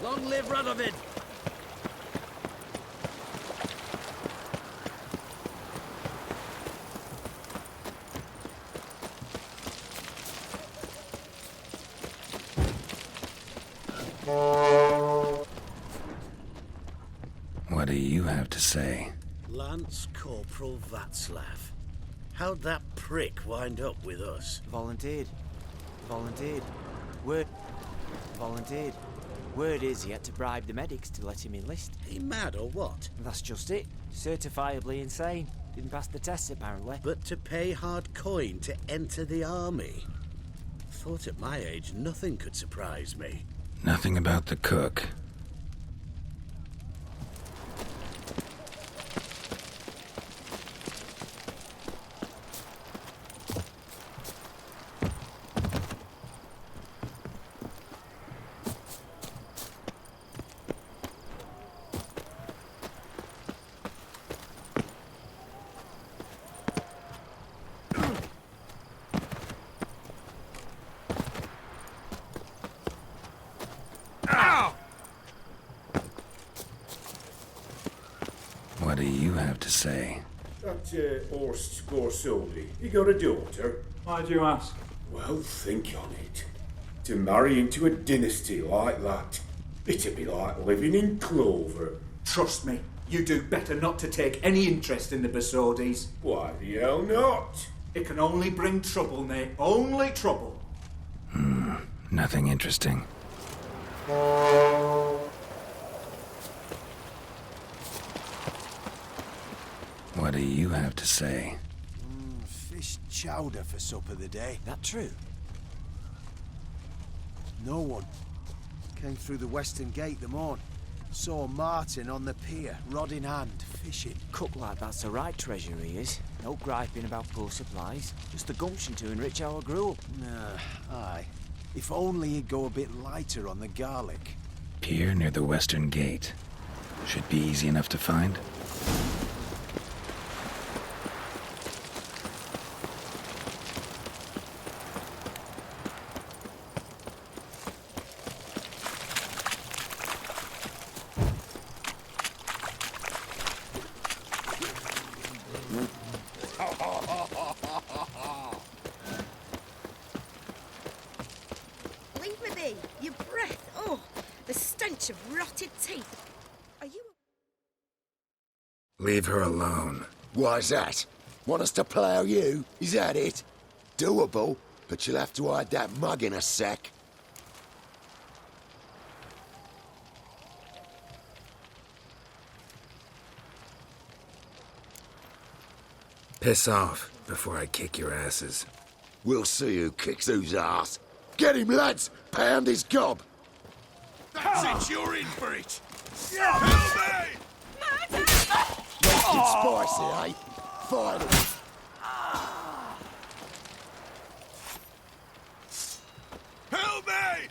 Long live Radovid! What do you have to say? Lance Corporal Václav. How'd that prick wind up with us? Volunteered. Word is he had to bribe the medics to let him enlist. He mad or what? That's just it. Certifiably insane. Didn't pass the tests, apparently. But to pay hard coin to enter the army? Thought at my age nothing could surprise me. Nothing about the cook. What do you have to say? That Horst Scorsoni, he got a daughter? Why'd you ask? Well, think on it. To marry into a dynasty like that, it'd be like living in clover. Trust me, you do better not to take any interest in the Besodis. Why the hell not? It can only bring trouble, Nate. Only trouble. Nothing interesting. What do you have to say? Fish chowder for supper the day. That true? No one. Came through the western gate the morn. Saw Martin on the pier, rod in hand, fishing. Cook like that's the right treasure he is. No griping about poor supplies. Just the gumption to enrich our gruel. Aye. If only he'd go a bit lighter on the garlic. Pier near the western gate. Should be easy enough to find. Leave me be. Your breath. Oh, the stench of rotted teeth. Are you... Leave her alone. Why's that? Want us to plough you? Is that it? Doable, but you'll have to hide that mug in a sec. Piss off before I kick your asses. We'll see who kicks whose ass. Get him, lads! Pound his gob! That's it, you're in for it! Help me! Make it spicy, eh? Finally. Help me!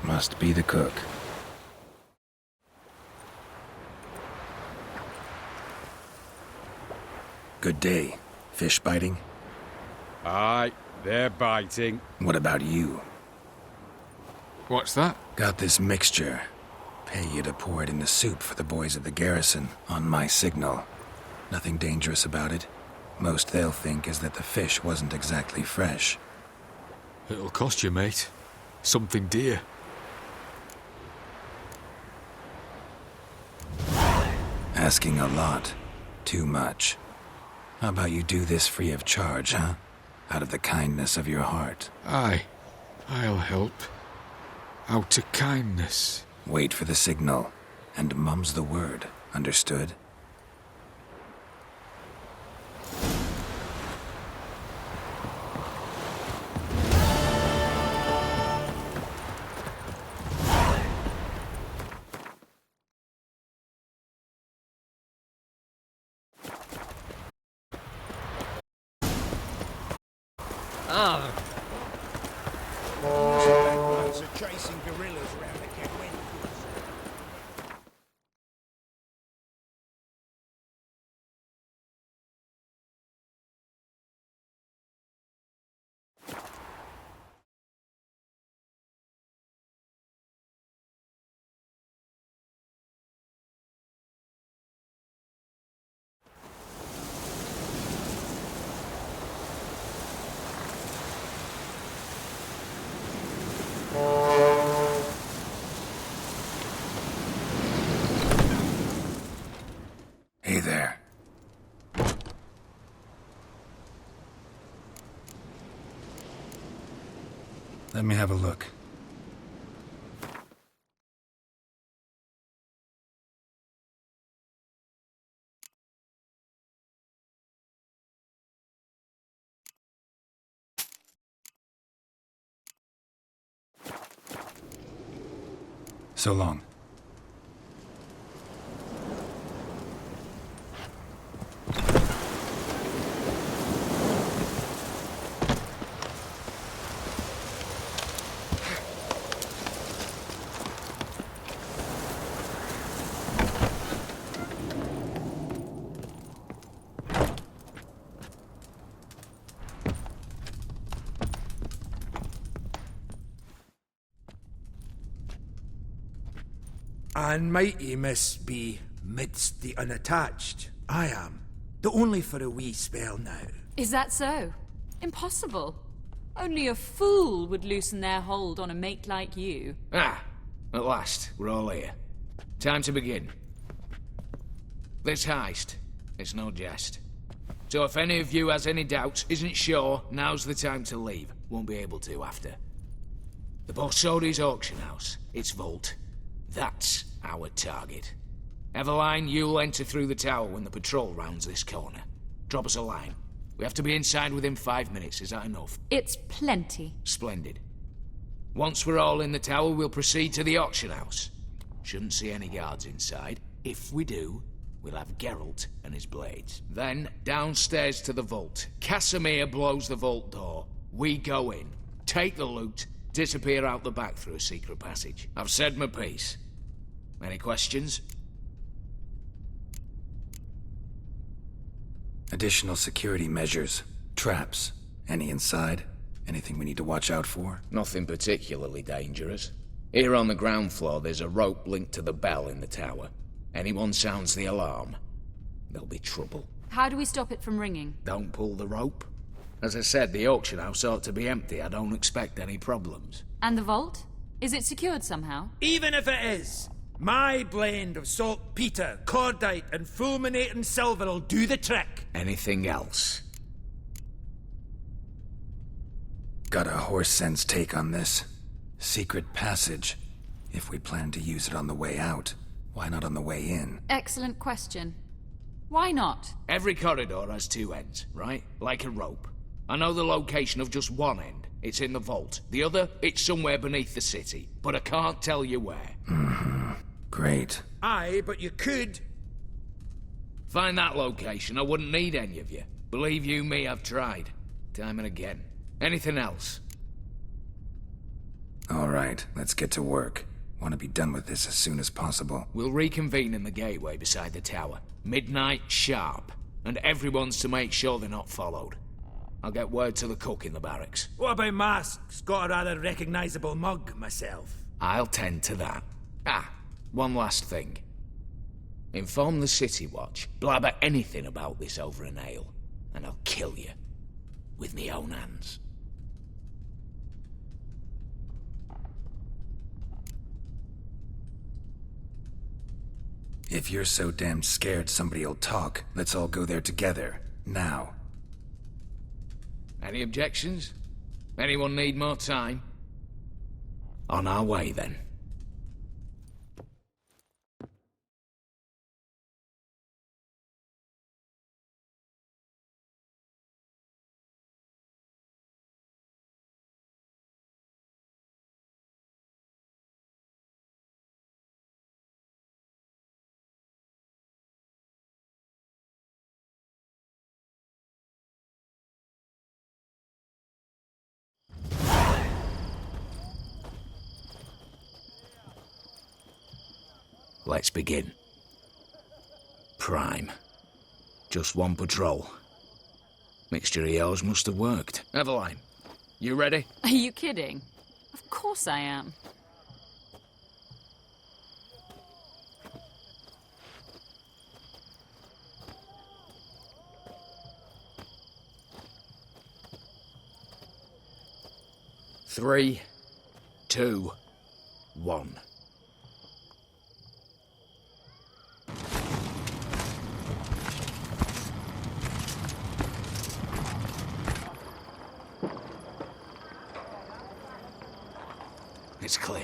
Must be the cook. Good day. Fish biting? Aye, they're biting. What about you? What's that? Got this mixture. Pay you to pour it in the soup for the boys at the garrison, on my signal. Nothing dangerous about it. Most they'll think is that the fish wasn't exactly fresh. It'll cost you, mate. Something dear. Asking a lot. Too much. How about you do this free of charge, huh? Out of the kindness of your heart. Aye. I'll help. Out of kindness. Wait for the signal, and mum's the word. Understood? Chasing gorillas around the Kedwin. Hey there. Let me have a look. So long. And mighty must be midst the unattached. I am. Though only for a wee spell now. Is that so? Impossible. Only a fool would loosen their hold on a mate like you. Ah, at last, we're all here. Time to begin. This heist, it's no jest. So if any of you has any doubts, isn't sure, now's the time to leave. Won't be able to after. The Borsodi's auction house, its vault. That's our target. Eveline, you'll enter through the tower when the patrol rounds this corner. Drop us a line. We have to be inside within 5 minutes, is that enough? It's plenty. Splendid. Once we're all in the tower, we'll proceed to the auction house. Shouldn't see any guards inside. If we do, we'll have Geralt and his blades. Then, downstairs to the vault. Casimir blows the vault door. We go in, take the loot, disappear out the back through a secret passage. I've said my piece. Any questions? Additional security measures. Traps. Any inside? Anything we need to watch out for? Nothing particularly dangerous. Here on the ground floor, there's a rope linked to the bell in the tower. Anyone sounds the alarm, there'll be trouble. How do we stop it from ringing? Don't pull the rope. As I said, the auction house ought to be empty. I don't expect any problems. And the vault? Is it secured somehow? Even if it is, my blend of saltpeter, cordite, and fulminating silver will do the trick. Anything else? Got a horse sense take on this. Secret passage. If we plan to use it on the way out, why not on the way in? Excellent question. Why not? Every corridor has two ends, right? Like a rope. I know the location of just one end. It's in the vault. The other, it's somewhere beneath the city. But I can't tell you where. Great. Aye, but you could. Find that location, I wouldn't need any of you. Believe you me, I've tried. Time and again. Anything else? All right, let's get to work. Want to be done with this as soon as possible. We'll reconvene in the gateway beside the tower. Midnight sharp. And everyone's to make sure they're not followed. I'll get word to the cook in the barracks. What about masks? Got a rather recognizable mug myself. I'll tend to that. Ah, one last thing. Inform the City Watch. Blabber anything about this over an ale, and I'll kill you. With me own hands. If you're so damn scared somebody'll talk, let's all go there together. Now. Any objections? Anyone need more time? On our way, then. Let's begin. Prime. Just one patrol. Mixture of yours must have worked. Eveline, you ready? Are you kidding? Of course I am. Three, two, one. It's clear.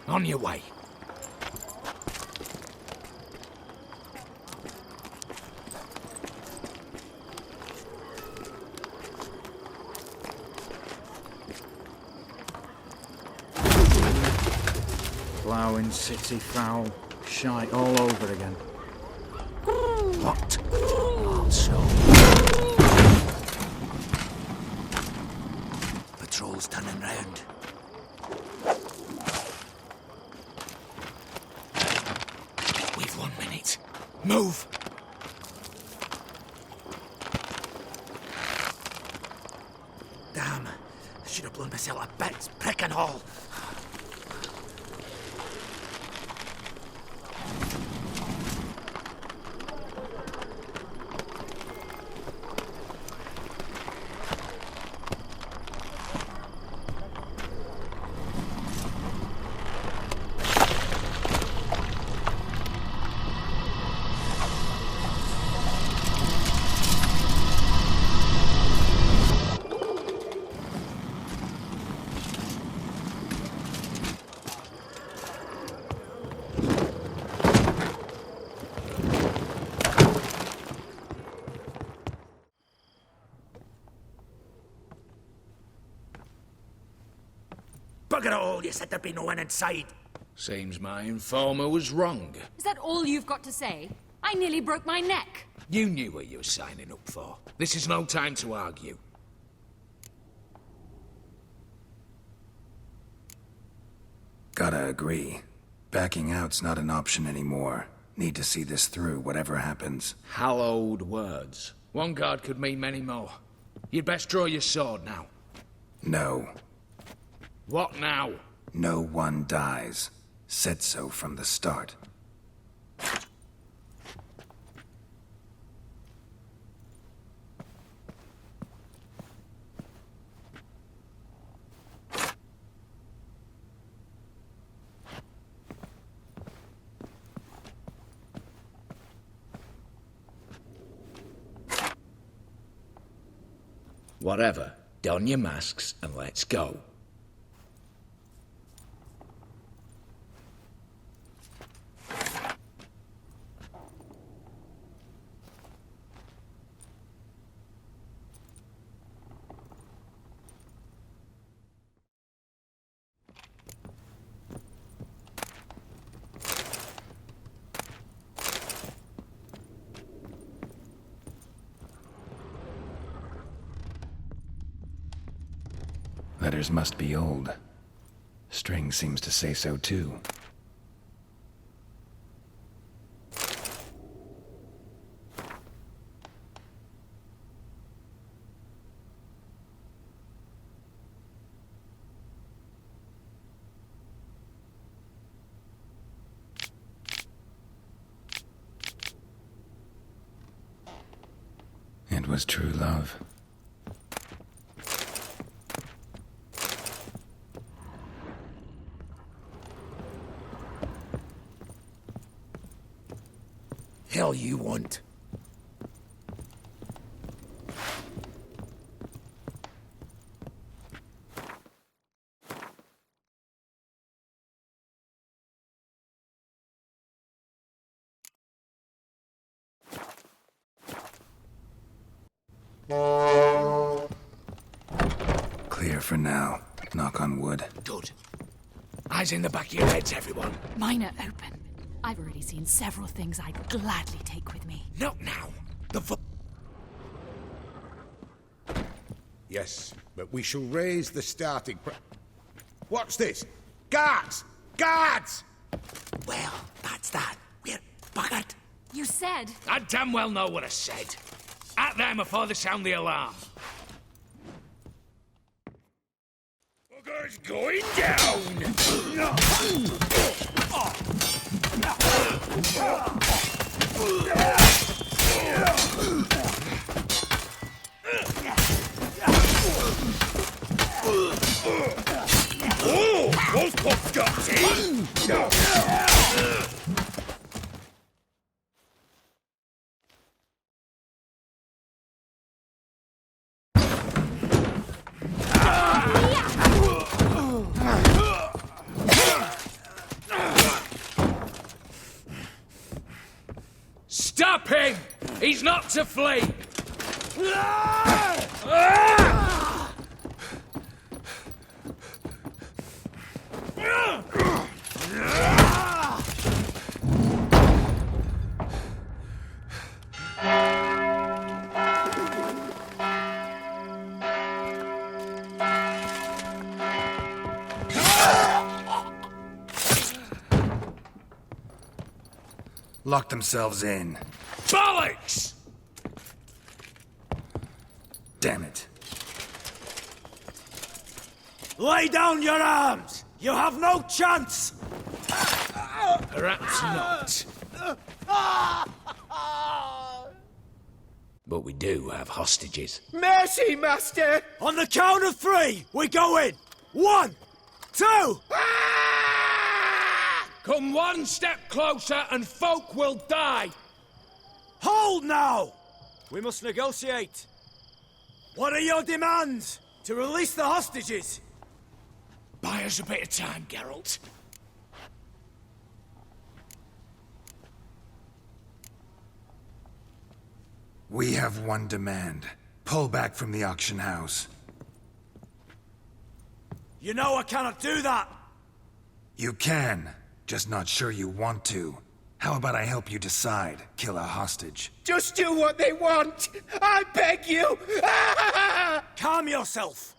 On your way. Ploughing, city foul, shite all over again. What? Also. Patrol's turning round. We've 1 minute. Move! Damn. I should have blown myself a bits, prick and all. Bugger it all, you said there'd be no one inside. Seems my informer was wrong. Is that all you've got to say? I nearly broke my neck. You knew what you were signing up for. This is no time to argue. Gotta agree. Backing out's not an option anymore. Need to see this through, whatever happens. Hallowed words. One guard could mean many more. You'd best draw your sword now. No. What now? No one dies. Said so from the start. Whatever. Don your masks and let's go. Letters must be old. String seems to say so too. It was true love. Hell you want. Clear for now. Knock on wood. Good. Eyes in the back of your heads, everyone. Mine are open. I've already seen several things I'd gladly take with me. Not now. Yes, but we shall raise the starting What's this? Guards! Guards! Well, that's that. We're buggered. You said... I damn well know what I said. At them before they sound the alarm. Bugger's going down! Oh, Wolfpop's got teeth! Stop him! He's not to flee! Lock themselves in. Bollocks! Damn it. Lay down your arms! You have no chance! Perhaps not. But we do have hostages. Mercy, Master! On the count of 3, we go in! 1, 2... Come one step closer and folk will die! Hold now! We must negotiate. What are your demands? To release the hostages? Buy us a bit of time, Geralt. We have one demand. Pull back from the auction house. You know I cannot do that! You can. Just not sure you want to. How about I help you decide? Kill a hostage. Just do what they want! I beg you! Calm yourself!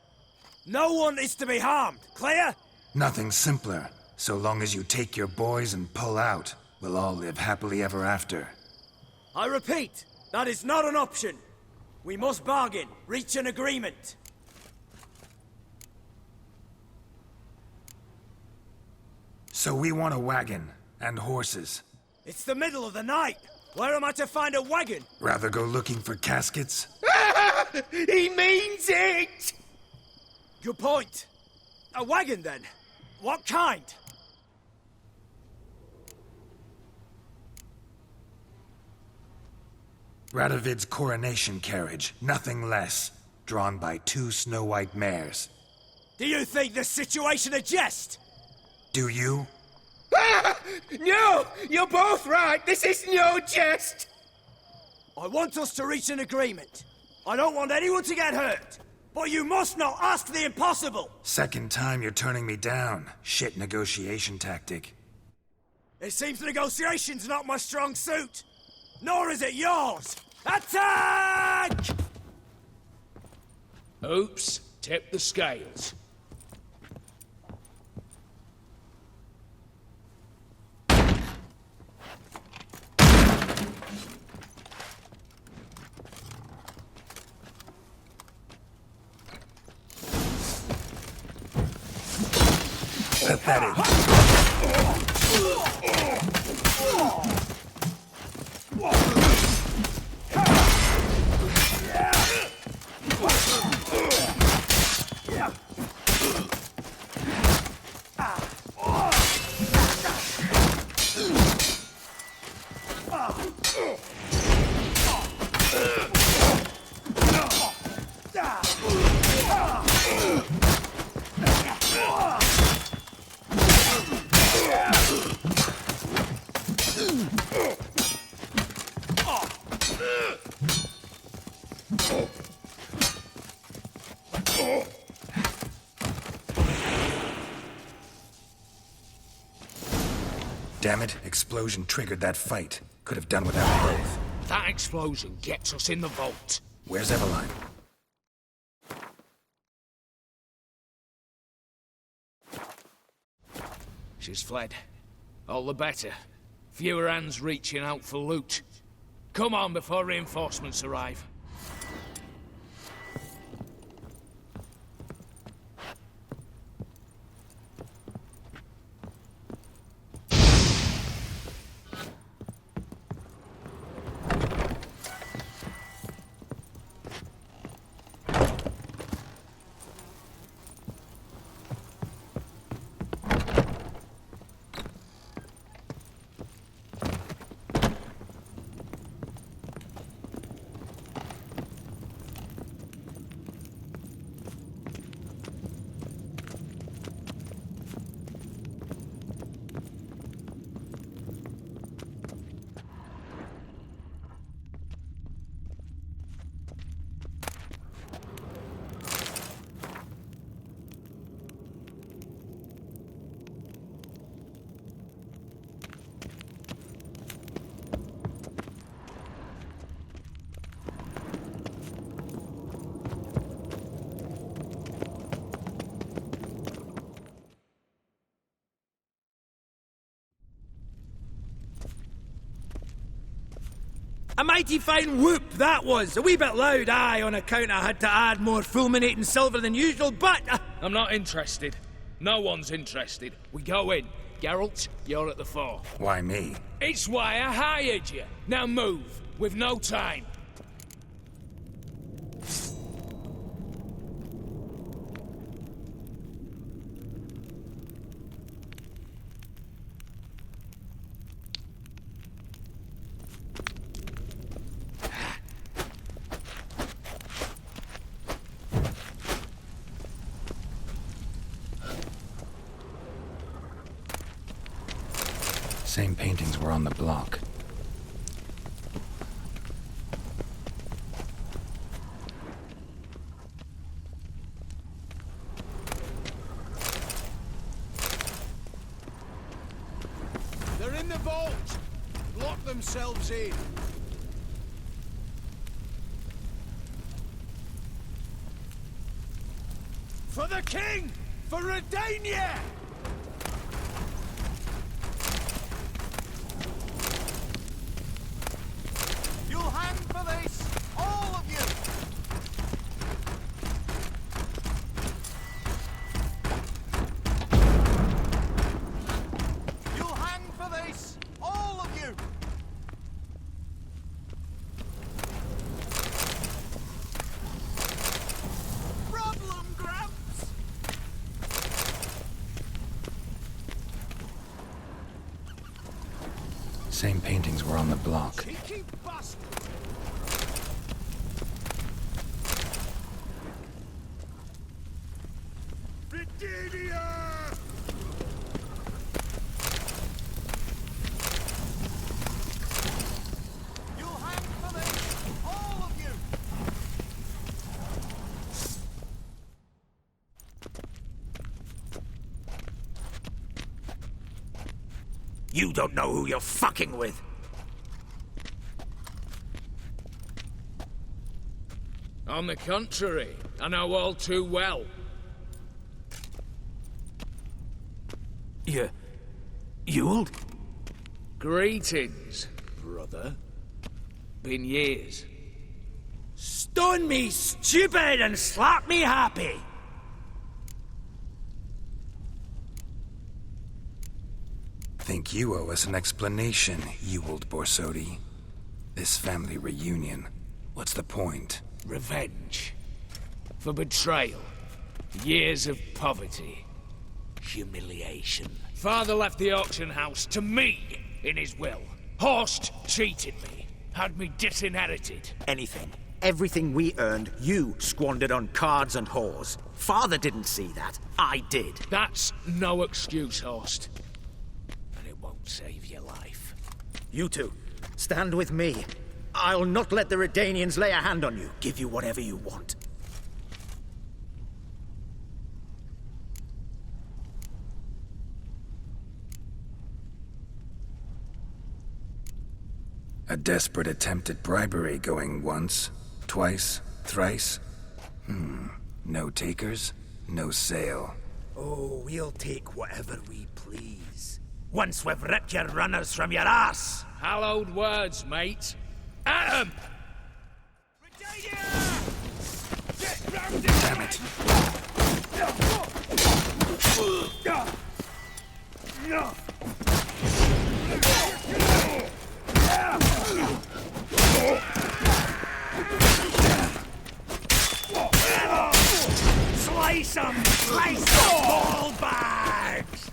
No one is to be harmed, clear? Nothing simpler. So long as you take your boys and pull out, we'll all live happily ever after. I repeat, that is not an option. We must bargain, reach an agreement. So we want a wagon, and horses. It's the middle of the night. Where am I to find a wagon? Rather go looking for caskets? He means it! Good point. A wagon, then? What kind? Radovid's coronation carriage, nothing less. Drawn by 2 snow-white mares. Do you think the situation a jest? Do you? No! You're both right! This is no jest! I want us to reach an agreement. I don't want anyone to get hurt. But you must not ask the impossible! Second time you're turning me down. Shit negotiation tactic. It seems negotiation's not my strong suit. Nor is it yours! Attack! Oops, tip the scales. Pathetic. damn it. Explosion triggered that fight. Could have done without both. That explosion gets us in the vault. Where's Eveline? She's fled. All the better. Fewer hands reaching out for loot. Come on before reinforcements arrive. A mighty fine whoop that was. A wee bit loud, aye, on account I had to add more fulminating silver than usual, but... I'm not interested. No one's interested. We go in. Geralt, you're at the fore. Why me? It's why I hired you. Now move. We've no time. Same paintings were on the block. They're in the vault! Lock themselves in. For the king! For Redania! You'll hang for this, all of you! You'll hang for this, all of you! Problem, Gramps! Same paintings were on the block. Cheeky bastard! Redania! You'll hang for this, all of you! You don't know who you're fucking with. On the contrary, I know all too well. Ewald? Greetings, brother. Been years. Stone me stupid and slap me happy! Think you owe us an explanation, Ewald Borsodi. This family reunion. What's the point? Revenge. For betrayal. Years of poverty. Humiliation. Father left the auction house to me in his will. Horst cheated me. Had me disinherited. Anything. Everything we earned, you squandered on cards and whores. Father didn't see that. I did. That's no excuse, Horst. And it won't save your life. You two, stand with me. I'll not let the Redanians lay a hand on you. Give you whatever you want. A desperate attempt at bribery going once, twice, thrice. No takers, no sale. Oh, we'll take whatever we please. Once we've ripped your runners from your arse. Hallowed words, mate. At 'em! Damn it. Slice 'em! Slice 'em! Ball bags!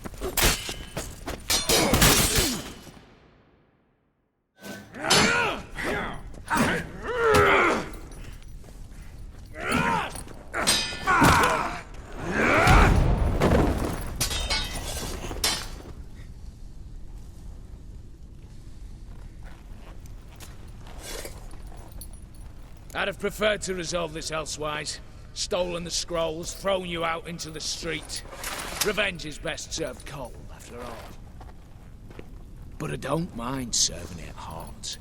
I'd have preferred to resolve this elsewise. Stolen the scrolls, thrown you out into the street. Revenge is best served cold, after all. But I don't mind serving it hot.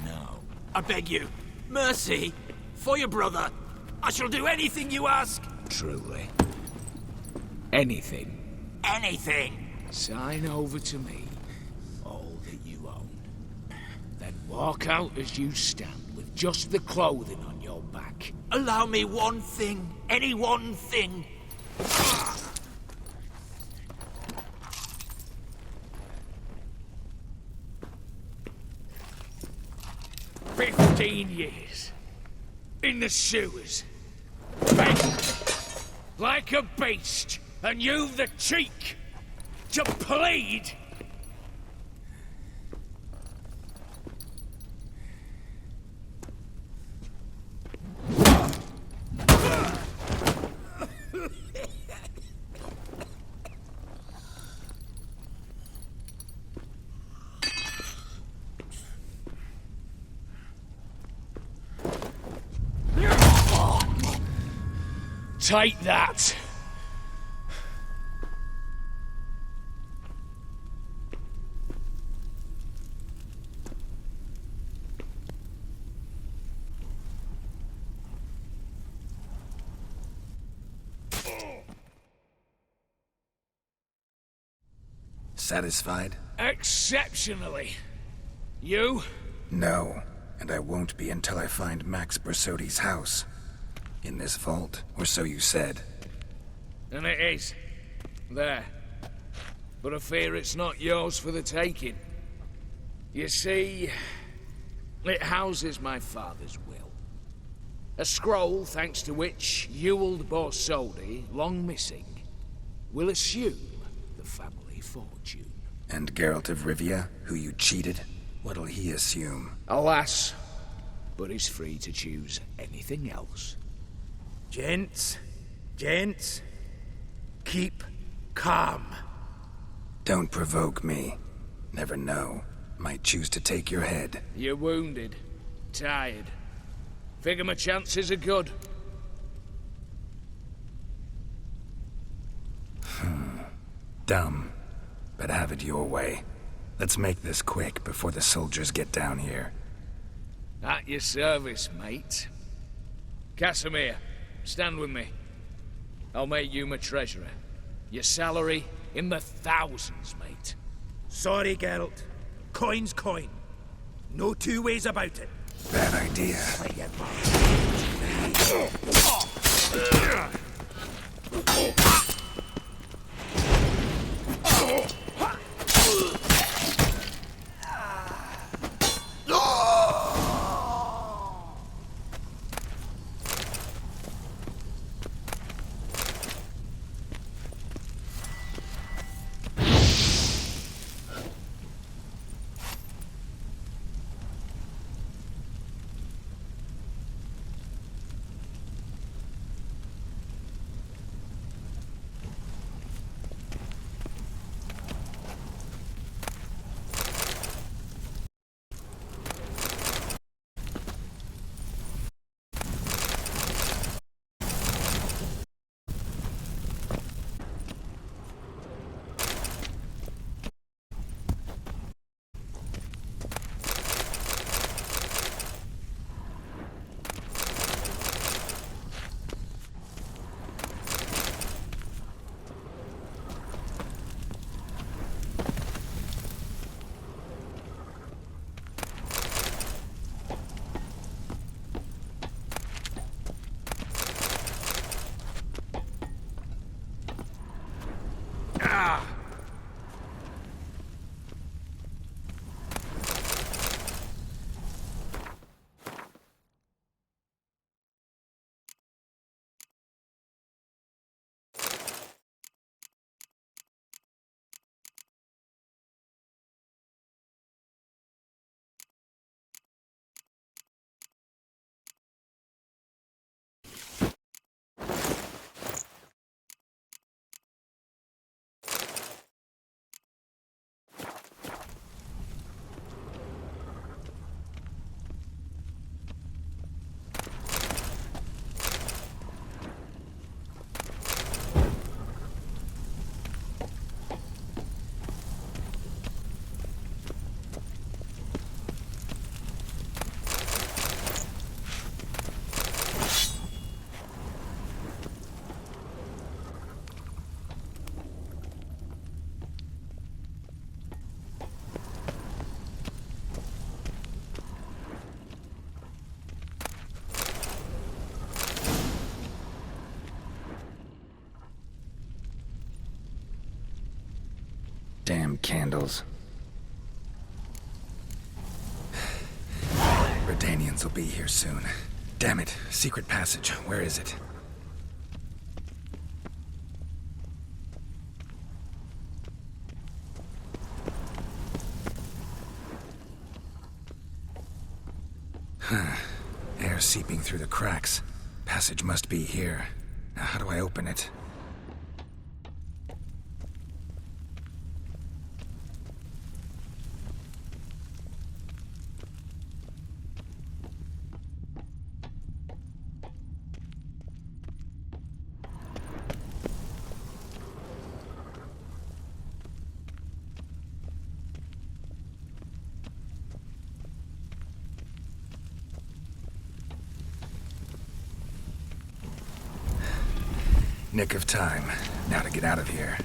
No. I beg you, mercy, for your brother. I shall do anything you ask. Truly. Anything. Anything. Sign over to me all that you own. Then walk out as you stand with just the clothing on your back. Allow me one thing. Any one thing. 15 years. In the sewers. Begging. Like a beast. And you've the cheek to plead. Take that. Satisfied? Exceptionally. You? No, and I won't be until I find Max Bersodi's house. In this vault, or so you said. And it is. There. But I fear it's not yours for the taking. You see, it houses my father's will. A scroll thanks to which Ewald Borsodi, long missing, will assume the family fortune. And Geralt of Rivia, who you cheated, what'll he assume? Alas, but he's free to choose anything else. Gents, keep calm. Don't provoke me. Never know. Might choose to take your head. You're wounded. Tired. Figure my chances are good. Dumb. But have it your way. Let's make this quick before the soldiers get down here. At your service, mate. Casimir, stand with me. I'll make you my treasurer. Your salary in the thousands, mate. Sorry, Geralt. Coin's coin. No two ways about it. Bad idea. handles. Redanians will be here soon. Damn it. Secret passage. Where is it? Air seeping through the cracks. Passage must be here. Now, how do I open it? Nick of time. Now to get out of here.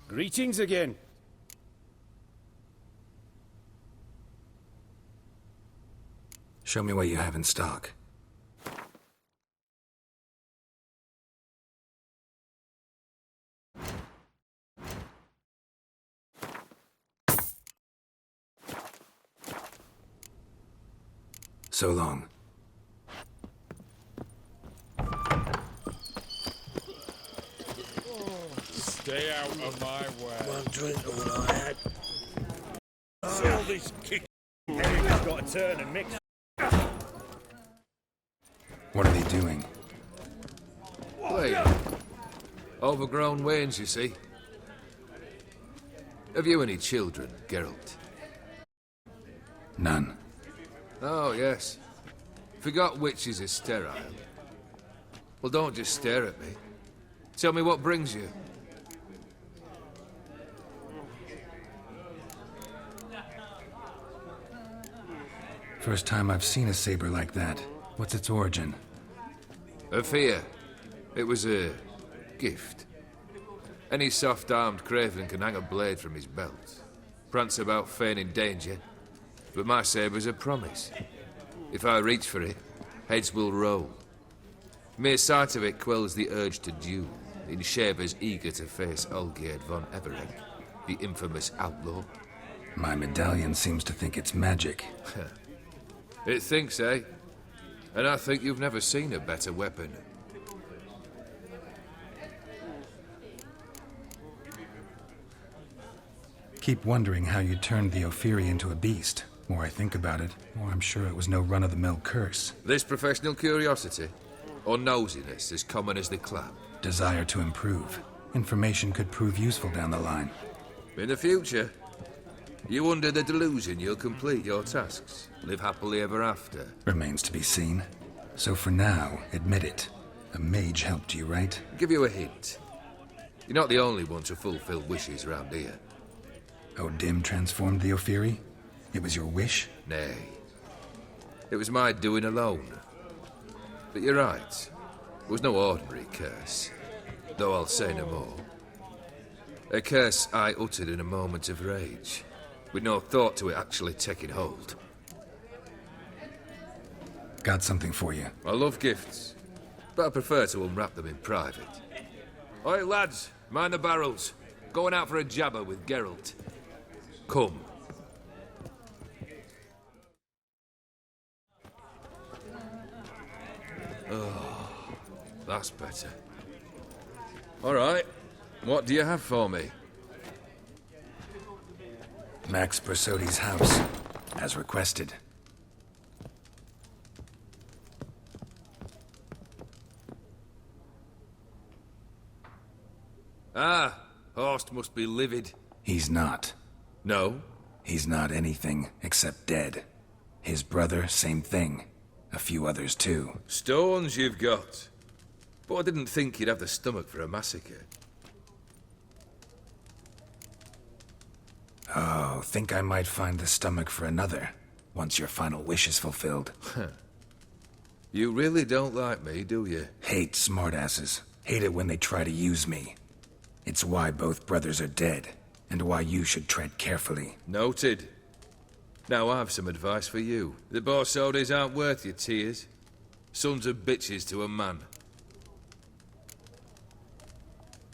Greetings again. Show me what you have in stock. So long. Stay out of my way. One drink of what I had. All this kick. Everyone's got to turn and mix. What are they doing? Wait. Overgrown wains, you see. Have you any children, Geralt? None. Oh, yes. Forgot witches are sterile. Well, don't just stare at me. Tell me what brings you. First time I've seen a saber like that. What's its origin? A fear. It was a gift. Any soft-armed craven can hang a blade from his belt, prance about feigning danger, but my saber's a promise. If I reach for it, heads will roll. Mere sight of it quells the urge to duel, in shavers eager to face Olgierd von Everett, the infamous outlaw. My medallion seems to think it's magic. It thinks, eh? And I think you've never seen a better weapon. Keep wondering how you turned the Ophiri into a beast. More I think about it, more I'm sure it was no run-of-the-mill curse. This professional curiosity, or nosiness as common as the clap? Desire to improve. Information could prove useful down the line. In the future, you under the delusion you'll complete your tasks, live happily ever after. Remains to be seen. So for now, admit it. A mage helped you, right? Give you a hint. You're not the only one to fulfill wishes around here. O'Dim transformed the Ophiri? It was your wish? Nay. It was my doing alone. But you're right. It was no ordinary curse. Though I'll say no more. A curse I uttered in a moment of rage, with no thought to it actually taking hold. Got something for you. I love gifts, but I prefer to unwrap them in private. Oi, lads, mind the barrels. Going out for a jabber with Geralt. Come. Oh, that's better. All right, what do you have for me? Max Bersodi's house, as requested. Ah, Horst must be livid. He's not. No? He's not anything except dead. His brother, same thing. A few others too. Stones you've got. But I didn't think you'd have the stomach for a massacre. Oh, think I might find the stomach for another, once your final wish is fulfilled. You really don't like me, do you? Hate smartasses. Hate it when they try to use me. It's why both brothers are dead, and why you should tread carefully. Noted. Now I've some advice for you. The Borsodis aren't worth your tears. Sons of bitches to a man.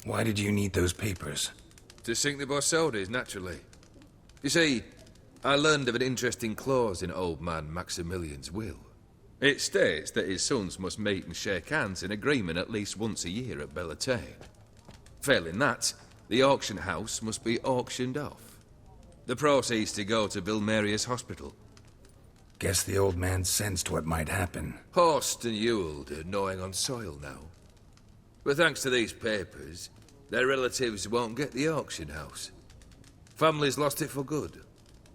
Why did you need those papers? To sink the Borsodis, naturally. You see, I learned of an interesting clause in old man Maximilian's will. It states that his sons must meet and shake hands in agreement at least once a year at Bellatane. Failing that, the auction house must be auctioned off. The proceeds to go to Bilmeria's hospital. Guess the old man sensed what might happen. Horst and Ewald are gnawing on soil now. But thanks to these papers, their relatives won't get the auction house. Families lost it for good.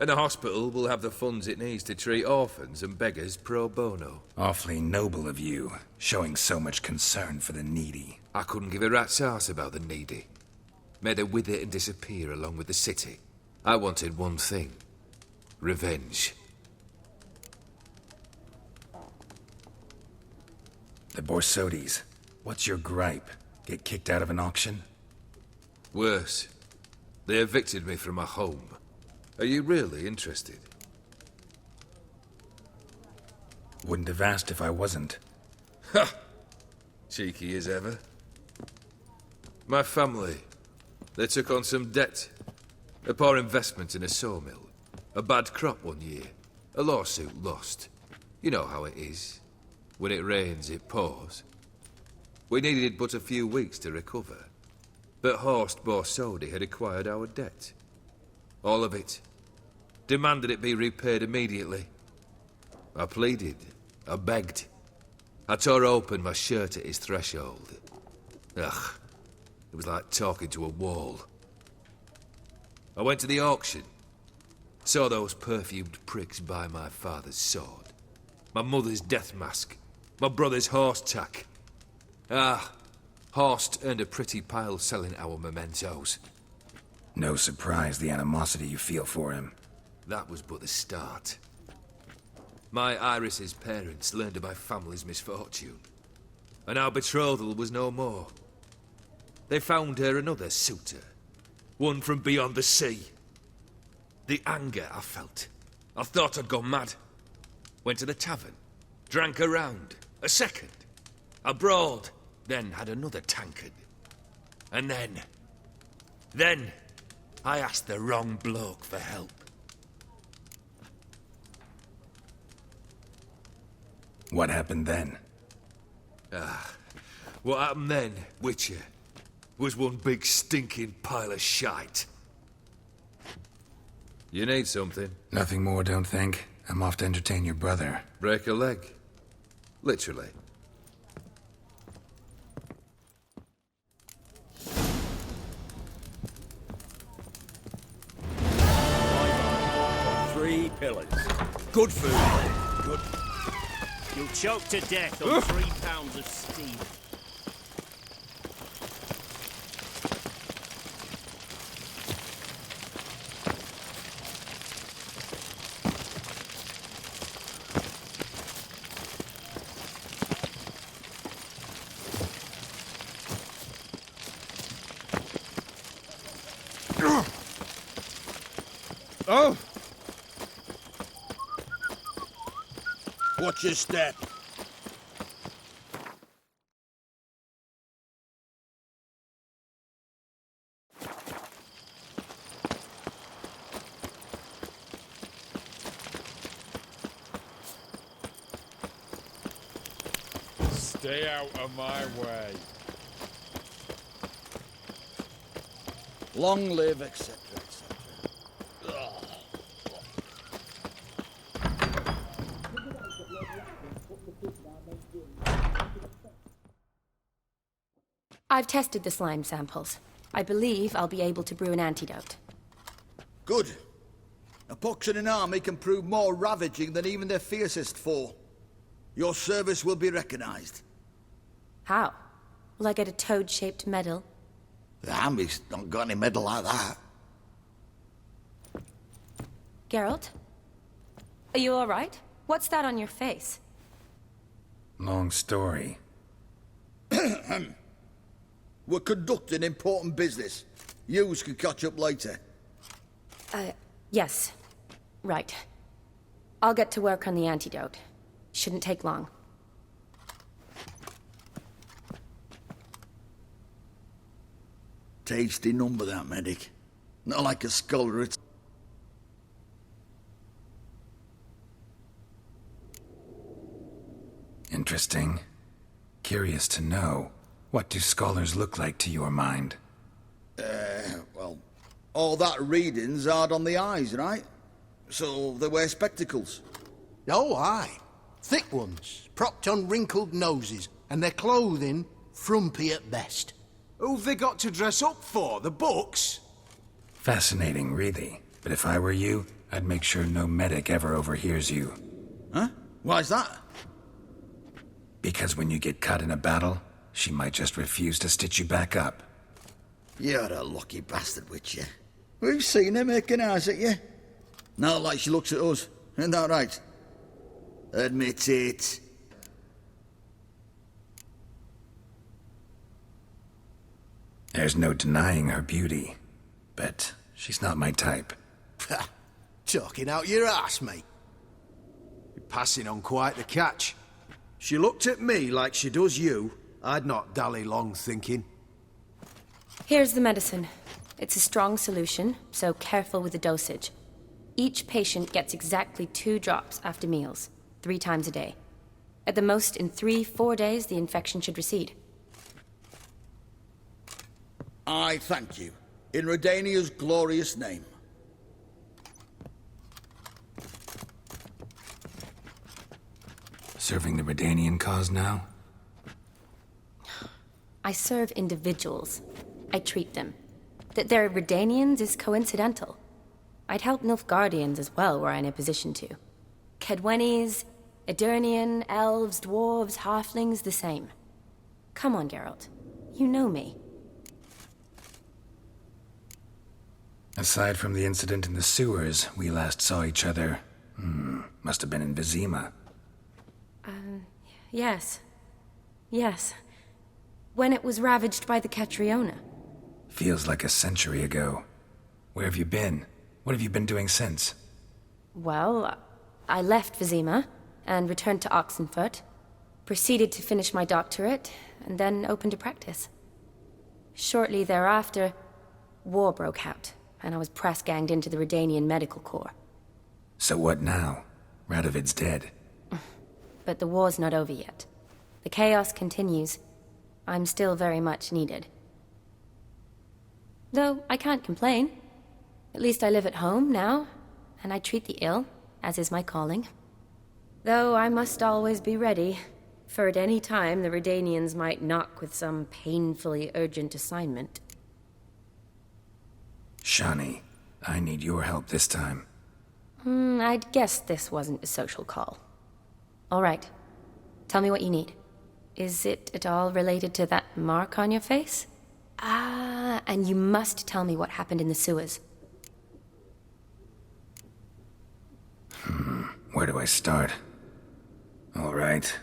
And the hospital will have the funds it needs to treat orphans and beggars pro bono. Awfully noble of you, showing so much concern for the needy. I couldn't give a rat's ass about the needy. Made her wither and disappear along with the city. I wanted one thing. Revenge. The Borsodis. What's your gripe? Get kicked out of an auction? Worse. They evicted me from my home. Are you really interested? Wouldn't have asked if I wasn't. Ha! Cheeky as ever. My family. They took on some debt. A poor investment in a sawmill. A bad crop one year. A lawsuit lost. You know how it is. When it rains, it pours. We needed but a few weeks to recover. But Horst Borsodi had acquired our debt. All of it. Demanded it be repaid immediately. I pleaded. I begged. I tore open my shirt at his threshold. Ugh. It was like talking to a wall. I went to the auction. Saw those perfumed pricks buy my father's sword. My mother's death mask. My brother's horse tack. Ah, Horst earned a pretty pile selling our mementos. No surprise the animosity you feel for him. That was but the start. My Iris's parents learned of my family's misfortune. And our betrothal was no more. They found her another suitor. One from beyond the sea. The anger I felt. I thought I'd gone mad. Went to the tavern. Drank a round. A second. I brawled. Then had another tankard. And then I asked the wrong bloke for help. What happened then? What happened then, Witcher, was one big stinking pile of shite. You need something? Nothing more, don't think. I'm off to entertain your brother. Break a leg. Literally. Three pillars. Good food. Good. You'll choke to death on 3 pounds of steam. Oh! Watch your step. Stay out of my way. Long live, etc., etc. I've tested the slime samples. I believe I'll be able to brew an antidote. Good. A pox in an army can prove more ravaging than even their fiercest foe. Your service will be recognized. How? Will I get a toad-shaped medal? The army's not got any medal like that. Geralt? Are you all right? What's that on your face? Long story. We're conducting important business. Yous can catch up later. Yes. Right. I'll get to work on the antidote. Shouldn't take long. Tasty number, that medic. Not like a scholar, it's... Interesting. Curious to know, what do scholars look like to your mind? Well, all that reading's hard on the eyes, right? So they wear spectacles. Oh, aye. Thick ones, propped on wrinkled noses, and their clothing frumpy at best. Who've they got to dress up for? The books? Fascinating, really. But if I were you, I'd make sure no medic ever overhears you. Huh? Why's that? Because when you get caught in a battle, she might just refuse to stitch you back up. You're a lucky bastard, witch, you. We've seen her making eyes at you. Not like she looks at us. Isn't that right? Admit it. There's no denying her beauty, but she's not my type. Talking out your ass, mate. You're passing on quite the catch. She looked at me like she does you. I'd not dally long thinking. Here's the medicine. It's a strong solution, so careful with the dosage. Each patient gets exactly 2 drops after meals, 3 times a day. At the most, in 3-4 days, the infection should recede. I thank you. In Redania's glorious name. Serving the Redanian cause now? I serve individuals. I treat them. That they're Redanians is coincidental. I'd help Nilfgaardians as well were I in a position to. Kedwenis, Edirnian, elves, dwarves, halflings, the same. Come on, Geralt. You know me. Aside from the incident in the sewers, we last saw each other... must have been in Vizima. Yes. Yes. When it was ravaged by the Catriona. Feels like a century ago. Where have you been? What have you been doing since? Well, I left Vizima and returned to Oxenfurt, proceeded to finish my doctorate, and then opened a practice. Shortly thereafter, war broke out, and I was press-ganged into the Redanian Medical Corps. So what now? Radovid's dead. But the war's not over yet. The chaos continues. I'm still very much needed. Though I can't complain. At least I live at home now, and I treat the ill, as is my calling. Though I must always be ready, for at any time the Redanians might knock with some painfully urgent assignment. Shani, I need your help this time. I'd guessed this wasn't a social call. All right. Tell me what you need. Is it at all related to that mark on your face? Ah, and you must tell me what happened in the sewers. Where do I start? All right.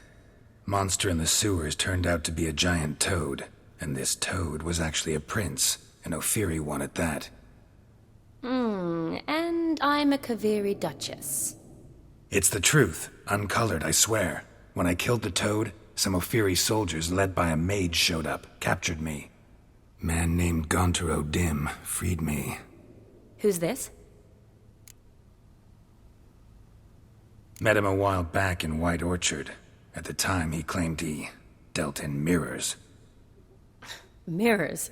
Monster in the sewers turned out to be a giant toad, and this toad was actually a prince, an Ophiri one at that. And I'm a Kaviri Duchess. It's the truth, uncolored, I swear. When I killed the Toad, some Ophiri soldiers led by a mage showed up, captured me. Man named Gontaro Dim freed me. Who's this? Met him a while back in White Orchard. At the time, he claimed he dealt in mirrors. Mirrors?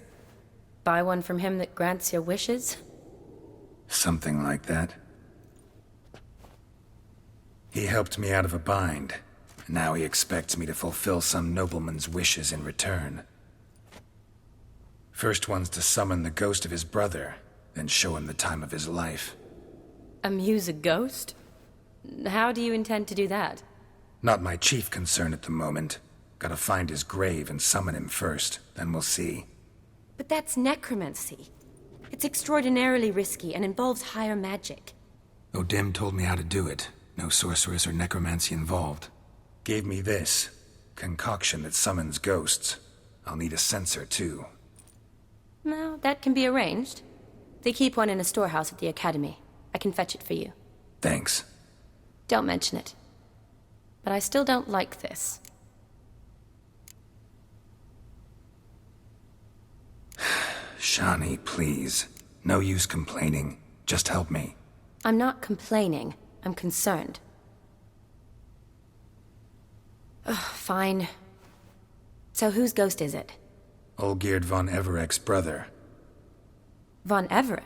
Buy one from him that grants your wishes? Something like that. He helped me out of a bind. Now he expects me to fulfill some nobleman's wishes in return. First one's to summon the ghost of his brother, then show him the time of his life. Amuse a ghost? How do you intend to do that? Not my chief concern at the moment. Gotta find his grave and summon him first, then we'll see. But that's necromancy. It's extraordinarily risky and involves higher magic. Odim told me how to do it. No sorceress or necromancy involved. Gave me this concoction that summons ghosts. I'll need a censer, too. Well, that can be arranged. They keep one in a storehouse at the academy. I can fetch it for you. Thanks. Don't mention it. But I still don't like this. Shani, please. No use complaining. Just help me. I'm not complaining. I'm concerned. Ugh, fine. So whose ghost is it? Olgierd von Everek's brother. Von Everek?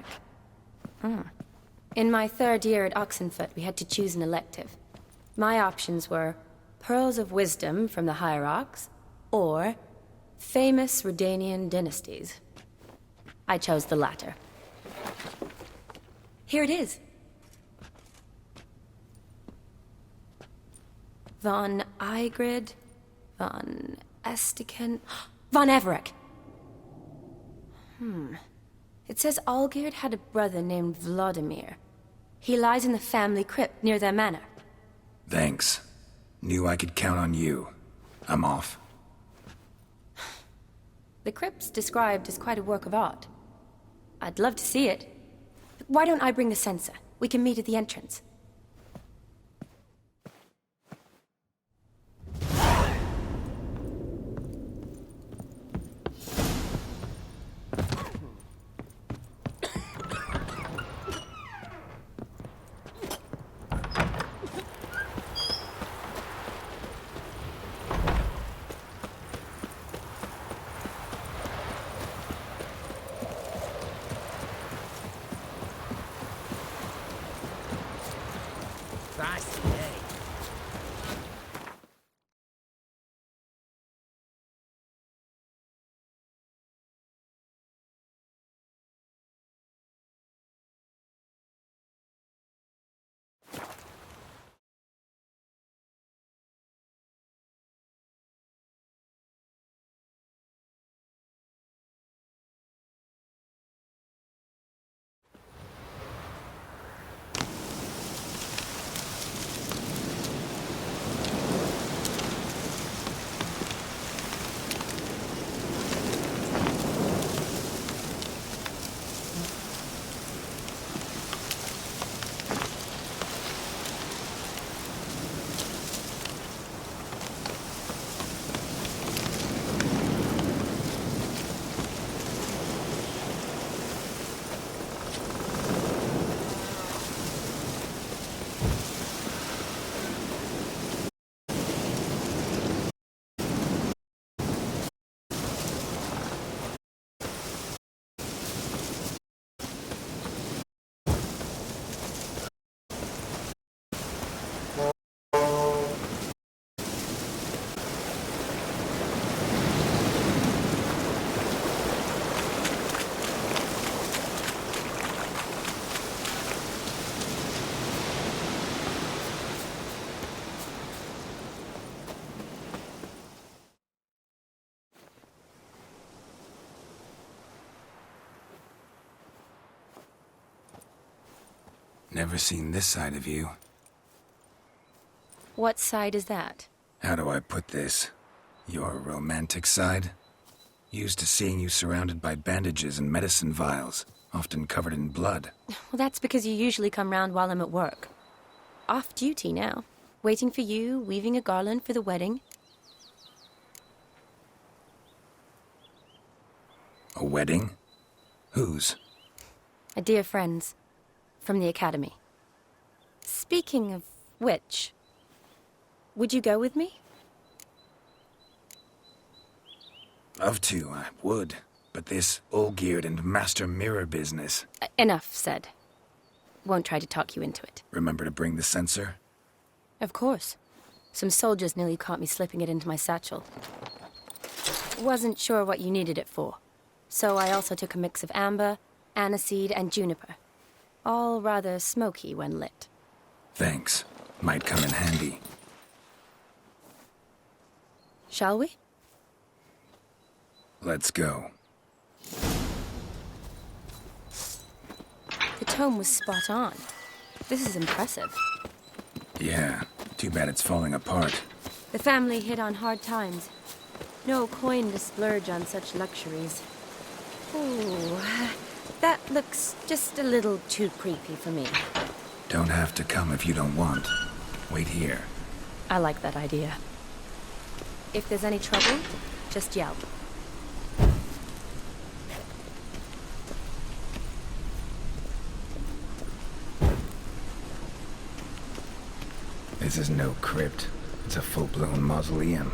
In my third year at Oxenfoot, we had to choose an elective. My options were Pearls of Wisdom from the Hierarchs, or Famous Redanian Dynasties. I chose the latter. Here it is. Von Igrid, von Estiken, von Everek. It says Olgierd had a brother named Vladimir. He lies in the family crypt near their manor. Thanks. Knew I could count on you. I'm off. The crypt's described as quite a work of art. I'd love to see it. But why don't I bring the censer? We can meet at the entrance. Never seen this side of you. What side is that? How do I put this? Your romantic side? Used to seeing you surrounded by bandages and medicine vials, often covered in blood. Well, that's because you usually come round while I'm at work. Off duty now. Waiting for you, weaving a garland for the wedding. A wedding? Whose? A dear friend's. From the academy. Speaking of which, would you go with me? Love to, I would. But this Olgierd and Master Mirror business... Enough said. Won't try to talk you into it. Remember to bring the censer? Of course. Some soldiers nearly caught me slipping it into my satchel. Wasn't sure what you needed it for. So I also took a mix of amber, aniseed, and juniper. All rather smoky when lit. Thanks. Might come in handy. Shall we? Let's go. The tome was spot on. This is impressive. Yeah, too bad it's falling apart. The family hit on hard times. No coin to splurge on such luxuries. Ooh, that looks just a little too creepy for me. Don't have to come if you don't want. Wait here. I like that idea. If there's any trouble, just yell. This is no crypt. It's a full-blown mausoleum.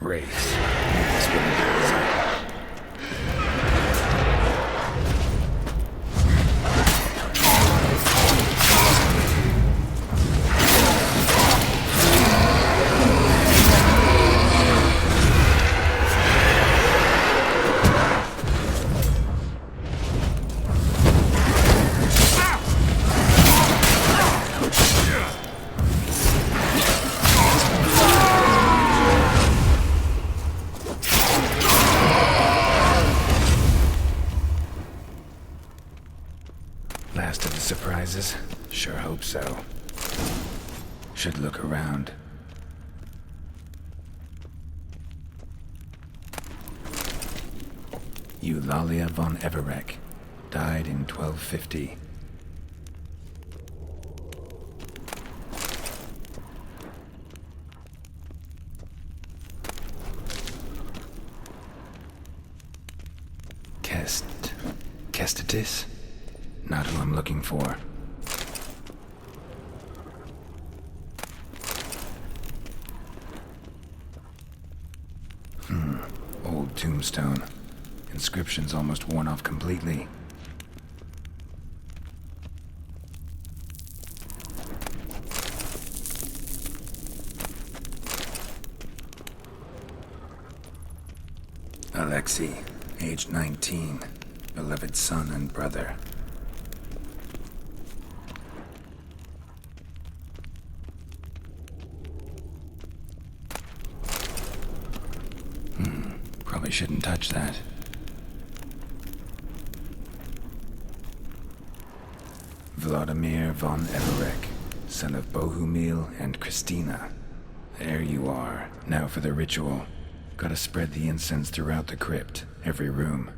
Race. This wouldn't be easy. Last of the surprises? Sure hope so. Should look around. Eulalia von Everec. Died in 1250. Kestatis? Not who I'm looking for. Old tombstone. Inscription's almost worn off completely. Alexei, age 19. Beloved son and brother. Probably shouldn't touch that. Vladimir von Everec, son of Bohumil and Christina. There you are. Now for the ritual. Gotta spread the incense throughout the crypt, every room.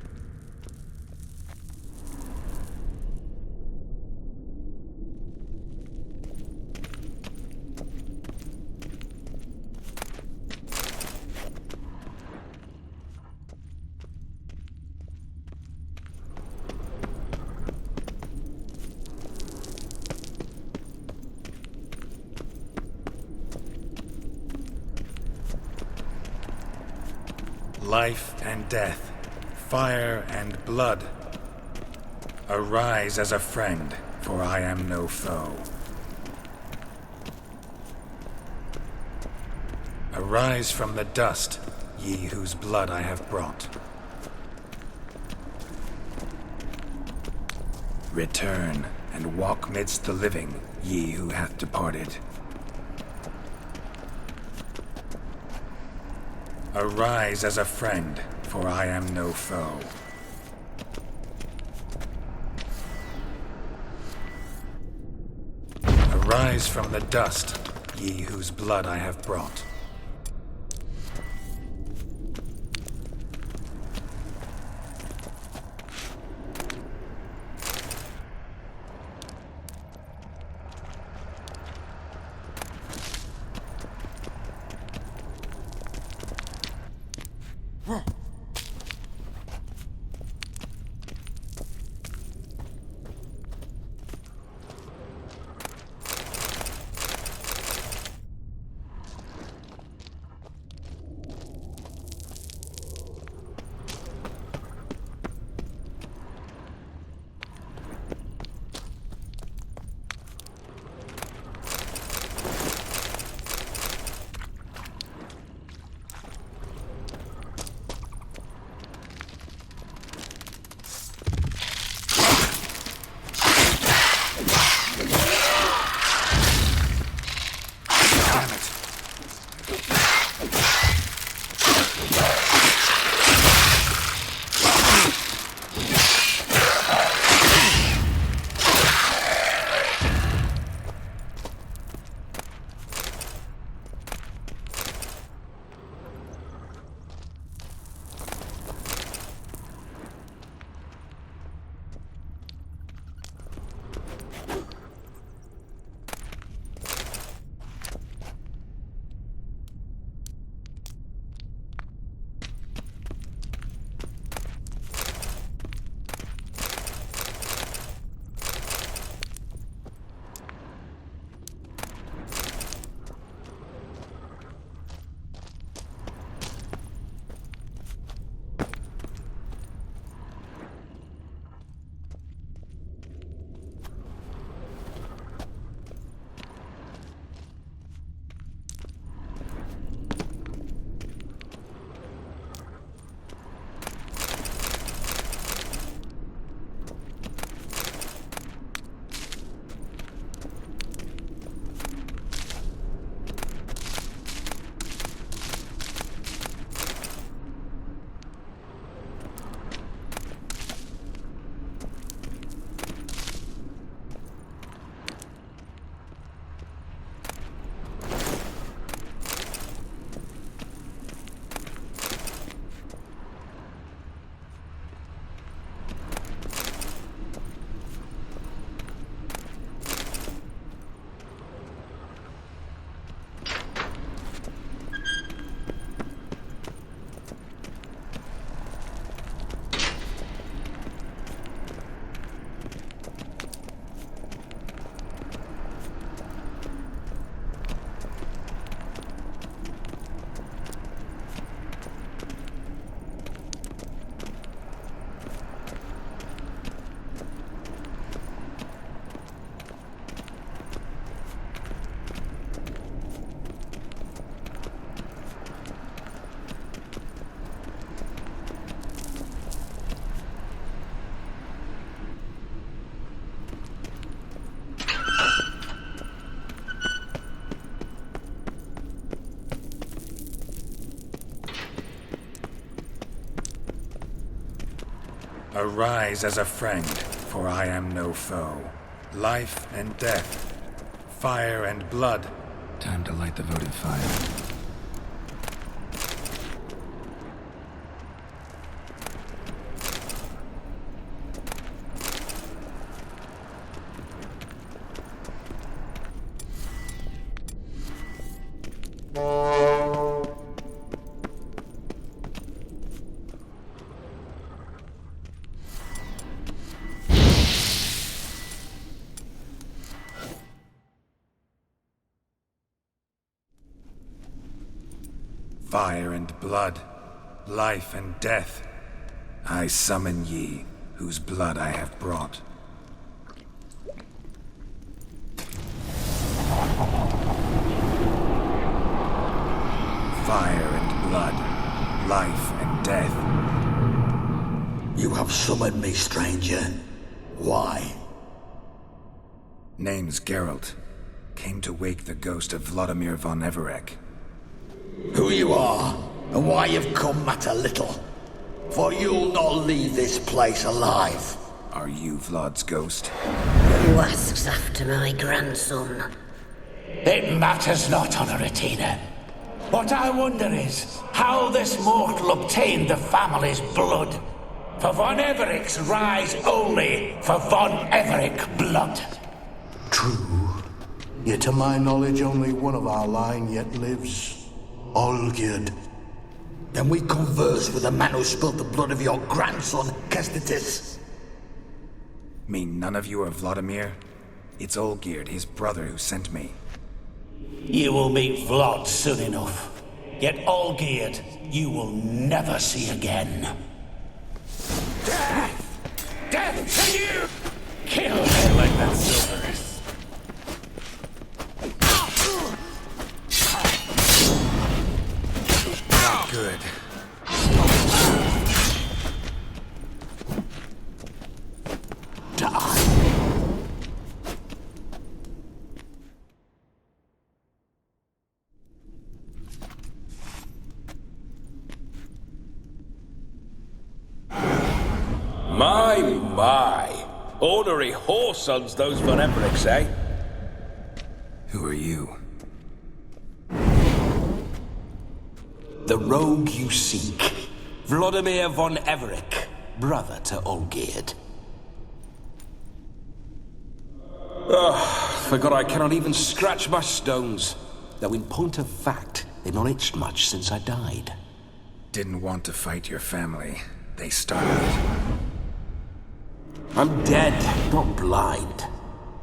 life and death, fire and blood. Arise as a friend, for I am no foe. Arise from the dust, ye whose blood I have brought. Return and walk midst the living, ye who hath departed. Arise as a friend, for I am no foe. Arise from the dust, ye whose blood I have brought. Arise as a friend, for I am no foe. Life and death, fire and blood. Time to light the votive fire. Fire and blood, life and death. I summon ye, whose blood I have brought. Fire and blood, life and death. You have summoned me, stranger. Why? Name's Geralt. Came to wake the ghost of Vladimir von Everec. Who you are, and why you've come matter little. For you'll not leave this place alive. Are you Vlad's ghost? Who asks after my grandson? It matters not, Honoratina. What I wonder is how this mortal obtained the family's blood. For von Everec's rise only for von Everec blood. True. Yet to my knowledge, only one of our line yet lives. Olgierd. Then we converse with the man who spilled the blood of your grandson, Kestetis. Mean none of you are Vladimir? It's Olgierd, his brother, who sent me. You will meet Vlad soon enough. Yet Olgierd, you will never see again. Death! Death to you! Kill me like that silver. Not good. My. Ornery whoresons those von Everecs, eh? Who are you? The rogue you seek. Vladimir von Everec, brother to Olgierd. Forgot I cannot even scratch my stones. Though in point of fact, they've not itched much since I died. Didn't want to fight your family. They started it. I'm dead, not blind.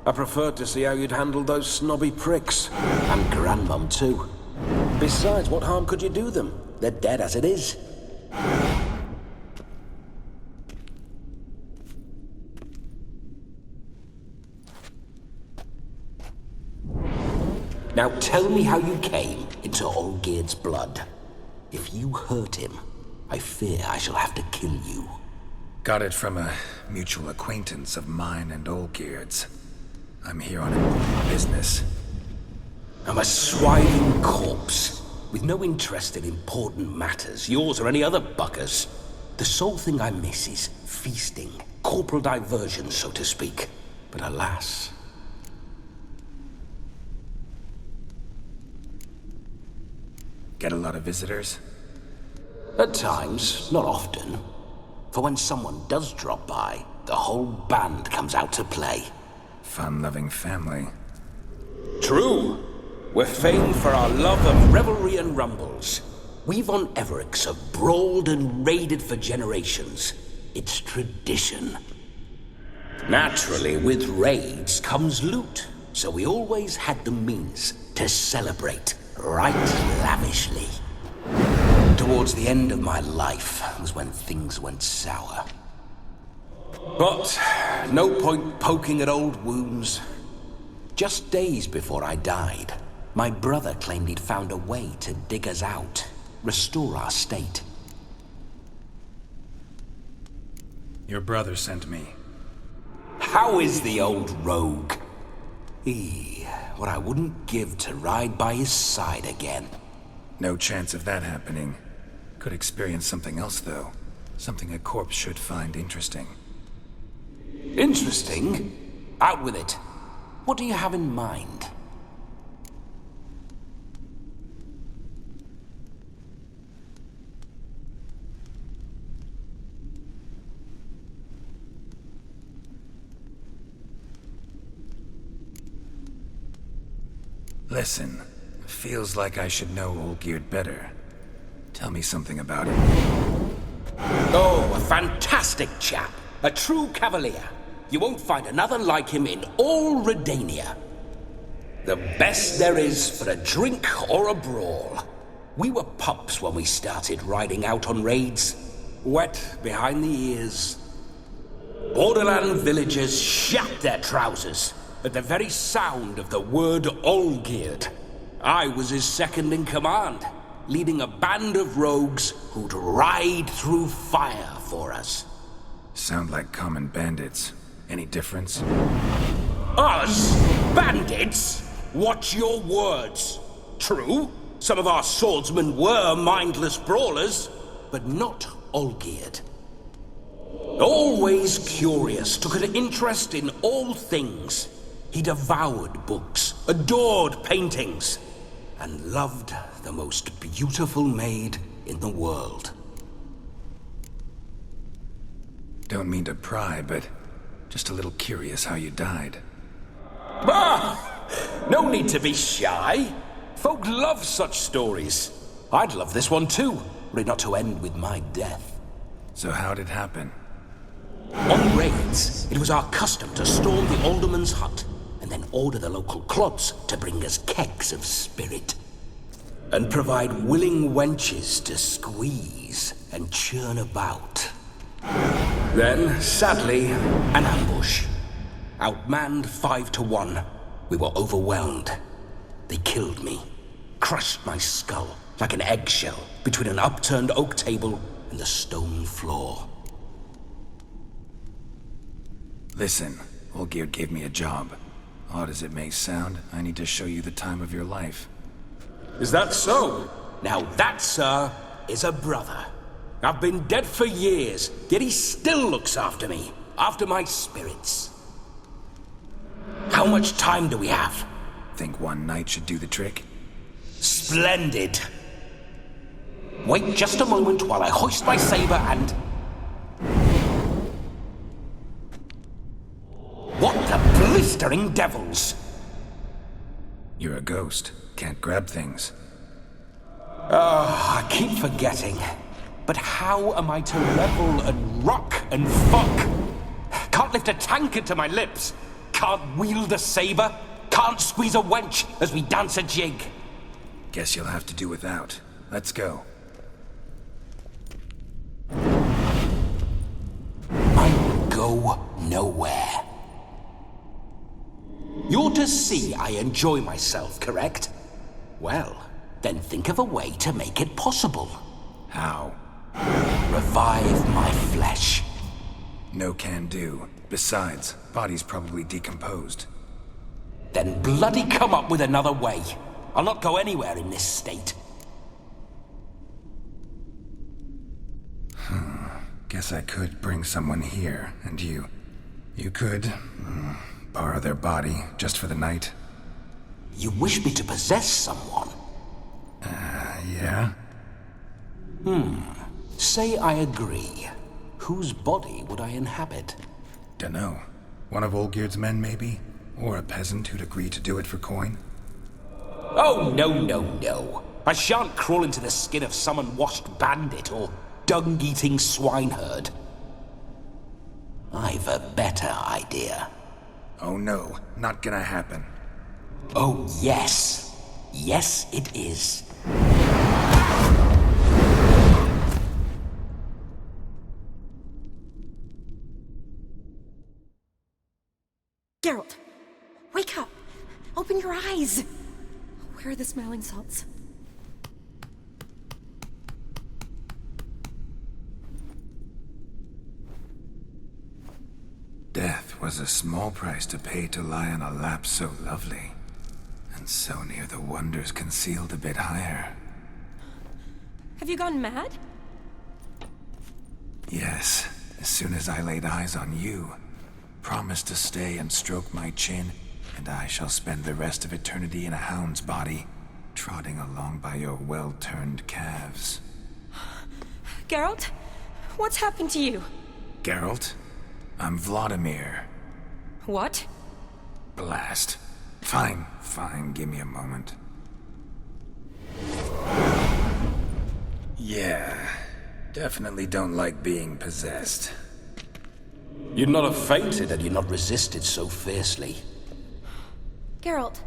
I preferred to see how you'd handle those snobby pricks. And Grandmum, too. Besides, what harm could you do them? They're dead as it is. Now tell me how you came into Olgierd's blood. If you hurt him, I fear I shall have to kill you. Got it from a mutual acquaintance of mine and Olgierd's. I'm here on important business. I'm a swiving corpse, with no interest in important matters, yours or any other buggers. The sole thing I miss is feasting, corporal diversion, so to speak. But alas... Get a lot of visitors? At times, not often. For when someone does drop by, the whole band comes out to play. Fun-loving family. True. We're famed for our love of revelry and rumbles. We von Everecs have brawled and raided for generations. It's tradition. Naturally, with raids comes loot, so we always had the means to celebrate right lavishly. Towards the end of my life was when things went sour. But no point poking at old wounds. Just days before I died, my brother claimed he'd found a way to dig us out, restore our state. Your brother sent me. How is the old rogue? What I wouldn't give to ride by his side again. No chance of that happening. Could experience something else, though. Something a corpse should find interesting. Interesting? Out with it. What do you have in mind? Listen, feels like I should know Olgierd better. Tell me something about him. Oh, a fantastic chap. A true cavalier. You won't find another like him in all Redania. The best there is for a drink or a brawl. We were pups when we started riding out on raids. Wet behind the ears. Borderland villagers shat their trousers at the very sound of the word Olgierd. I was his second in command, leading a band of rogues who'd ride through fire for us. Sound like common bandits. Any difference? Us? Bandits? Watch your words. True, some of our swordsmen were mindless brawlers, but not Olgierd. Always curious, took an interest in all things. He devoured books, adored paintings, and loved the most beautiful maid in the world. Don't mean to pry, but just a little curious how you died. No need to be shy. Folk love such stories. I'd love this one too, were it not to end with my death. So how'd it happen? On raids, it was our custom to storm the alderman's hut and then order the local clods to bring us kegs of spirit. And provide willing wenches to squeeze and churn about. Then, sadly, an ambush. Outmanned 5-1, we were overwhelmed. They killed me, crushed my skull like an eggshell between an upturned oak table and the stone floor. Listen, Olgierd gave me a job. Odd as it may sound, I need to show you the time of your life. Is that so? Now that, sir, is a brother. I've been dead for years, yet he still looks after me, after my spirits. How much time do we have? Think one night should do the trick? Splendid. Wait just a moment while I hoist my saber and... What the blistering devils! You're a ghost. Can't grab things. I keep forgetting. But how am I to revel and rock and fuck? Can't lift a tankard to my lips. Can't wield a saber. Can't squeeze a wench as we dance a jig. Guess you'll have to do without. Let's go. I will go nowhere. You're to see I enjoy myself, correct? Well, then think of a way to make it possible. How? Revive my flesh. No can do. Besides, body's probably decomposed. Then bloody come up with another way. I'll not go anywhere in this state. Guess I could bring someone here, and you could borrow their body just for the night. You wish me to possess someone? Yeah? Say I agree. Whose body would I inhabit? Dunno. One of Olgierd's men, maybe? Or a peasant who'd agree to do it for coin? Oh, no. I shan't crawl into the skin of some unwashed bandit or dung-eating swineherd. I've a better idea. Oh no, not gonna happen. Oh, yes. Yes, it is. Geralt, wake up! Open your eyes! Where are the smelling salts? Death was a small price to pay to lie on a lap so lovely, and so near the wonders concealed a bit higher. Have you gone mad? Yes, as soon as I laid eyes on you. Promise to stay and stroke my chin, and I shall spend the rest of eternity in a hound's body, trotting along by your well-turned calves. Geralt, what's happened to you? Geralt? I'm Vladimir. What? Blast. Fine, give me a moment. Yeah, definitely don't like being possessed. You'd not have fainted had you not resisted so fiercely. Geralt,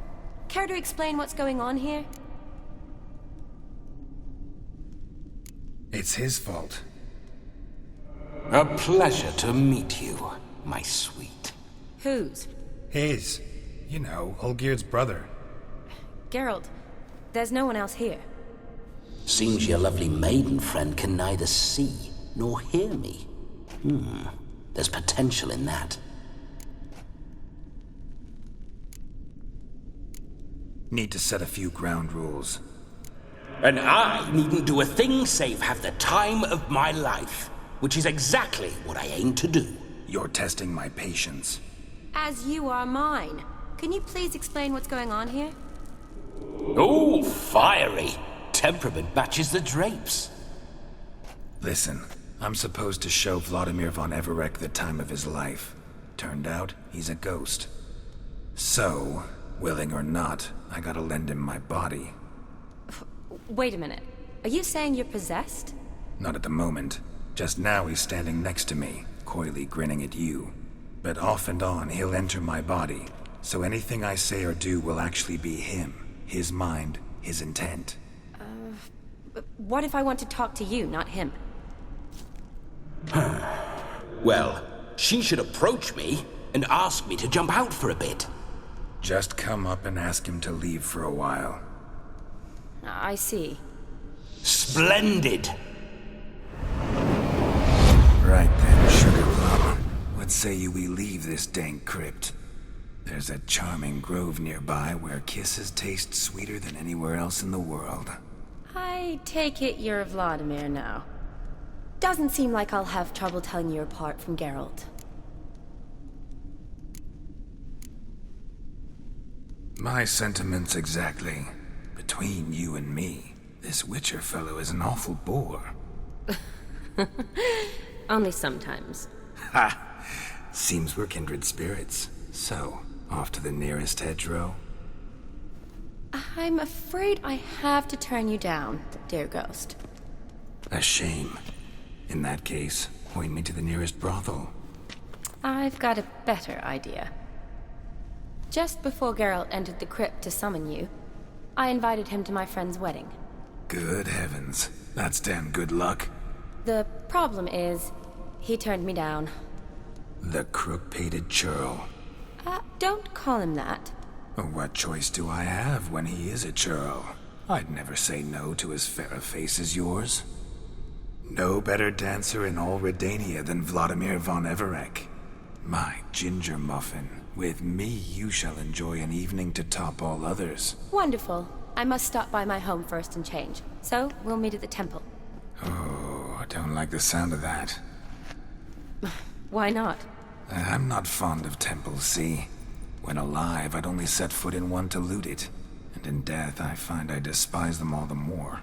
care to explain what's going on here? It's his fault. A pleasure to meet you, my sweet. Whose? His. You know, Olgerd's brother. Geralt, there's no one else here. Seems your lovely maiden friend can neither see nor hear me. There's potential in that. Need to set a few ground rules. And I needn't do a thing save have the time of my life, which is exactly what I aim to do. You're testing my patience. As you are mine. Can you please explain what's going on here? Oh, fiery. Temperament matches the drapes. Listen, I'm supposed to show Vladimir von Everec the time of his life. Turned out, he's a ghost. So, willing or not, I gotta lend him my body. Wait a minute. Are you saying you're possessed? Not at the moment. Just now he's standing next to me, coyly grinning at you. But off and on, he'll enter my body. So anything I say or do will actually be him. His mind, his intent. What if I want to talk to you, not him? Well, she should approach me and ask me to jump out for a bit. Just come up and ask him to leave for a while. I see. Splendid! Right then, Sugar Plum. What say you we leave this dank crypt? There's a charming grove nearby where kisses taste sweeter than anywhere else in the world. I take it you're Vladimir now. Doesn't seem like I'll have trouble telling you apart from Geralt. My sentiments exactly. Between you and me, this Witcher fellow is an awful bore. Only sometimes. Ha! Seems we're kindred spirits. So, off to the nearest hedgerow? I'm afraid I have to turn you down, dear ghost. A shame. In that case, point me to the nearest brothel. I've got a better idea. Just before Geralt entered the crypt to summon you, I invited him to my friend's wedding. Good heavens. That's damn good luck. The problem is, he turned me down. The crook-pated churl. Don't call him that. What choice do I have when he is a churl? I'd never say no to as fair a face as yours. No better dancer in all Redania than Vladimir von Everec. My ginger muffin. With me, you shall enjoy an evening to top all others. Wonderful. I must stop by my home first and change. So, we'll meet at the temple. Oh, I don't like the sound of that. Why not? I'm not fond of temples, see? When alive, I'd only set foot in one to loot it. And in death, I find I despise them all the more.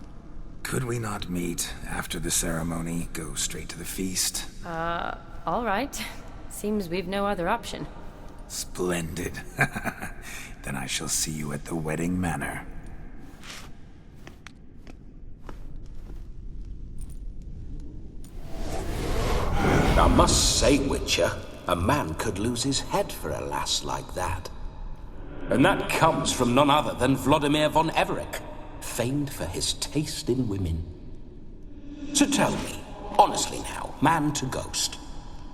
Could we not meet after the ceremony, go straight to the feast? All right. Seems we've no other option. Splendid. Then I shall see you at the wedding manor. I must say, Witcher, a man could lose his head for a lass like that. And that comes from none other than Vladimir von Everec, famed for his taste in women. So tell me, honestly now, man to ghost,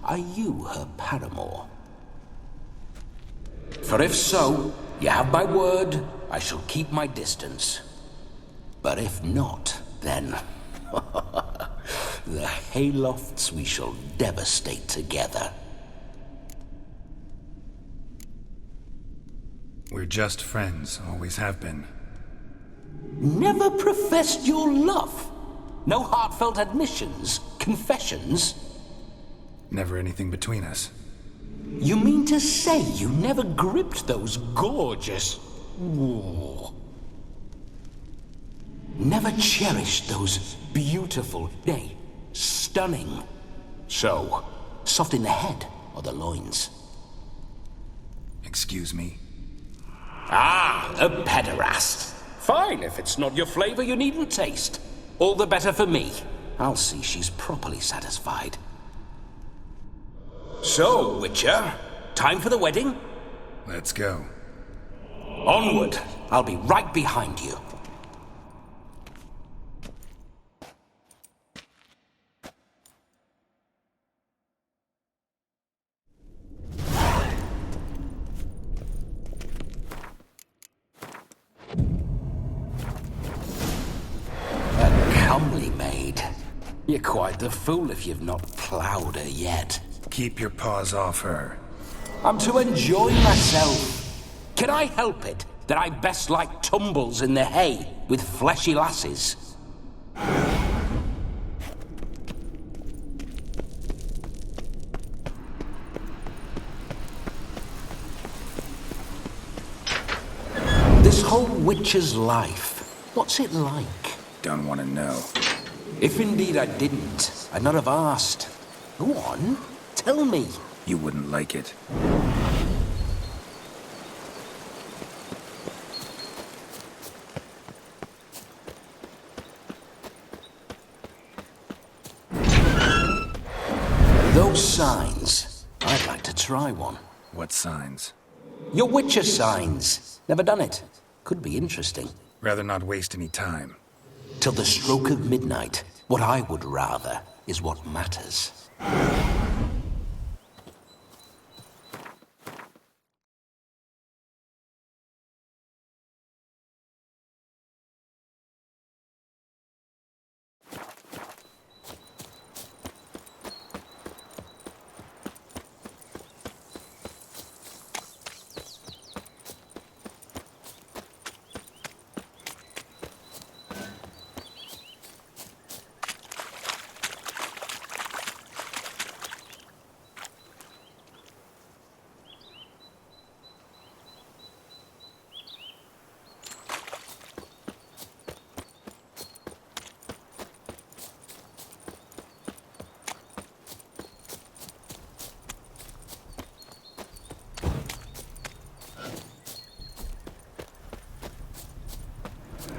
are you her paramour? For if so, you have my word, I shall keep my distance. But if not, then... the haylofts we shall devastate together. We're just friends, always have been. Never professed your love? No heartfelt admissions, confessions? Never anything between us. You mean to say you never gripped those gorgeous... Ooh. Never cherished those beautiful, nay, stunning... So, soft in the head or the loins? Excuse me? Ah, a pederast. Fine, if it's not your flavor, you needn't taste. All the better for me. I'll see she's properly satisfied. So, Witcher, time for the wedding? Let's go. Onward. I'll be right behind you. You're quite the fool if you've not ploughed her yet. Keep your paws off her. I'm to enjoy myself. Can I help it that I best like tumbles in the hay with fleshy lasses? This whole witcher's life, what's it like? Don't want to know. If indeed I didn't, I'd not have asked. Go on, tell me. You wouldn't like it. Those signs, I'd like to try one. What signs? Your Witcher signs. Never done it. Could be interesting. Rather not waste any time. Till the stroke of midnight, what I would rather is what matters.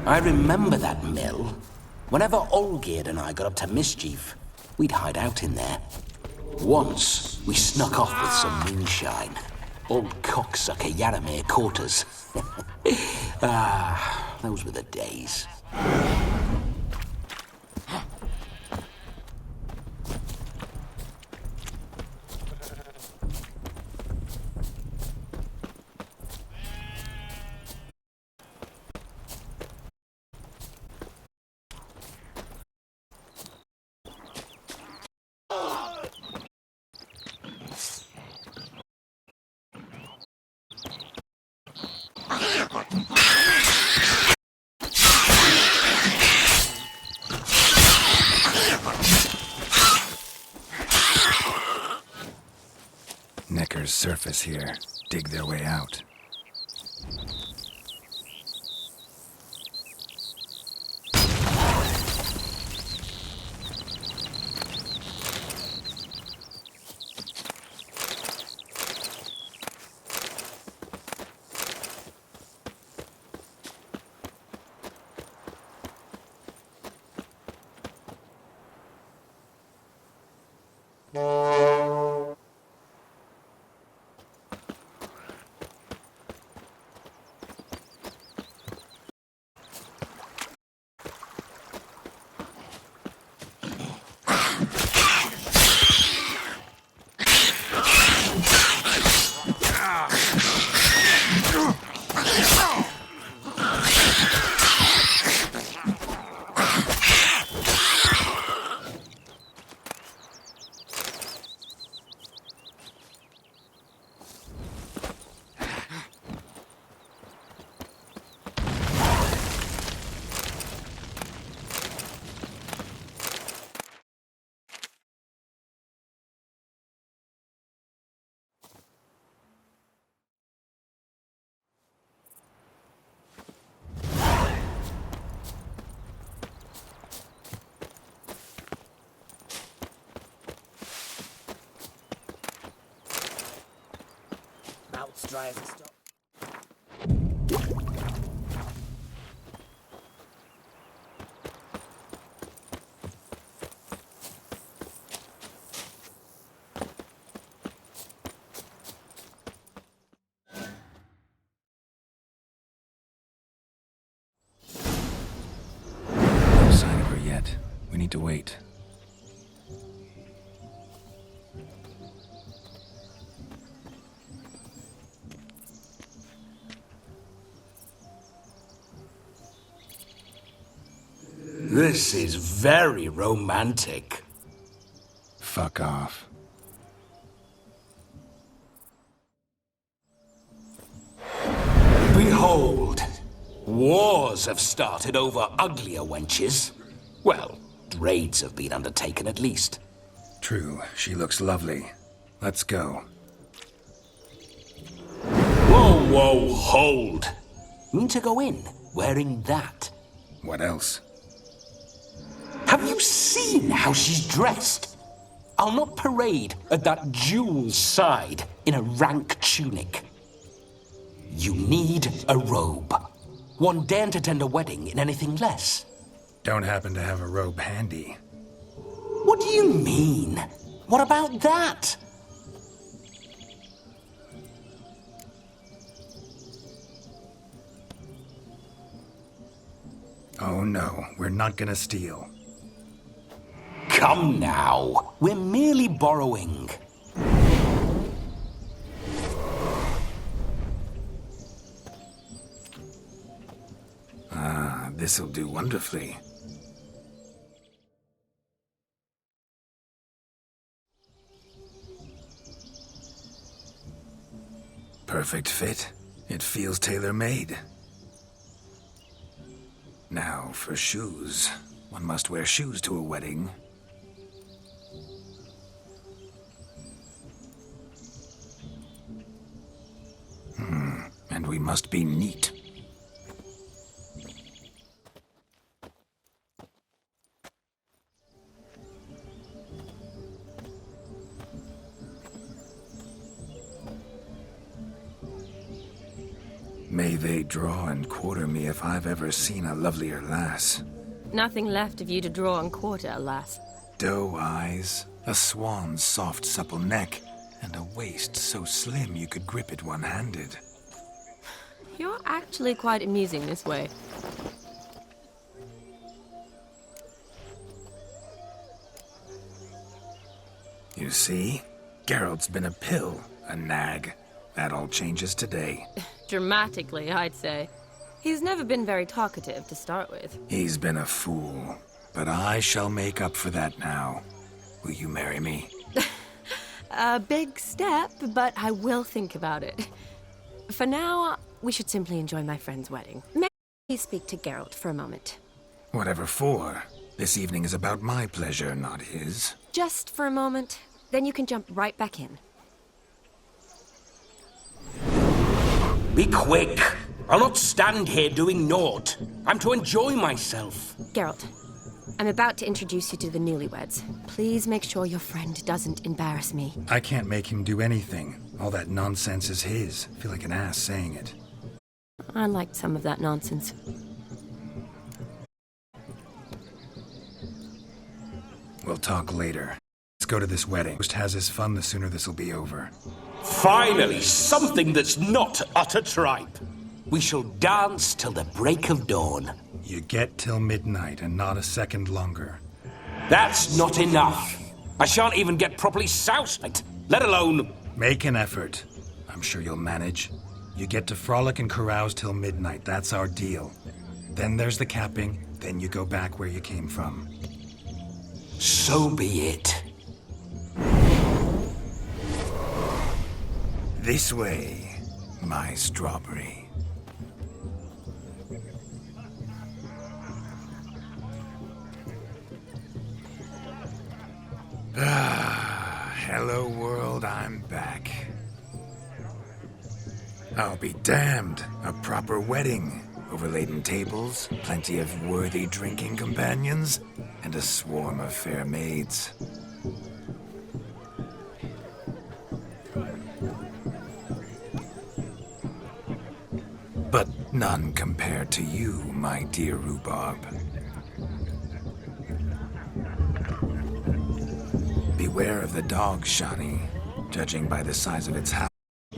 I remember that mill. Whenever Olgierd and I got up to mischief, we'd hide out in there. Once, we snuck off with some moonshine. Old cocksucker Yaramir caught us. Those were the days. Neckers surface here. Dig their way out. Mouth's dry as a stop. No sign of her yet. We need to wait. This is very romantic. Fuck off. Behold, wars have started over uglier wenches. Well, raids have been undertaken at least. True, she looks lovely. Let's go. Whoa, whoa, hold. You need to go in wearing that. What else? Have you seen how she's dressed? I'll not parade at that jewel's side in a rank tunic. You need a robe. One daren't attend a wedding in anything less. Don't happen to have a robe handy. What do you mean? What about that? Oh no, we're not gonna steal. Come now, we're merely borrowing. Ah, this'll do wonderfully. Perfect fit. It feels tailor-made. Now, for shoes. One must wear shoes to a wedding. And we must be neat. May they draw and quarter me if I've ever seen a lovelier lass. Nothing left of you to draw and quarter, alas. Doe eyes, a swan's soft supple neck, and a waist so slim you could grip it one-handed. You're actually quite amusing this way. You see? Geralt's been a pill, a nag. That all changes today. Dramatically, I'd say. He's never been very talkative to start with. He's been a fool, but I shall make up for that now. Will you marry me? A big step, but I will think about it. For now, we should simply enjoy my friend's wedding. May I speak to Geralt for a moment? Whatever for. This evening is about my pleasure, not his. Just for a moment, then you can jump right back in. Be quick! I'll not stand here doing naught. I'm to enjoy myself. Geralt, I'm about to introduce you to the newlyweds. Please make sure your friend doesn't embarrass me. I can't make him do anything. All that nonsense is his. I feel like an ass saying it. I liked some of that nonsense. We'll talk later. Let's go to this wedding. Host has his fun, the sooner this'll be over. Finally, something that's not utter tripe. We shall dance till the break of dawn. You get till midnight and not a second longer. That's not enough. I shan't even get properly soused, let alone... Make an effort. I'm sure you'll manage. You get to frolic and carouse till midnight. That's our deal. Then there's the capping. Then you go back where you came from. So be it. This way, my strawberry. Ah, hello world, I'm back. I'll be damned. A proper wedding. Overladen tables, plenty of worthy drinking companions, and a swarm of fair maids. But none compared to you, my dear rhubarb. Beware of the dog, Shani. Judging by the size of its house,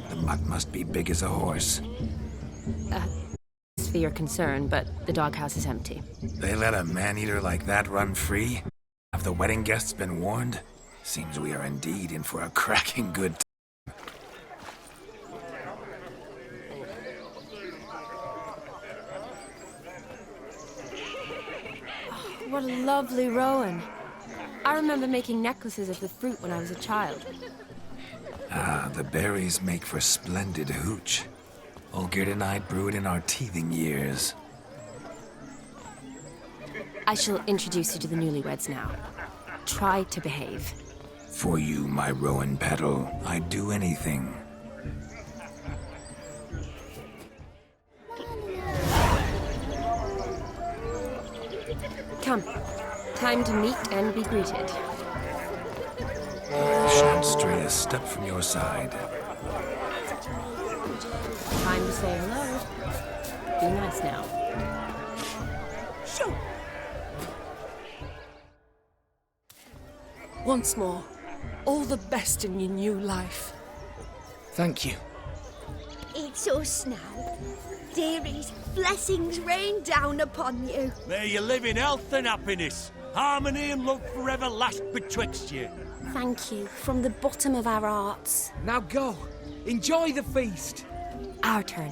the mutt must be big as a horse. For your concern, but the doghouse is empty. They let a man-eater like that run free? Have the wedding guests been warned? Seems we are indeed in for a cracking good time. What a lovely rowan. I remember making necklaces of the fruit when I was a child. Ah, the berries make for splendid hooch. Olgerd and I brewed in our teething years. I shall introduce you to the newlyweds now. Try to behave. For you, my rowan petal, I'd do anything. Come. Time to meet and be greeted. I shan't stray a step from your side. Time to say hello. Be nice now. Shoo! Once more, all the best in your new life. Thank you. It's us now. Dearies, blessings rain down upon you. May you live in health and happiness. Harmony and love forever last betwixt you. Thank you from the bottom of our hearts. Now go. Enjoy the feast. Our turn.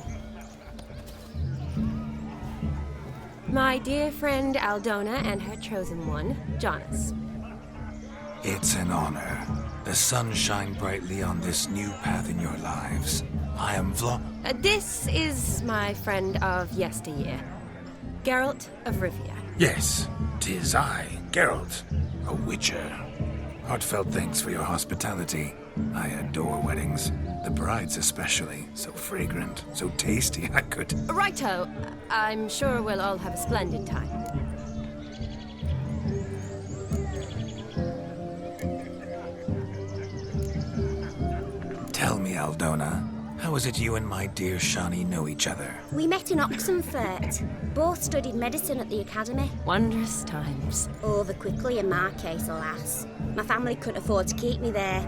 My dear friend Aldona and her chosen one, Jonas. It's an honor. The sun shine brightly on this new path in your lives. I am This is my friend of yesteryear, Geralt of Rivia. Yes, 'tis I, Geralt, a witcher. Heartfelt thanks for your hospitality. I adore weddings. The brides especially. So fragrant, so tasty, I could... Righto. I'm sure we'll all have a splendid time. Tell me, Aldona, how is it you and my dear Shani know each other? We met in Oxenfurt. Both studied medicine at the academy. Wondrous times. Over quickly in my case, alas. My family couldn't afford to keep me there.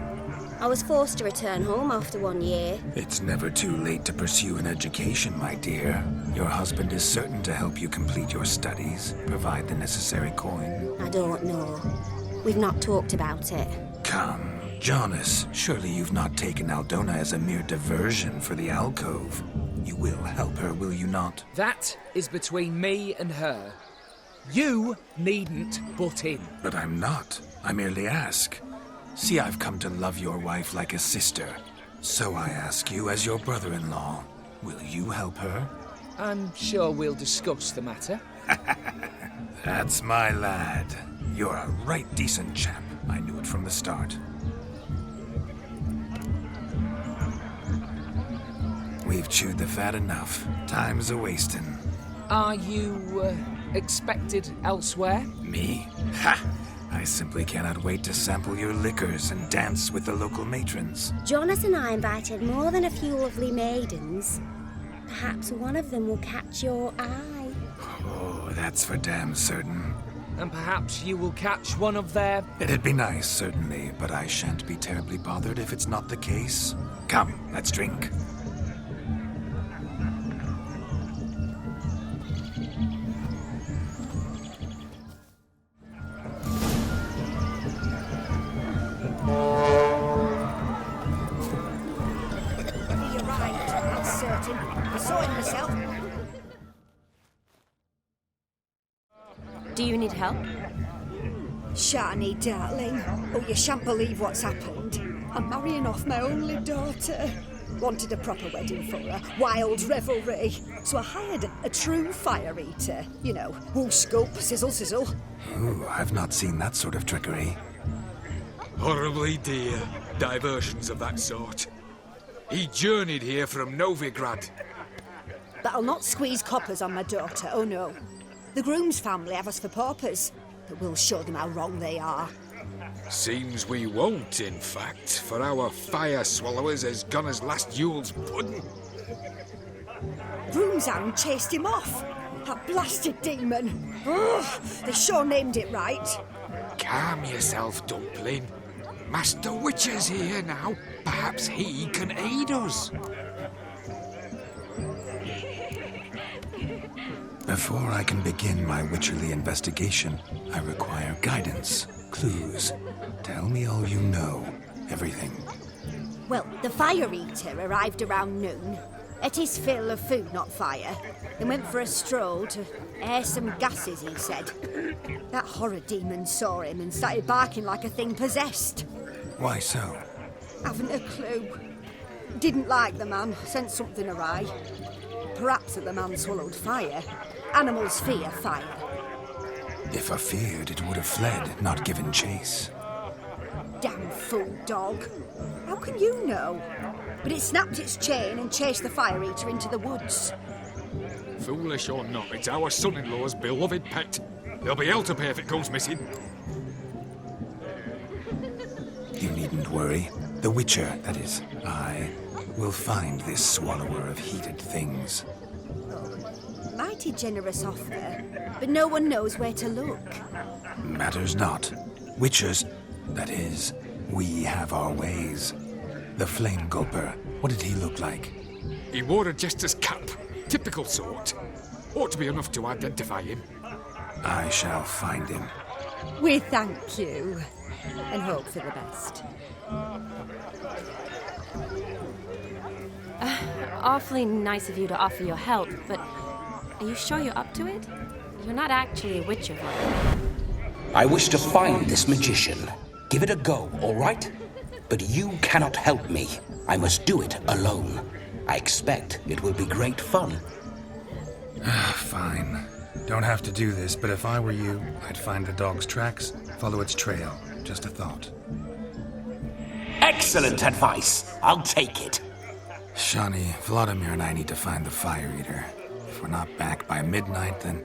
I was forced to return home after 1 year. It's never too late to pursue an education, my dear. Your husband is certain to help you complete your studies, provide the necessary coin. I don't know. We've not talked about it. Come, Jonas, surely you've not taken Aldona as a mere diversion for the alcove. You will help her, will you not? That is between me and her. You needn't butt in. But I'm not. I merely ask. See, I've come to love your wife like a sister. So I ask you as your brother-in-law, will you help her? I'm sure we'll discuss the matter. That's my lad. You're a right decent chap. I knew it from the start. We've chewed the fat enough. Time's a-wasting. Are you, expected elsewhere? Me? Ha! I simply cannot wait to sample your liquors and dance with the local matrons. Jonas and I invited more than a few lovely maidens. Perhaps one of them will catch your eye. Oh, that's for damn certain. And perhaps you will catch one of their... It'd be nice, certainly, but I shan't be terribly bothered if it's not the case. Come, let's drink. You're right, that's certain. I saw him myself. Do you need help? Shani, darling. Oh, you shan't believe what's happened. I'm marrying off my only daughter. Wanted a proper wedding for her. Wild revelry. So I hired a true fire eater. You know, wool scope, sizzle, sizzle. Ooh, I've not seen that sort of trickery. Horribly dear diversions of that sort. He journeyed here from Novigrad. But I'll not squeeze coppers on my daughter, oh no. The groom's family have us for paupers, but we'll show them how wrong they are. Seems we won't, in fact, for our fire swallowers has gone as last Yule's pudding. Groom's hand chased him off. That blasted demon. Ugh, they sure named it right. Calm yourself, Dumpling. Master Witcher's here now. Perhaps he can aid us. Before I can begin my witcherly investigation, I require guidance, clues. Tell me all you know. Everything. Well, the fire eater arrived around noon. Ate his fill of food, not fire, then went for a stroll to air some gases, he said. That horror demon saw him and started barking like a thing possessed. Why so? Haven't a clue. Didn't like the man, sent something awry. Perhaps that the man swallowed fire. Animals fear fire. If I feared, it would have fled, not given chase. Damn fool dog. How can you know? But it snapped its chain and chased the fire eater into the woods. Foolish or not, it's our son-in-law's beloved pet. There'll be hell to pay if it goes missing. You needn't worry. The Witcher, that is, I, will find this swallower of heated things. Mighty generous offer, but no one knows where to look. Matters not. Witchers, that is, we have our ways. The Flame Gulper, what did he look like? He wore a jester's cap. Typical sort. Ought to be enough to identify him. I shall find him. We thank you, and hope for the best. Awfully nice of you to offer your help, but are you sure you're up to it? You're not actually a witcher, right? I wish to find this magician. Give it a go, all right? But you cannot help me. I must do it alone. I expect it will be great fun. Fine. Don't have to do this, but if I were you, I'd find the dog's tracks, follow its trail. Just a thought. Excellent advice. I'll take it. Shani, Vladimir and I need to find the Fire Eater. If we're not back by midnight, then...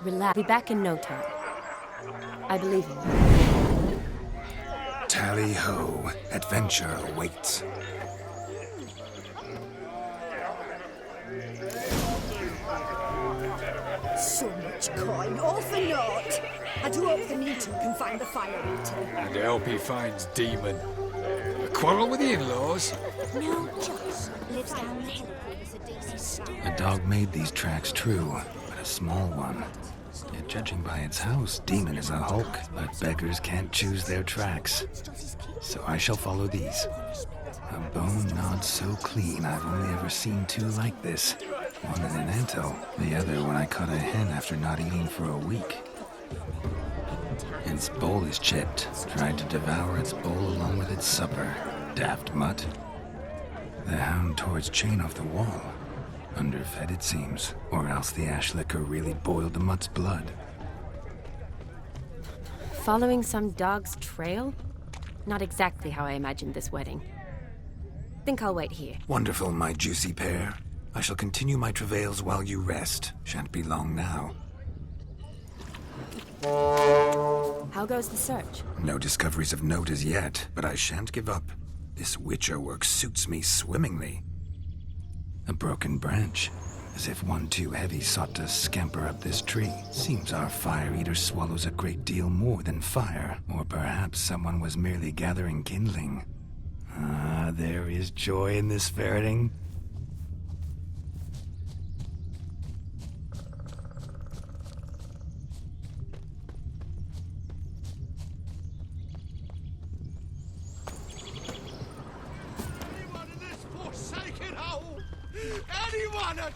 Relax. Be back in no time. I believe in you. Tally-ho. Adventure awaits. So much coin, all for naught. I do hope the Newton can find the Fire Eater. And I hope he finds Demon. A quarrel with the in-laws? No, Joss lives down the hill. A dog made these tracks true, but a small one. Yet judging by its house, Demon is a hulk, but beggars can't choose their tracks. So I shall follow these. A bone not so clean I've only ever seen two like this. One in an anthill, the other when I caught a hen after not eating for a week. Its bowl is chipped, tried to devour its bowl along with its supper. Daft mutt. The hound tore its chain off the wall. Underfed, it seems, or else the ash liquor really boiled the mutt's blood. Following some dog's trail? Not exactly how I imagined this wedding. Think I'll wait here. Wonderful, my juicy pair. I shall continue my travails while you rest. Shan't be long now. How goes the search? No discoveries of note as yet, but I shan't give up. This Witcher work suits me swimmingly. A broken branch, as if one too heavy sought to scamper up this tree. Seems our Fire Eater swallows a great deal more than fire, or perhaps someone was merely gathering kindling. Ah, there is joy in this ferreting. Anyone at...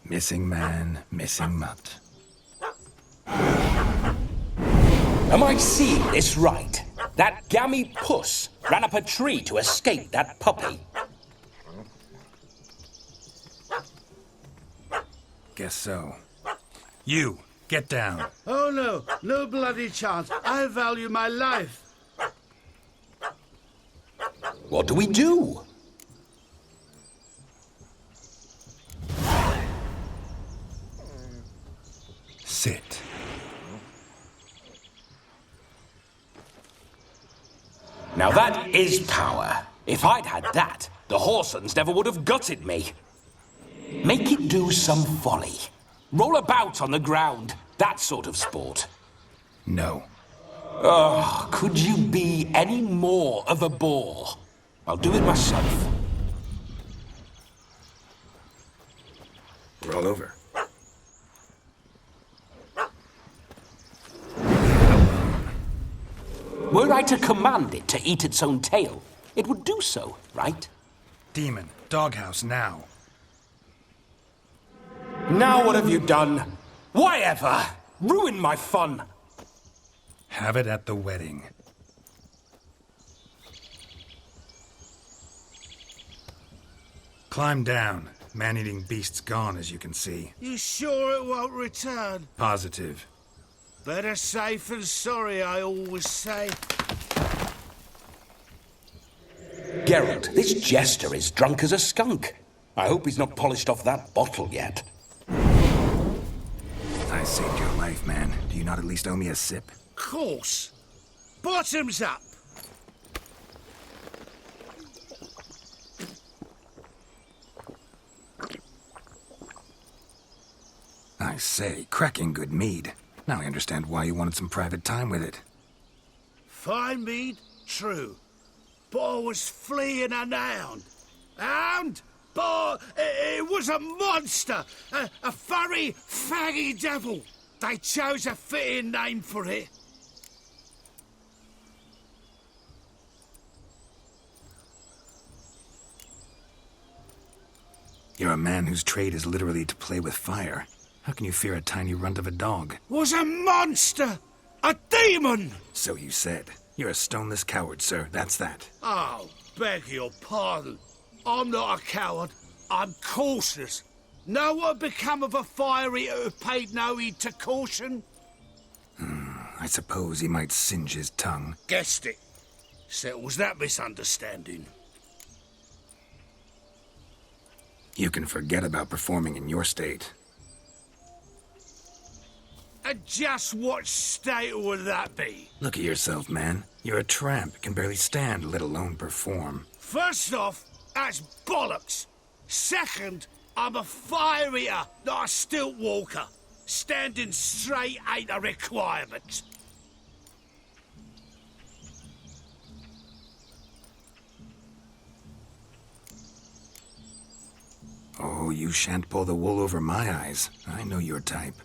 Missing man, missing mutt. Am I seeing this right? That gammy puss ran up a tree to escape that puppy. Guess so. You, get down. Oh no, no bloody chance. I value my life. What do we do? Sit. Now that is power. If I'd had that, the Horsons never would have gutted me. Make it do some folly. Roll about on the ground. That sort of sport. No. Oh, could you be any more of a bore? I'll do it myself. We're all over. Were I to command it to eat its own tail, it would do so, right? Demon, doghouse now. Now what have you done? Why ever? Ruin my fun. Have it at the wedding. Climb down. Man-eating beast's gone, as you can see. You sure it won't return? Positive. Better safe than sorry, I always say. Geralt, this jester is drunk as a skunk. I hope he's not polished off that bottle yet. I saved your life, man. Do you not at least owe me a sip? Course. Bottoms up. I say, cracking good mead. Now I understand why you wanted some private time with it. Fine mead, true. But I was fleeing a hound. Hound? But it was a monster. A furry, faggy devil. They chose a fitting name for it. You're a man whose trade is literally to play with fire. How can you fear a tiny runt of a dog? Was a monster! A demon! So you said. You're a stoneless coward, sir. That's that. Oh, beg your pardon. I'm not a coward. I'm cautious. Know what become of a fire eater who paid no heed to caution? I suppose he might singe his tongue. Guessed it. Settles that misunderstanding. You can forget about performing in your state. And just what state would that be? Look at yourself, man. You're a tramp, can barely stand, let alone perform. First off, that's bollocks. Second, I'm a fire eater, not a stilt walker. Standing straight ain't a requirement. Oh, you shan't pull the wool over my eyes. I know your type.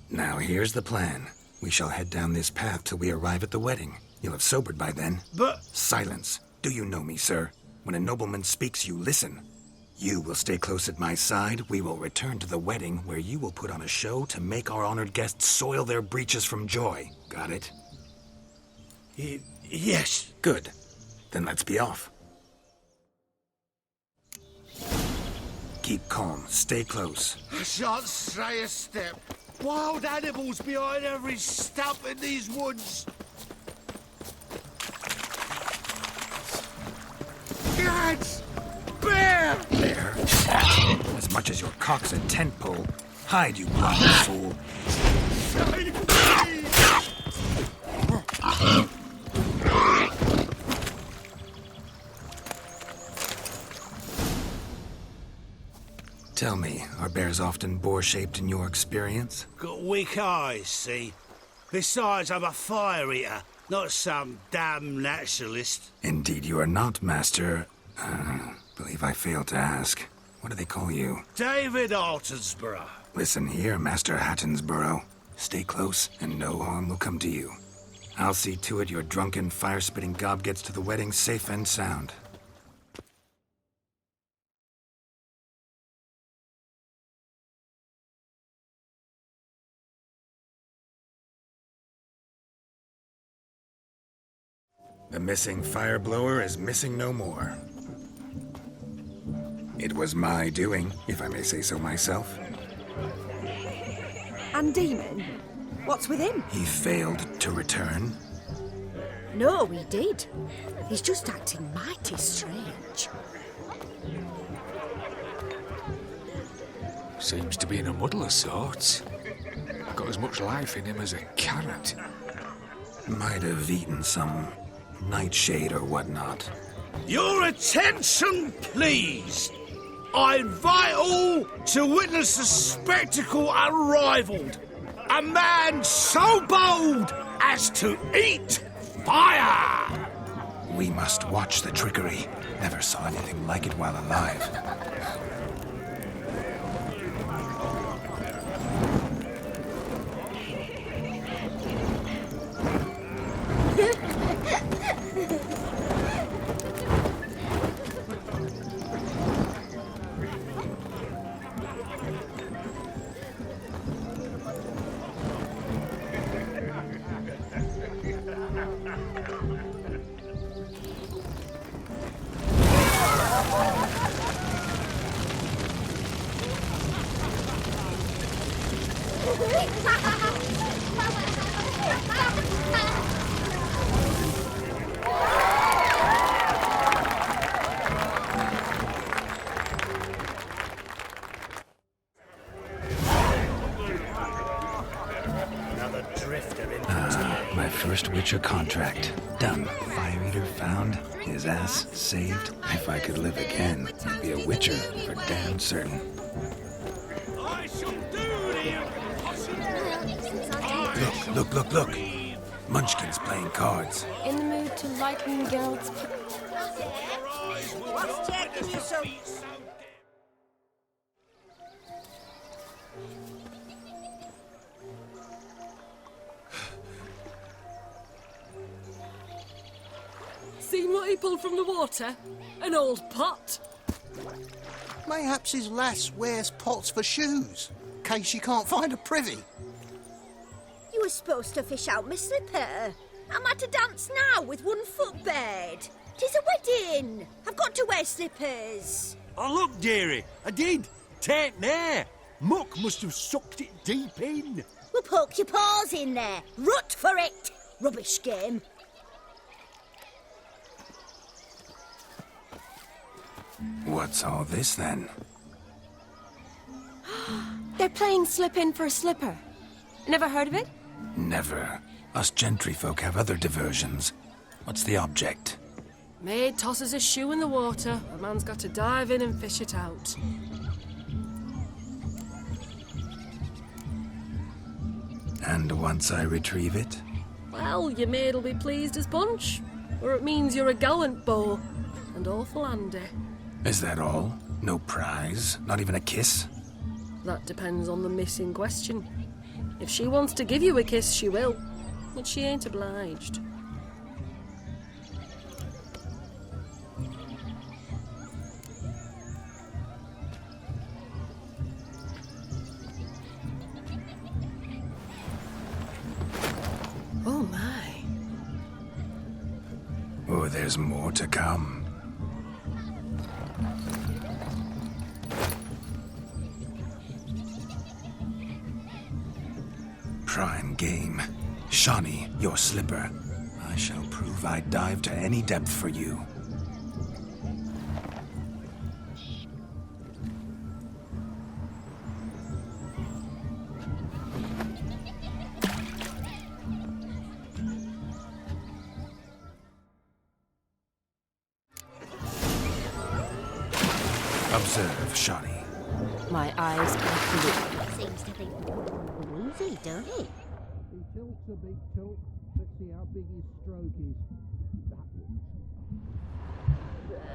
Now, here's the plan. We shall head down this path till we arrive at the wedding. You'll have sobered by then. But... Silence. Do you know me, sir? When a nobleman speaks, you listen. You will stay close at my side. We will return to the wedding, where you will put on a show to make our honored guests soil their breeches from joy. Got it? Yes. Good. Then let's be off. Keep calm. Stay close. I shan't stray a step. Wild animals behind every stump in these woods. Gads! Bear! Bear? As much as your cock's a tent pole. Hide, you blind fool. Tell me, are bears often boar-shaped in your experience? Got weak eyes, see? Besides, I'm a fire eater, not some damn naturalist. Indeed you are not, Master... believe I failed to ask. What do they call you? David Altonsborough. Listen here, Master Hattonsborough. Stay close, and no harm will come to you. I'll see to it your drunken, fire-spitting gob gets to the wedding safe and sound. The missing fire blower is missing no more. It was my doing, if I may say so myself. And Demon? What's with him? He failed to return. No, he did. He's just acting mighty strange. Seems to be in a muddle of sorts. Got as much life in him as a carrot. Might have eaten some nightshade or whatnot. Your attention, please. I invite all to witness a spectacle unrivaled. A man so bold as to eat fire! We must watch the trickery. Never saw anything like it while alive. Witcher contract. Done. Fire Eater found. His ass saved. If I could live again, I'd be a Witcher for damn certain. Look. Munchkin's playing cards. In the mood to lighten Geralt's... What's taking you so... Seen what he pulled from the water? An old pot. Mayhaps his lass wears pots for shoes, in case she can't find a privy. You were supposed to fish out my slipper. I'm at a dance now with one foot bared. 'Tis a wedding. I've got to wear slippers. Oh, look, dearie, I did. Take there. Muck must have sucked it deep in. Well, poke your paws in there. Rut for it. Rubbish game. What's all this then? They're playing slip-in for a slipper. Never heard of it? Never. Us gentry folk have other diversions. What's the object? Maid tosses a shoe in the water. A man's got to dive in and fish it out. And once I retrieve it? Well, your maid'll be pleased as punch. Or it means you're a gallant beau. And awful handy. Is that all? No prize? Not even a kiss? That depends on the miss in question. If she wants to give you a kiss, she will. But she ain't obliged. Oh my. Oh, there's more to come. Prime game. Shawnee, your slipper. I shall prove I'd dive to any depth for you. Observe, Shawnee. My eyes are blue. Seems to think easy, don't it? He tilts a big tilt. Let's see how big his stroke is.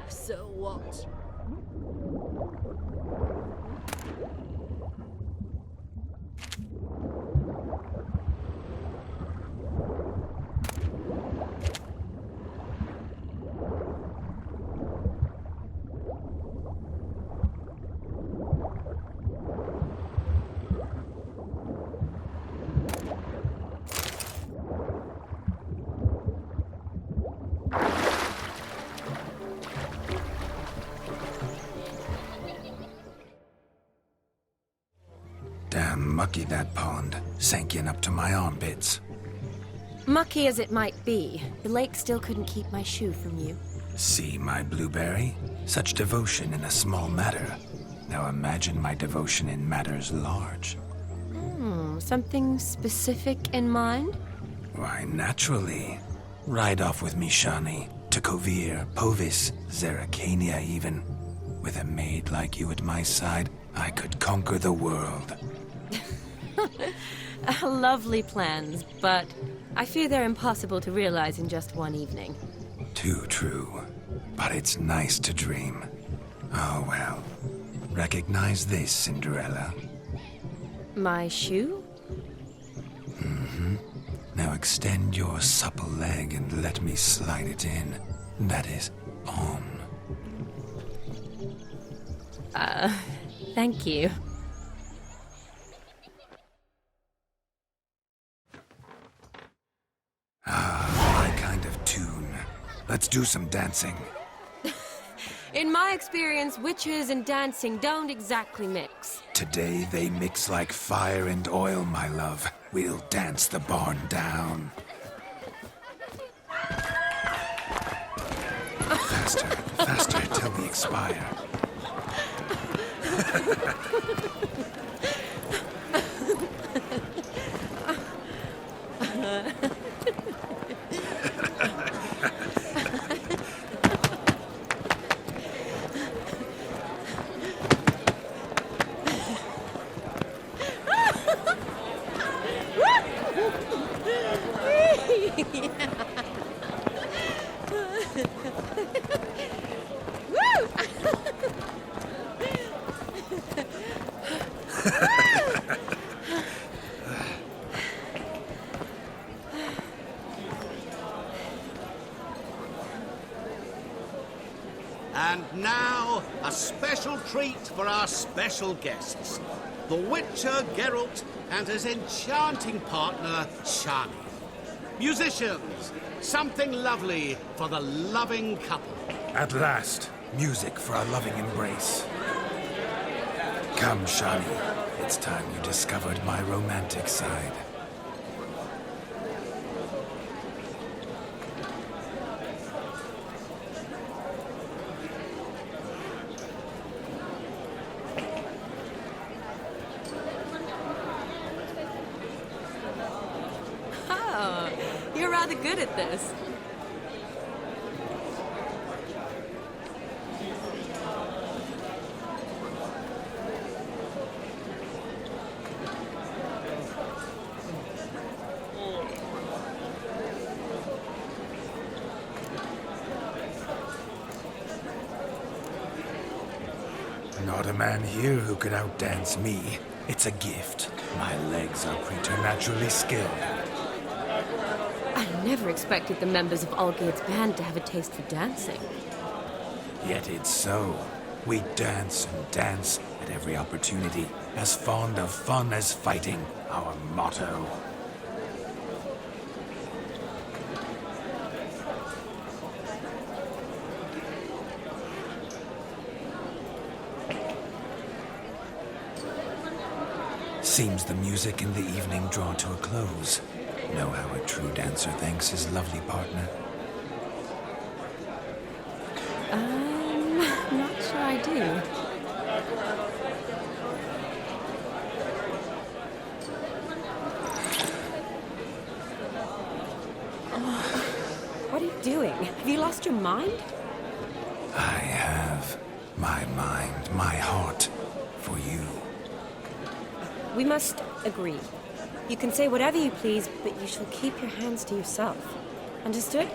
So what? Damn mucky that pond. Sank in up to my armpits. Mucky as it might be, the lake still couldn't keep my shoe from you. See my blueberry? Such devotion in a small matter. Now imagine my devotion in matters large. Something specific in mind? Why, naturally. Ride off with me, Shawnee. To Kovir, Povis, Zeracania even. With a maid like you at my side, I could conquer the world. Lovely plans, but I fear they're impossible to realize in just one evening. Too true. But it's nice to dream. Oh well. Recognize this, Cinderella. My shoe? Mm-hmm. Now extend your supple leg and let me slide it in. That is, on. Thank you. Ah, my kind of tune. Let's do some dancing. In my experience, witches and dancing don't exactly mix. Today they mix like fire and oil, my love. We'll dance the barn down. Faster, faster, till we expire. And now, a special treat for our special guests. The Witcher Geralt and his enchanting partner, Shani. Musicians, something lovely for the loving couple. At last, music for our loving embrace. Come, Shani. It's time you discovered my romantic side. Oh, you're rather good at this. Not a man here who could outdance me. It's a gift. My legs are preternaturally skilled. I never expected the members of Olgierd's band to have a taste for dancing. Yet it's so. We dance and dance at every opportunity, as fond of fun as fighting, our motto. Seems the music in the evening draw to a close. Know how a true dancer thanks his lovely partner? Not sure I do. What are you doing? Have you lost your mind? I have my mind, my heart, for you. We must agree. You can say whatever you please, but you shall keep your hands to yourself. Understood?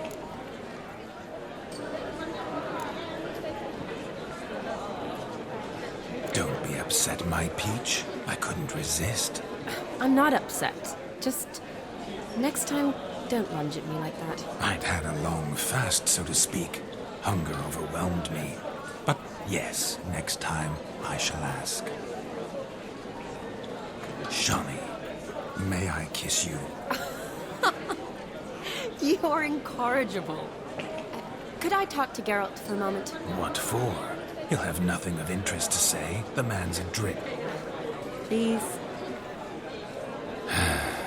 Don't be upset, my peach. I couldn't resist. I'm not upset. Just next time, don't lunge at me like that. I'd had a long fast, so to speak. Hunger overwhelmed me. But yes, next time I shall ask. Shani, may I kiss you? You're incorrigible. Could I talk to Geralt for a moment? What for? He'll have nothing of interest to say. The man's adrip. Please.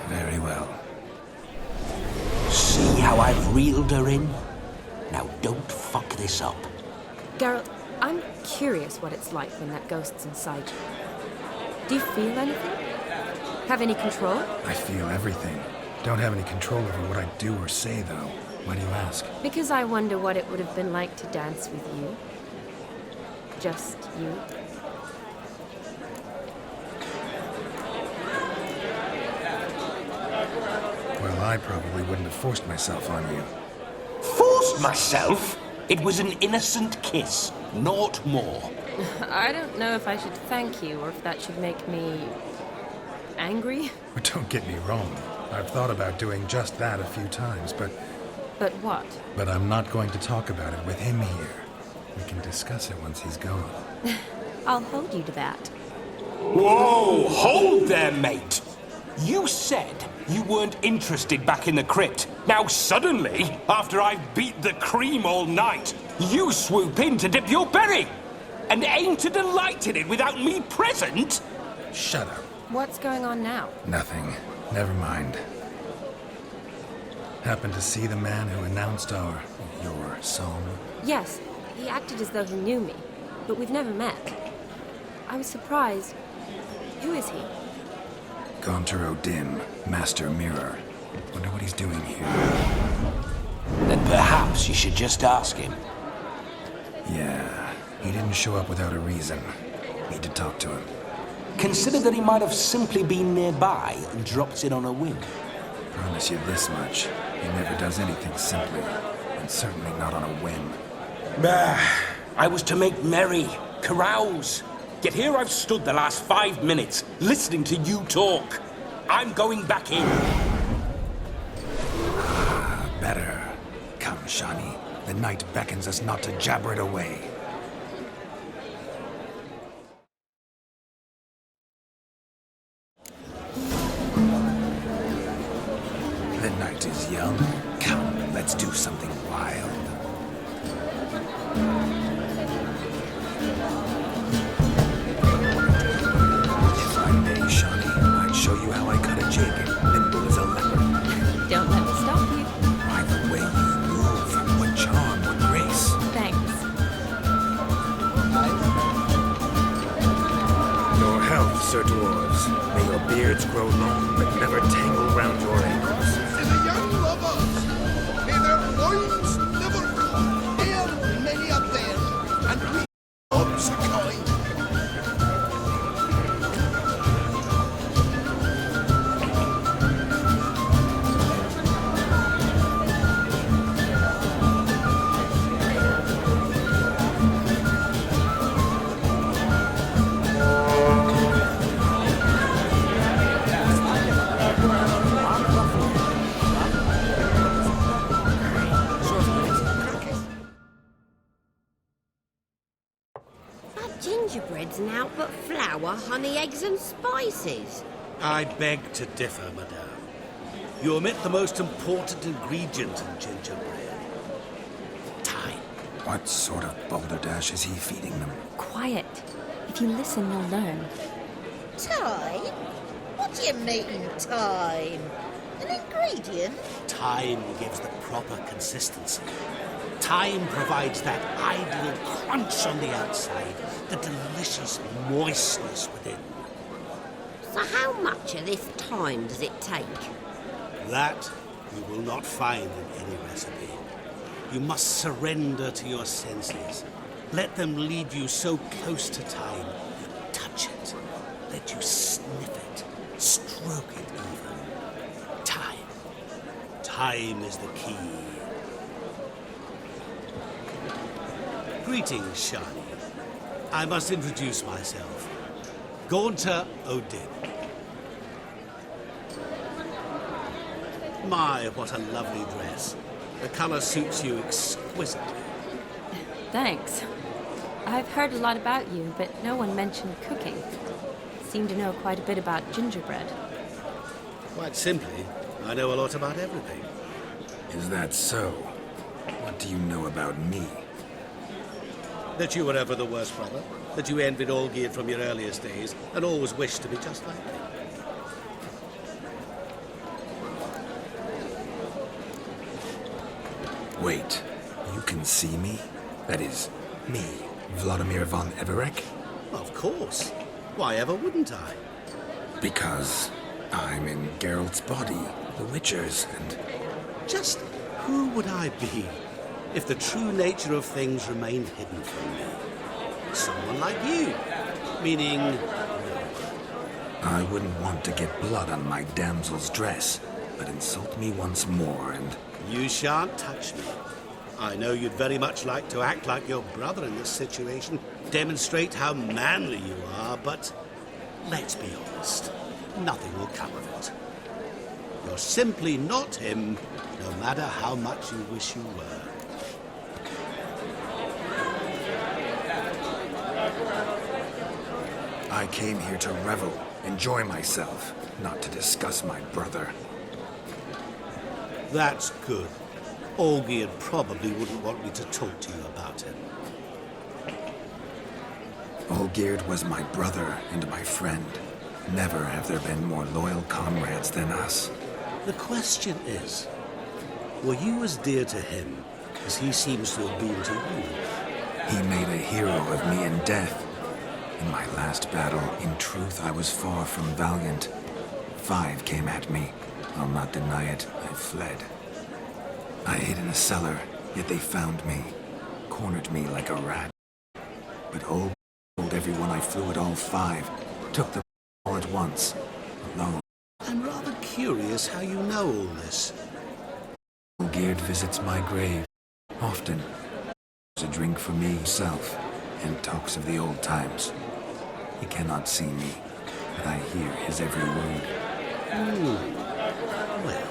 Very well. See how I've reeled her in? Now don't fuck this up. Geralt, I'm curious what it's like when that ghost's inside you. Do you feel anything? Have any control? I feel everything. Don't have any control over what I do or say, though. Why do you ask? Because I wonder what it would have been like to dance with you. Just you. Well, I probably wouldn't have forced myself on you. Forced myself? It was an innocent kiss, naught more. I don't know if I should thank you or if that should make me angry. But don't get me wrong. I've thought about doing just that a few times, but... But what? But I'm not going to talk about it with him here. We can discuss it once he's gone. I'll hold you to that. Whoa! Hold there, mate! You said you weren't interested back in the crypt. Now suddenly, after I've beat the cream all night, you swoop in to dip your berry! And aim to delight in it without me present? Shut up. What's going on now? Nothing. Never mind. Happened to see the man who announced your song? Yes, he acted as though he knew me, but we've never met. I was surprised. Who is he? Gaunter O'Dim, Master Mirror. Wonder what he's doing here. Then perhaps you should just ask him. Yeah, he didn't show up without a reason. Need to talk to him. Consider that he might have simply been nearby and dropped in on a whim. Promise you this much. He never does anything simply. And and certainly not on a whim. I was to make merry, carouse. Yet here I've stood the last 5 minutes, listening to you talk. I'm going back in. Better. Come, Shani. The night beckons us not to jabber it away. The night is young. Come, let's do something wild. If I may, Shani, I'd show you how I cut a jig, nimble as a leopard. Don't let me stop you. By the way you move, what charm, what grace. Thanks. Your health, Sir Dwarves. May your beards grow long, but never tangle round your ankles. To the young lovers, may their loins never come here many a bear, and we orbs a coin. That gingerbread's naught but flour, honey, eggs and spices. I beg to differ, madame. You omit the most important ingredient in gingerbread. Time. What sort of balderdash is he feeding them? Quiet. If you listen, you'll learn. Time? What do you mean, time? An ingredient? Time gives the proper consistency. Time provides that ideal crunch on the outside, the delicious moistness within. So how much of this time does it take? That you will not find in any recipe. You must surrender to your senses. Let them lead you so close to time, you touch it. Let you sniff it, stroke it even. Time. Time is the key. Greetings, Shani. I must introduce myself. Gaunter O'Dib. My, what a lovely dress. The colour suits you exquisitely. Thanks. I've heard a lot about you, but no one mentioned cooking. Seem to know quite a bit about gingerbread. Quite simply, I know a lot about everything. Is that so? What do you know about me? That you were ever the worst brother, that you envied Olgierd from your earliest days, and always wished to be just like him. Wait, you can see me? That is, me, Vladimir von Everec? Of course. Why ever wouldn't I? Because I'm in Geralt's body, the Witcher's, and... Just who would I be if the true nature of things remained hidden from me? Someone like you. Meaning... I wouldn't want to get blood on my damsel's dress, but insult me once more and... You shan't touch me. I know you'd very much like to act like your brother in this situation, demonstrate how manly you are, but let's be honest, nothing will come of it. You're simply not him, no matter how much you wish you were. I came here to revel, enjoy myself, not to discuss my brother. That's good. Olgierd probably wouldn't want me to talk to you about him. Olgierd was my brother and my friend. Never have there been more loyal comrades than us. The question is, were you as dear to him as he seems to have been to you? He made a hero of me in death. In my last battle, in truth, I was far from valiant. 5 came at me. I'll not deny it, I fled. I hid in a cellar, yet they found me, cornered me like a rat. But Olgierd told everyone I flew at all 5, took them all at once, alone. I'm rather curious how you know all this. Olgierd visits my grave. Often. A drink for me himself, and talks of the old times. He cannot see me, but I hear his every word. Well,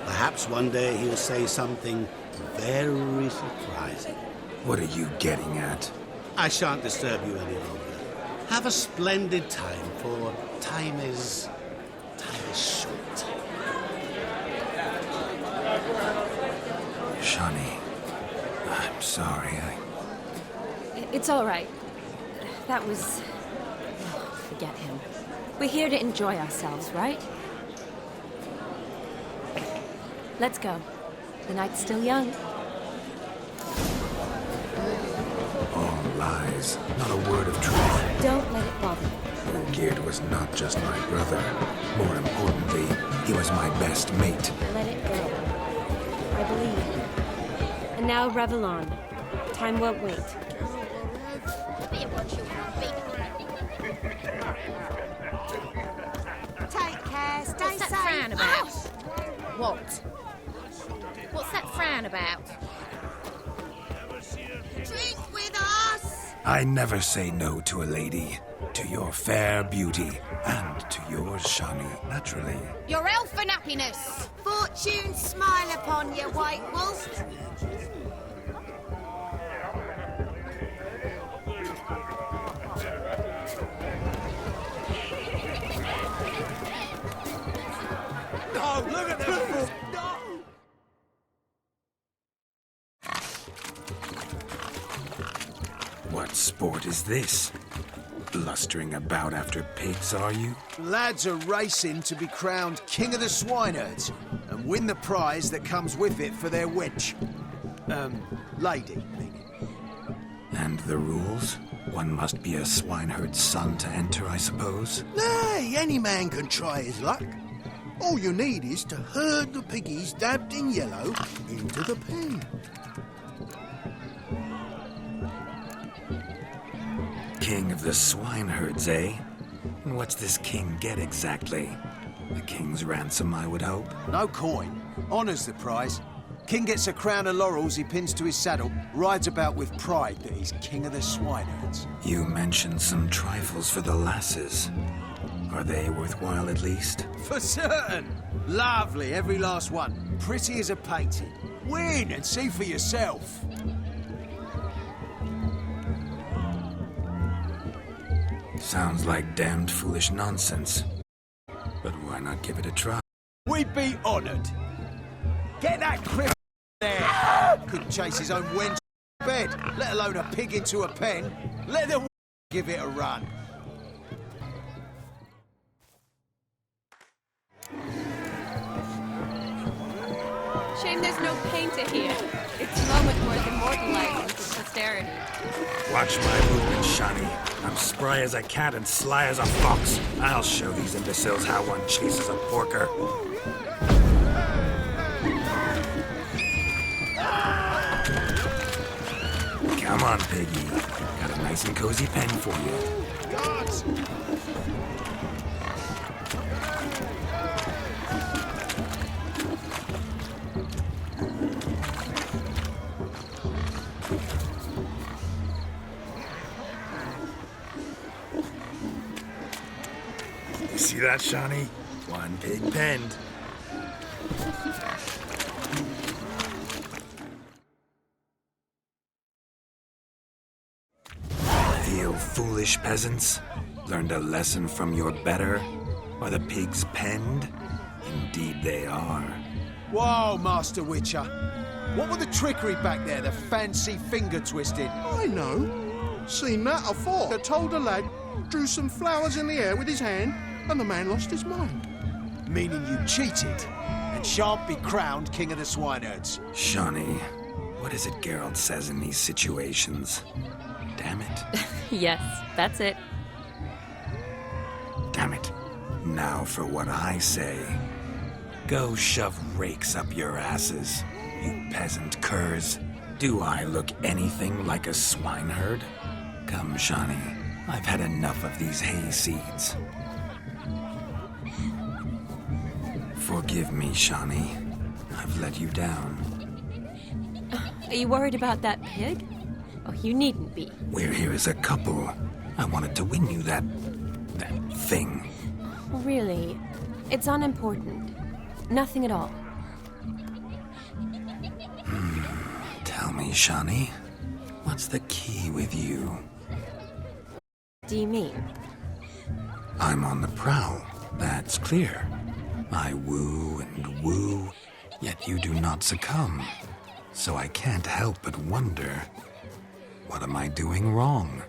perhaps one day he'll say something very surprising. What are you getting at? I shan't disturb you any longer. Have a splendid time, for time is short. Shani, I'm sorry. It's all right. That was... oh, forget him. We're here to enjoy ourselves, right? Let's go. The night's still young. All lies, not a word of truth. Don't let it bother you. Olgierd was not just my brother. More importantly, he was my best mate. Let it go. I believe. And now revel on. Time won't wait. Take care, stay What's that safe. frown about? What? What's that frown about? Drink with us! I never say no to a lady. To your fair beauty. And to yours, Shani, naturally. Your elfin happiness! Fortune smile upon you, White Wolf. No, look at them! No! What sport is this? Blustering about after pigs, are you? Lads are racing to be crowned King of the Swineherds and win the prize that comes with it for their wench. Lady, meaning. And the rules? One must be a swineherd's son to enter, I suppose? Nay, any man can try his luck. All you need is to herd the piggies dabbed in yellow into the pen. King of the swineherds, eh? And what's this king get exactly? The king's ransom, I would hope. No coin. Honours the prize. King gets a crown of laurels he pins to his saddle, rides about with pride that he's king of the swineherds. You mentioned some trifles for the lasses. Are they worthwhile at least? For certain! Lovely, every last one. Pretty as a painting. Win and see for yourself. Sounds like damned foolish nonsense. But why not give it a try? We'd be honoured. Get that crip there! Couldn't chase his own wench to bed, let alone a pig into a pen. Let the give it a run. Shame there's no painter here. It's a moment worth immortalizing for posterity. Watch my movement, Shani. I'm spry as a cat and sly as a fox. I'll show these imbeciles how one chases a porker. Come on, Piggy. Got a nice and cozy pen for you. Guards! You see that, Shani? One pig penned. Feel foolish, peasants? Learned a lesson from your better? Are the pigs penned? Indeed they are. Whoa, Master Witcher. What were the trickery back there, the fancy finger twisting? I know. Seen that afore. I told a lad, drew some flowers in the air with his hand, and the man lost his mind. Meaning you cheated, and shan't be crowned King of the Swineherds. Shani, what is it Geralt says in these situations? Damn it. Yes, that's it. Damn it. Now for what I say. Go shove rakes up your asses, you peasant curs. Do I look anything like a swineherd? Come, Shani. I've had enough of these hay seeds. Forgive me, Shani. I've let you down. Are you worried about that pig? Oh, you needn't be. We're here as a couple. I wanted to win you that thing. Really, it's unimportant. Nothing at all. Tell me, Shani, what's the key with you? Do you mean? I'm on the prowl, that's clear. I woo and woo, yet you do not succumb. So I can't help but wonder, what am I doing wrong?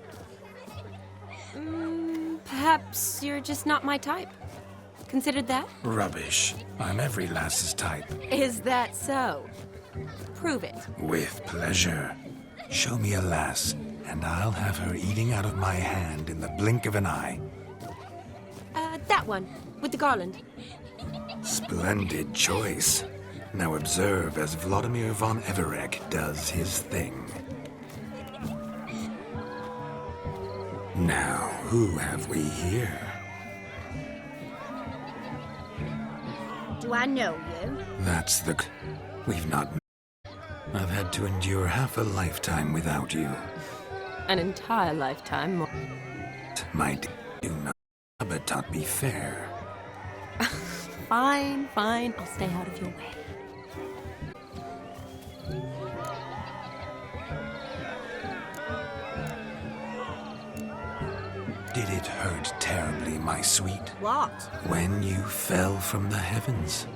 Perhaps you're just not my type. Considered that? Rubbish. I'm every lass's type. Is that so? Prove it. With pleasure. Show me a lass, and I'll have her eating out of my hand in the blink of an eye. That one, with the garland. Splendid choice. Now observe as Vladimir von Everec does his thing. Now, who have we here? Do I know you? That's the... We've not... I've had to endure half a lifetime without you. An entire lifetime more. My do not... But not be fair. Fine, fine. I'll stay out of your way. Did it hurt terribly, my sweet? What? When you fell from the heavens?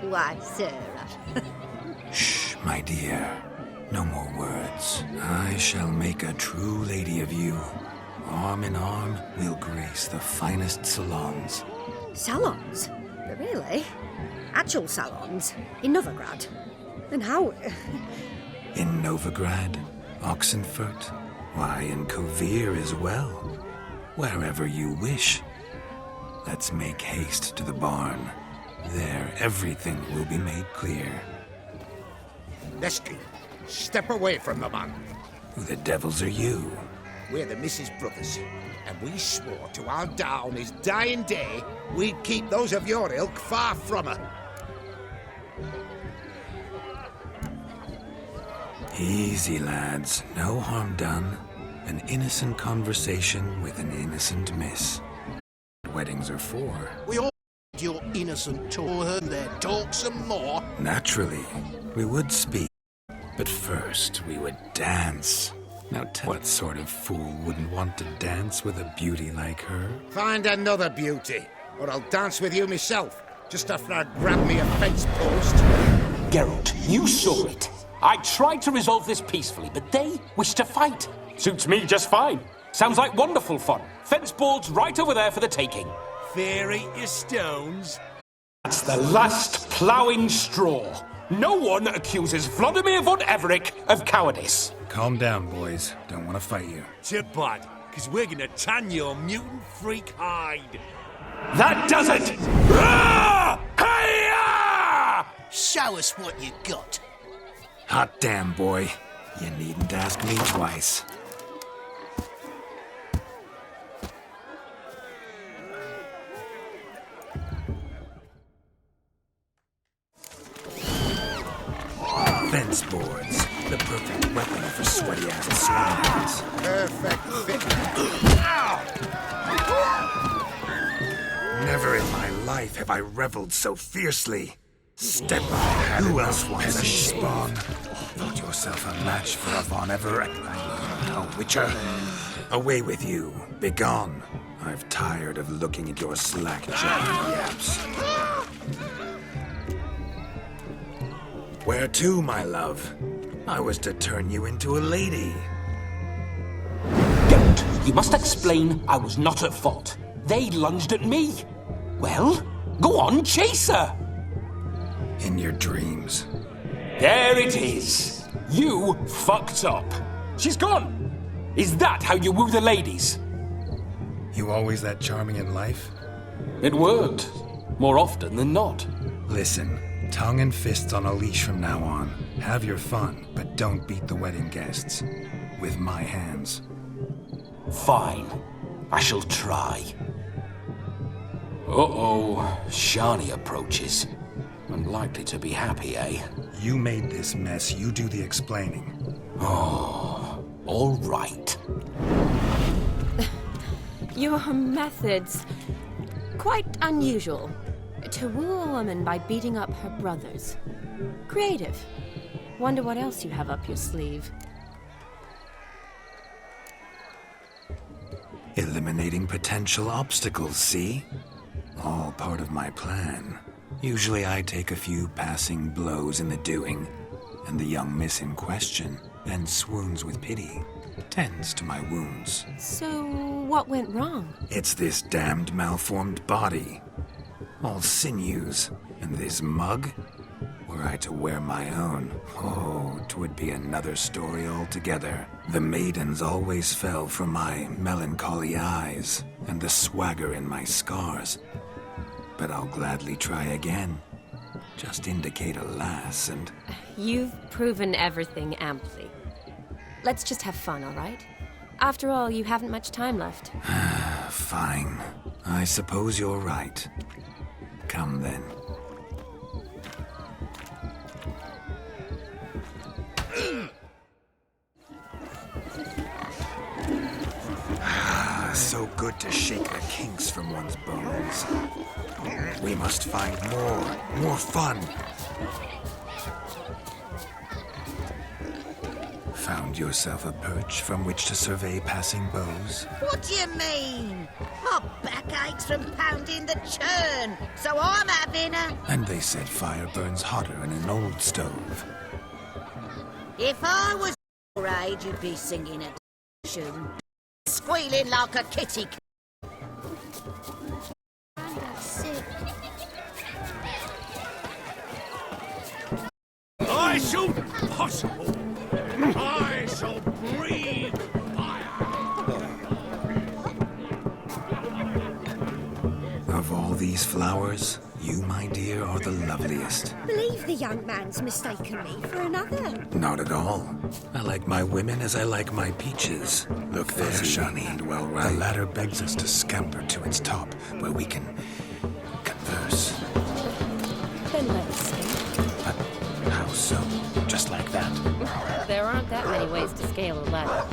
Why, Sarah. Shh, my dear. No more words. I shall make a true lady of you. Arm in arm, we'll grace the finest salons. Salons? Really? Actual salons? In Novigrad? And how... In Novigrad, Oxenfurt, why, in Kovir as well. Wherever you wish. Let's make haste to the barn. There, everything will be made clear. Lesky, step away from the man. Who the devils are you? We're the Mrs. Brothers, and we swore to our down his dying day we'd keep those of your ilk far from her. Easy, lads. No harm done. An innocent conversation with an innocent miss. Weddings are for. We all your innocent tour and there talk some more. Naturally, we would speak. But first, we would dance. Now tell what sort of fool wouldn't want to dance with a beauty like her? Find another beauty, or I'll dance with you myself, just after I grab me a fence post. Geralt, you saw it. I tried to resolve this peacefully, but they wish to fight. Suits me just fine. Sounds like wonderful fun. Fence boards right over there for the taking. Fear eat your stones. That's the last ploughing straw. No one accuses Vladimir von Everec of cowardice. Calm down, boys. Don't want to fight you. Too bad, because we're gonna tan your mutant freak hide. That does it! Hi-ya! Show us what you got. Hot damn, boy. You needn't ask me twice. Fence boards. The perfect weapon for sweaty-ass swans. Perfect fit. Never in my life have I reveled so fiercely. Step on. Who else wants a spawn? Thought yourself a match for a Von Everec. A witcher. Away with you. Begone. I've tired of looking at your slack-jawed yaps. Where to, my love? I was to turn you into a lady. Geralt, you must explain I was not at fault. They lunged at me. Well, go on, chase her. In your dreams. There it is. You fucked up. She's gone. Is that how you woo the ladies? You always that charming in life? It worked. More often than not. Listen, tongue and fists on a leash from now on. Have your fun, but don't beat the wedding guests. With my hands. Fine. I shall try. Uh-oh. Shani approaches. Unlikely to be happy, eh? You made this mess, you do the explaining. Oh, all right. Your methods... quite unusual. To woo a woman by beating up her brothers. Creative. Wonder what else you have up your sleeve. Eliminating potential obstacles, see? All part of my plan. Usually I take a few passing blows in the doing, and the young miss in question then swoons with pity, tends to my wounds. So, what went wrong? It's this damned malformed body. All sinews, and this mug? Were I to wear my own, oh, 'twould be another story altogether. The maidens always fell for my melancholy eyes, and the swagger in my scars. But I'll gladly try again. Just indicate a lass and... You've proven everything amply. Let's just have fun, all right? After all, you haven't much time left. Fine. I suppose you're right. Come then. So good to shake the kinks from one's bones. We must find more fun. Found yourself a perch from which to survey passing beaux? What do you mean? My back aches from pounding the churn, so I'm having a... And they said fire burns hotter in an old stove. If I was your age, you'd be singing a tune, squealing like a kitty cat. I shall possible. I shall breathe Of all these flowers, you, my dear, are the loveliest. Believe the young man's mistaken me for another. Not at all. I like my women as I like my peaches. Look there, Shani, and well right. The ladder begs us to scamper to its top, where we can converse. Then let's see. But how so? Just like that? There aren't that many ways to scale a ladder.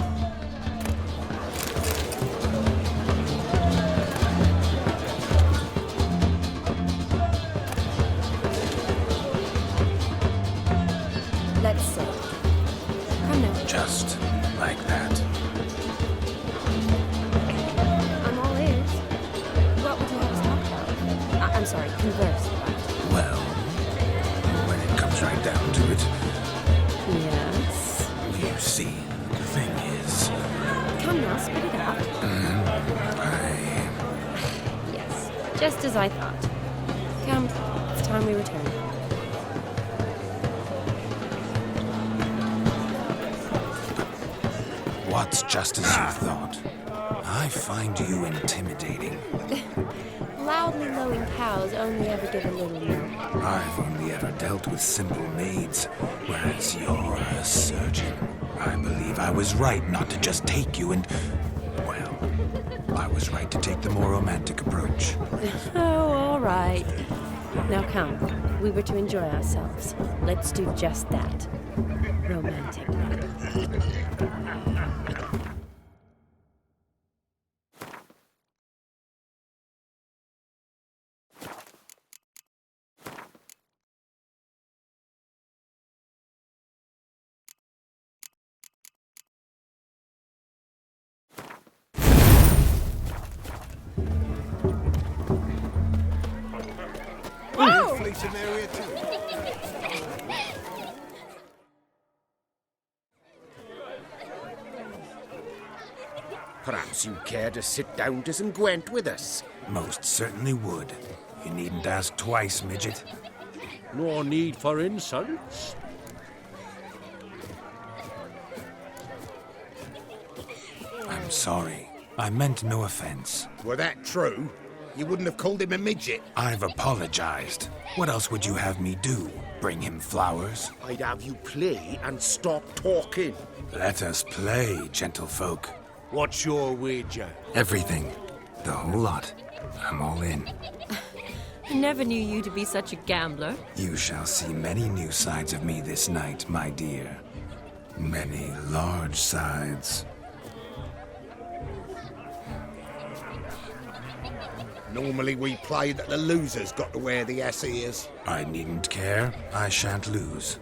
Let's see. Come now. Just like that. I'm all ears. What would you have us talk about? I'm sorry, converse about. Well, when it comes right down to it, Yes? you see, the thing is... Come now, spit it out. Yes, just as I thought. Come, it's time we return. What's just as you thought? I find you intimidating. Loudly lowing cows only ever give a little milk. I've only ever dealt with simple maids, whereas you're a surgeon. I believe I was right not to just take you and... Well, I was right to take the more romantic approach. Oh, all right. Now come, we were to enjoy ourselves. Let's do just that. Romantic. Fleecing area too. Perhaps you care to sit down to some Gwent with us? Most certainly would. You needn't ask twice, midget. No need for insults. I'm sorry. I meant no offense. Were that true, you wouldn't have called him a midget. I've apologized. What else would you have me do? Bring him flowers? I'd have you play and stop talking. Let us play, gentlefolk. What's your wager? Everything. The whole lot. I'm all in. I never knew you to be such a gambler. You shall see many new sides of me this night, my dear. Many large sides. Normally we play that the loser's got to wear the ass ears. I needn't care. I shan't lose.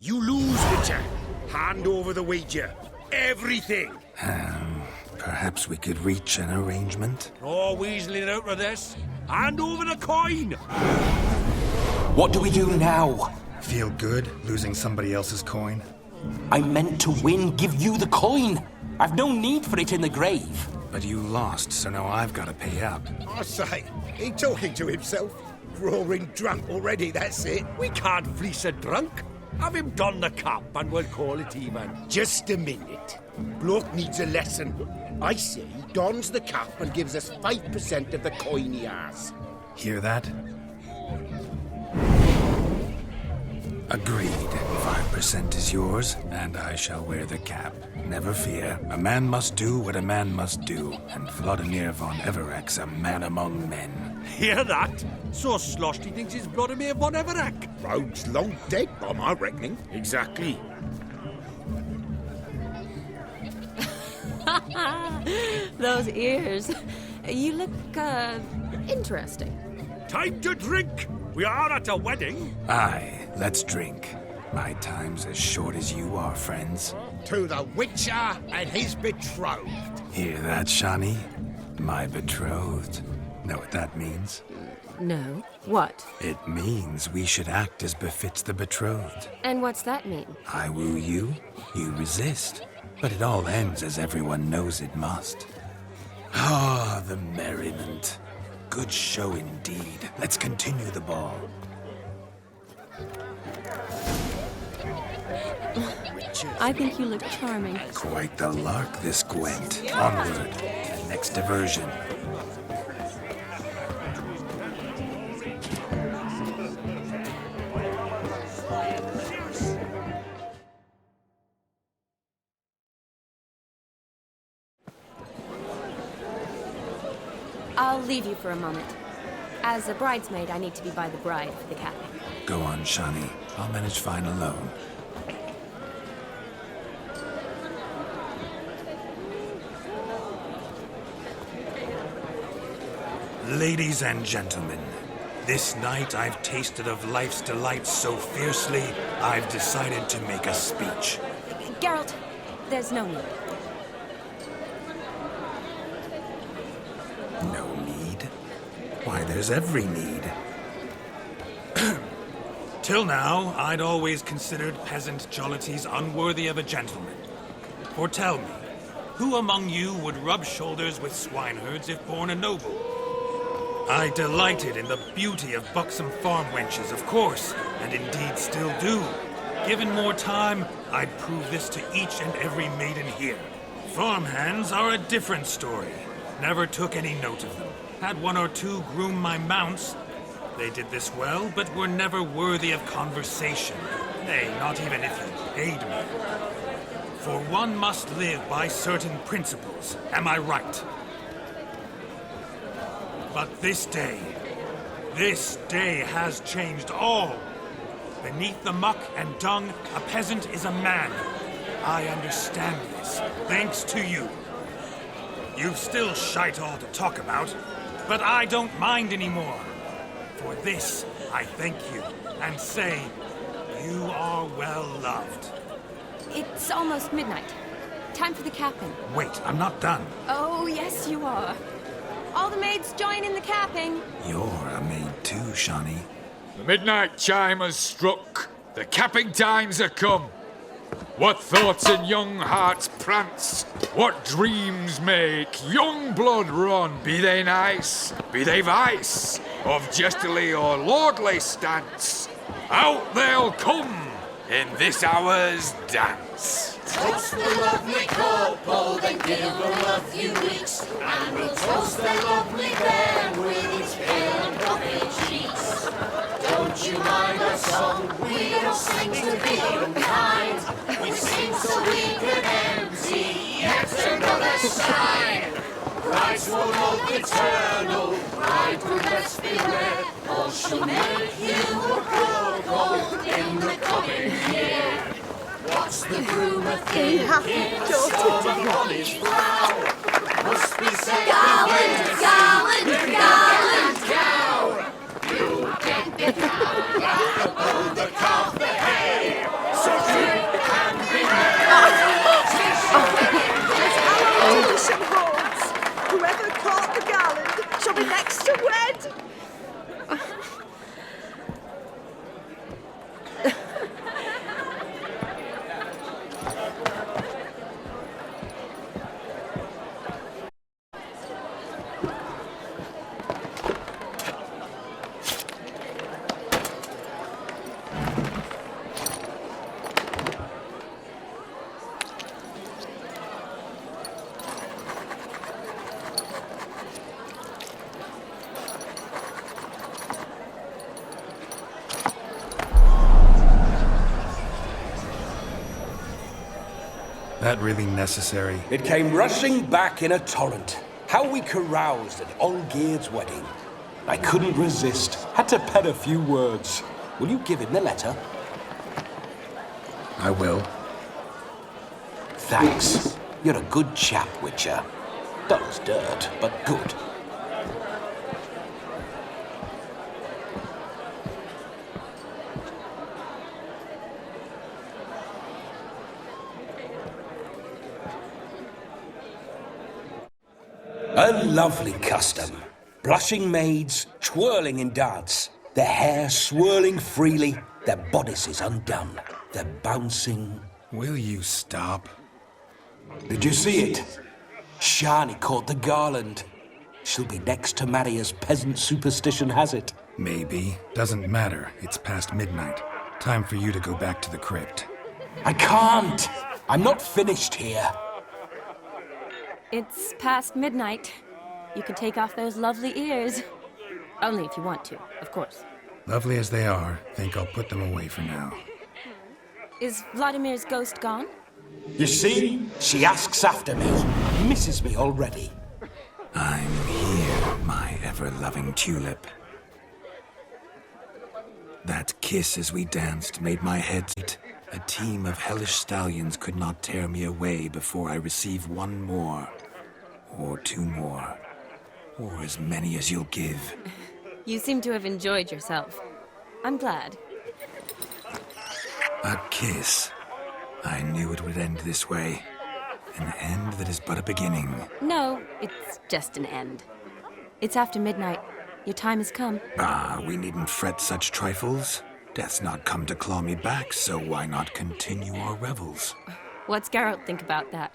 You lose, Witcher. Hand over the wager. Everything. Perhaps we could reach an arrangement? No weaseling out of this. Hand over the coin! What do we do now? Feel good losing somebody else's coin? I meant to win, give you the coin. I've no need for it in the grave. But you lost, so now I've got to pay up. I say, he talking to himself. Roaring drunk already, that's it. We can't fleece a drunk. Have him don the cap and we'll call it even. Just a minute. Bloke needs a lesson. I say he dons the cap and gives us 5% of the coin he has. Hear that? Agreed. 5% is yours, and I shall wear the cap. Never fear. A man must do what a man must do, and Vladimir von Everek's a man among men. Hear that? So sloshed he thinks he's Vladimir von Everek. Rogue's long dead, by my reckoning. Exactly. Those ears. You look, interesting. Time to drink! We are at a wedding. Aye, let's drink. My time's as short as you are, friends. To the Witcher and his betrothed. Hear that, Shani? My betrothed. Know what that means? No. What? It means we should act as befits the betrothed. And what's that mean? I woo you, you resist. But it all ends as everyone knows it must. Ah, the merriment. Good show indeed. Let's continue the ball. I think you look charming. Quite the lark, this Gwent. Onward to the next diversion. I'll leave you for a moment. As a bridesmaid, I need to be by the bride for the capping. Go on, Shani. I'll manage fine alone. Ladies and gentlemen, this night I've tasted of life's delights so fiercely, I've decided to make a speech. Geralt, there's no need. No need? Why, there's every need. Till now, I'd always considered peasant jollities unworthy of a gentleman. For tell me, who among you would rub shoulders with swineherds if born a noble? I delighted in the beauty of buxom farm wenches, of course, and indeed still do. Given more time, I'd prove this to each and every maiden here. Farmhands are a different story. Never took any note of them. Had one or two groom my mounts. They did this well, but were never worthy of conversation. Nay, not even if you paid me. For one must live by certain principles. Am I right? But this day has changed all. Beneath the muck and dung, a peasant is a man. I understand this, thanks to you. You've still shite all to talk about, but I don't mind anymore. For this, I thank you, and say, you are well loved. It's almost midnight. Time for the capping. Wait, I'm not done. Oh, yes, you are. All the maids join in the capping. You're a maid too, Shani. The midnight chime has struck. The capping times are come. What thoughts in young hearts prance? What dreams make young blood run? Be they nice, be they vice, of jestily or lordly stance, out they'll come in this hour's dance. Toast the lovely couple, then give them a few weeks, and we'll toast the lovely bear with its pale and puffy cheeks. Don't Don't you mind our song? We don't sing to be unkind. We sing so we can empty yet another side. Pride's one hope eternal, pride will best beware, or she'll make you a poor gold in the coming year. What's the rumour thinking? Storm upon his brow. Must be said Garland, Garland, Garland, cow. You get the cow back above the calf the hay. So drink and be merry. Whoever caught the garland shall be next to wed. That really necessary? It came rushing back in a torrent. How we caroused at Olgierd's wedding. I couldn't resist. Had to pen a few words. Will you give him the letter? I will. Thanks. You're a good chap, Witcher. Dull as dirt, but good. A lovely custom. Blushing maids, twirling in dance, their hair swirling freely, their bodices undone, their bouncing... Will you stop? Did you see it? Shani caught the garland. She'll be next to marry as peasant superstition has it. Maybe. Doesn't matter. It's past midnight. Time for you to go back to the crypt. I can't! I'm not finished here. It's past midnight. You can take off those lovely ears. Only if you want to, of course. Lovely as they are, think I'll put them away for now. Is Vladimir's ghost gone? You see? She asks after me. Misses me already. I'm here, my ever-loving tulip. That kiss as we danced made my head sit. A team of hellish stallions could not tear me away before I receive one more. Or two more. Or as many as you'll give. You seem to have enjoyed yourself. I'm glad. A kiss. I knew it would end this way. An end that is but a beginning. No, it's just an end. It's after midnight. Your time has come. Ah, we needn't fret such trifles. Death's not come to claw me back, so why not continue our revels? What's Geralt think about that?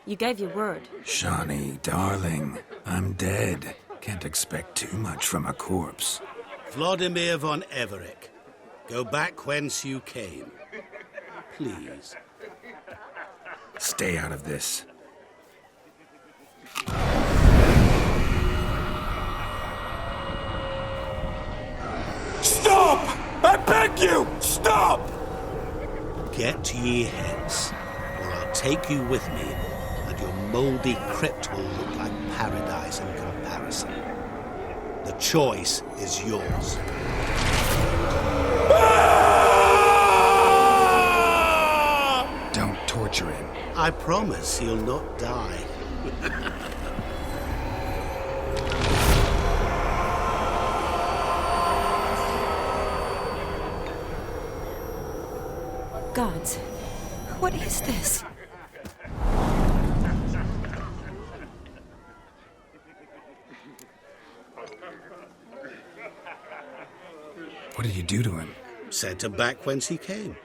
You gave your word. Shani, darling, I'm dead. Can't expect too much from a corpse. Vladimir von Everec, go back whence you came. Please. Stay out of this. Stop! I beg you! Stop! Get ye hence, or I'll take you with me, and your mouldy crypt will look like paradise in comparison. The choice is yours. Don't torture him. I promise he'll not die. Gods, what is this? What did you do to him? Sent him back whence he came.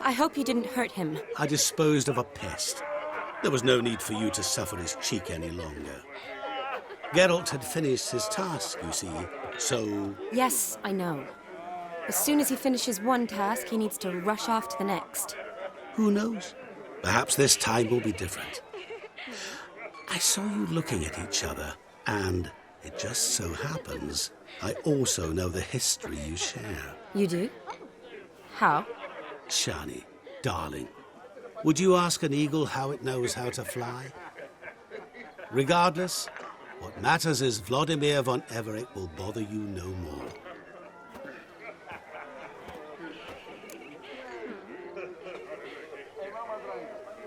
I hope you didn't hurt him. I disposed of a pest. There was no need for you to suffer his cheek any longer. Geralt had finished his task, you see, so... Yes, I know. As soon as he finishes one task, he needs to rush off to the next. Who knows? Perhaps this time will be different. I saw you looking at each other, and It just so happens I also know the history you share. You do? How? Shani, darling, would you ask an eagle how it knows how to fly? Regardless, what matters is Vladimir von Everett will bother you no more.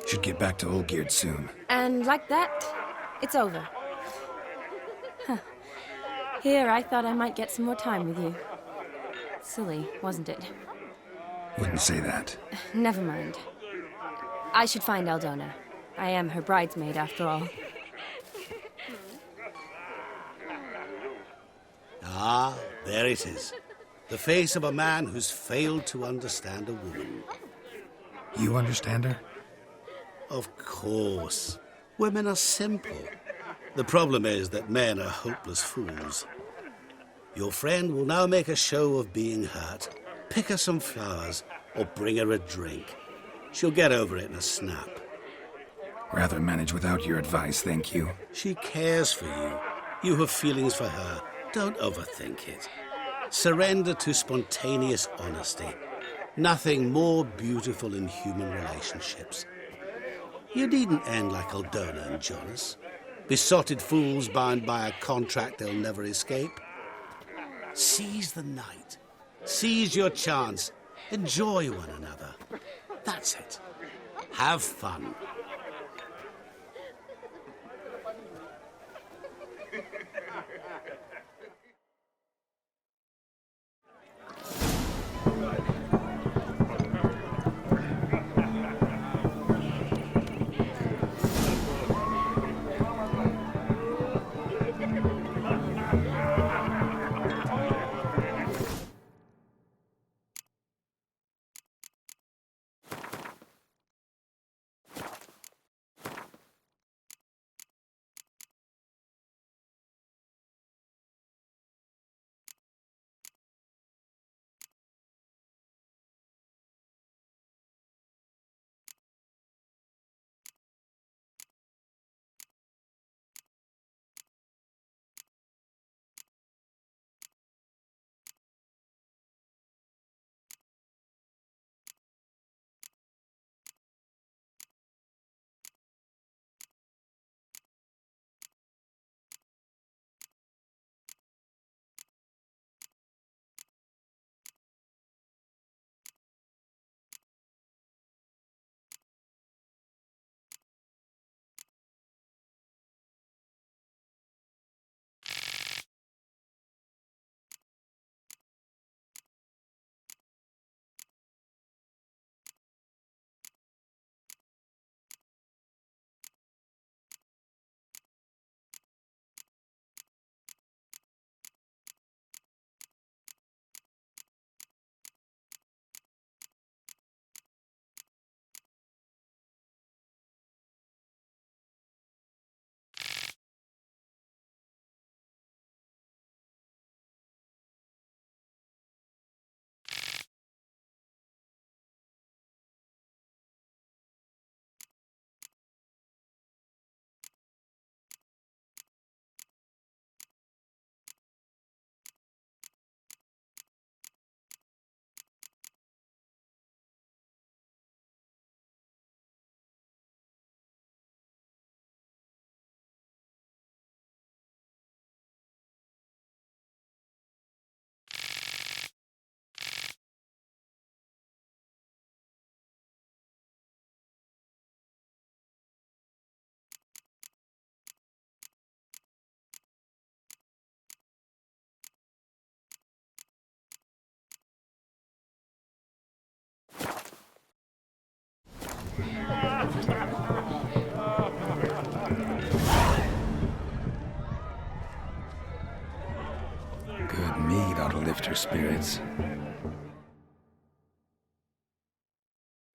Should get back to Olgierd soon. And like that, it's over. Huh. Here, I thought I might get some more time with you. Silly, wasn't it? Wouldn't say that. Never mind. I should find Aldona. I am her bridesmaid, after all. Ah, there it is. The face of a man who's failed to understand a woman. You understand her? Of course. Women are simple. The problem is that men are hopeless fools. Your friend will now make a show of being hurt, pick her some flowers, or bring her a drink. She'll get over it in a snap. Rather manage without your advice, thank you. She cares for you. You have feelings for her. Don't overthink it. Surrender to spontaneous honesty. Nothing more beautiful in human relationships. You needn't end like Aldona and Jonas. Besotted fools bound by a contract they'll never escape. Seize the night. Seize your chance. Enjoy one another. That's it. Have fun. Good mead ought to lift her spirits.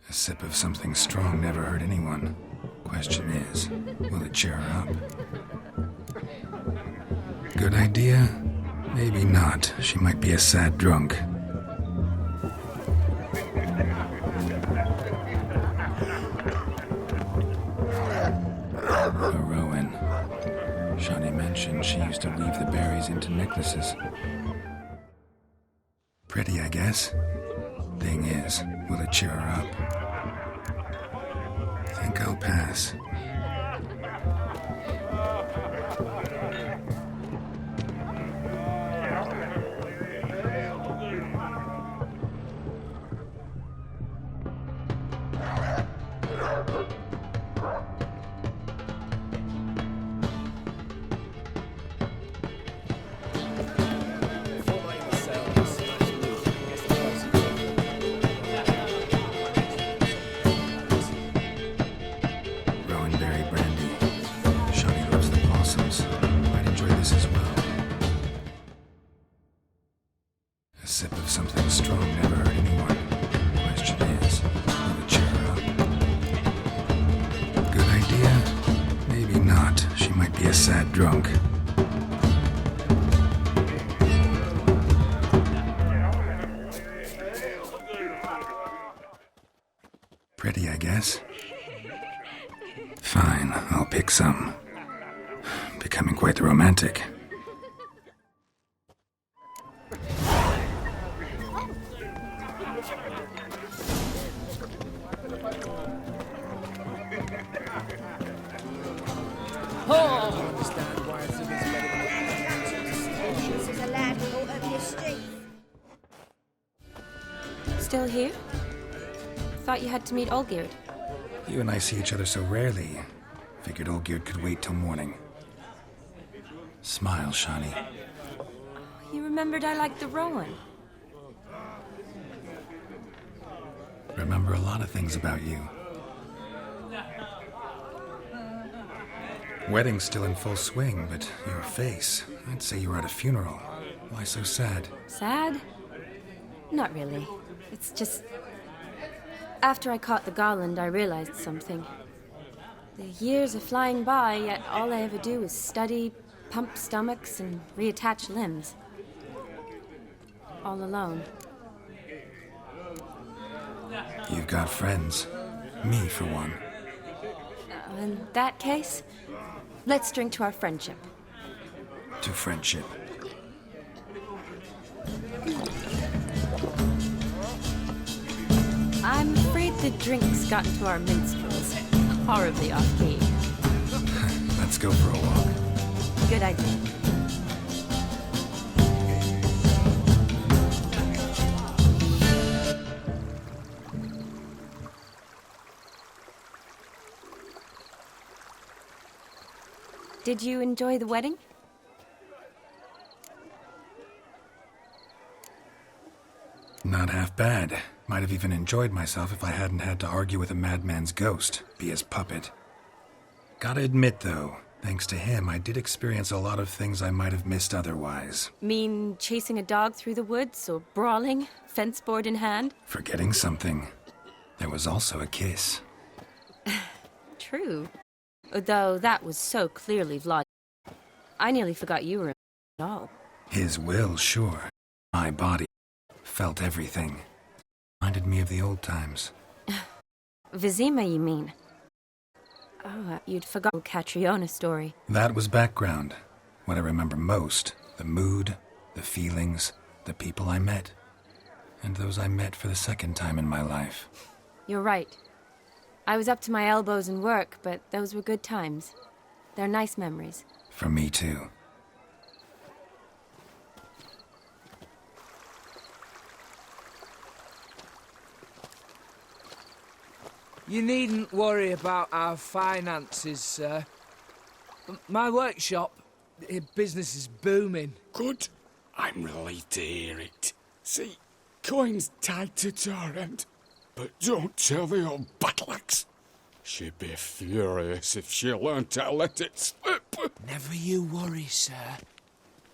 A sip of something strong never hurt anyone. Question is, will it cheer her up? Good idea? Maybe not. She might be a sad drunk. A Rowan. Shani mentioned she used to weave the berries into necklaces. Pretty, I guess. Thing is, will it cheer her up? Think I'll pass. Rowanberry brandy. Shani loves the blossoms. Might enjoy this as well. A sip of something strong never hurt anyone. Question is, will it cheer her up? Good idea? Maybe not. She might be a sad drunk. Pretty, I guess. Fine, I'll pick some. Becoming quite the romantic. This is a lad out of your street. Still here? Thought you had to meet Olgierd. You and I see each other so rarely. Figured Olgierd could wait till morning. Smile, Shani. You remembered I liked the Rowan. Remember a lot of things about you. Wedding's still in full swing, but your face, I'd say you were at a funeral. Why so sad? Sad? Not really. It's just... After I caught the garland, I realized something. The years are flying by, yet all I ever do is study, pump stomachs, and reattach limbs. All alone. You've got friends. Me, for one. In that case, let's drink to our friendship. To friendship. I'm afraid the drinks got into our minstrels. Horribly off-key. Let's go for a walk. Good idea. Did you enjoy the wedding? Not half bad. Might have even enjoyed myself if I hadn't had to argue with a madman's ghost, be his puppet. Gotta admit, though, thanks to him, I did experience a lot of things I might have missed otherwise. Mean chasing a dog through the woods, or brawling, fence board in hand? Forgetting something. There was also a kiss. True. Though that was so clearly Vlad. I nearly forgot you were in at all. His will, sure. My body felt everything. Reminded me of the old times. Vizima, you mean? Oh, you'd forgotten the Catriona story. That was background. What I remember most, the mood, the feelings, the people I met. And those I met for the second time in my life. You're right. I was up to my elbows in work, but those were good times. They're nice memories. For me, too. You needn't worry about our finances, sir. My workshop, business is booming. Good. I'm relieved to hear it. See, coin's tied to Torrent. But don't tell the old battle-axe. She'd be furious if she learned to let it slip. Never you worry, sir.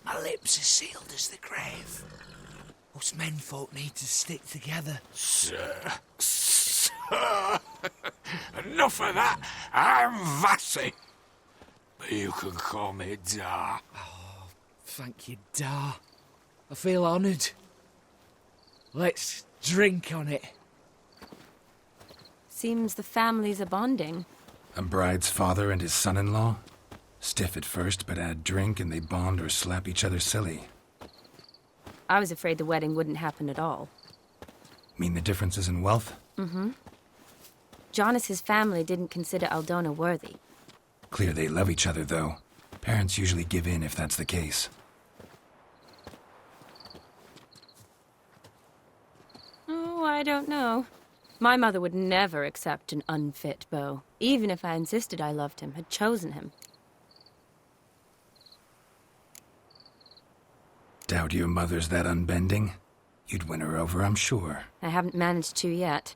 My lips are sealed as the grave. Us menfolk need to stick together. Sir. Enough of that. I'm Vassy. But you can call me Dar. Oh, thank you, Dar. I feel honoured. Let's drink on it. Seems the families are bonding. A bride's father and his son-in-law? Stiff at first, but add drink and they bond or slap each other silly. I was afraid the wedding wouldn't happen at all. Mean the differences in wealth? Mm-hmm. Jonas's family didn't consider Aldona worthy. Clear they love each other, though. Parents usually give in if that's the case. Oh, I don't know. My mother would never accept an unfit beau, even if I insisted I loved him, had chosen him. Doubt your mother's that unbending. You'd win her over, I'm sure. I haven't managed to yet.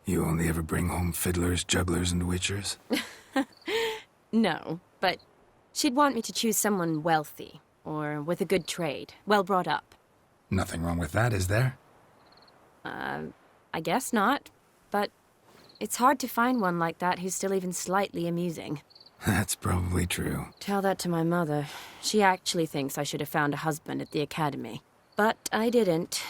You only ever bring home fiddlers, jugglers, and witchers? No, but she'd want me to choose someone wealthy, or with a good trade, well brought up. Nothing wrong with that, is there? I guess not, but it's hard to find one like that who's still even slightly amusing. That's probably true. Tell that to my mother. She actually thinks I should have found a husband at the academy. But I didn't.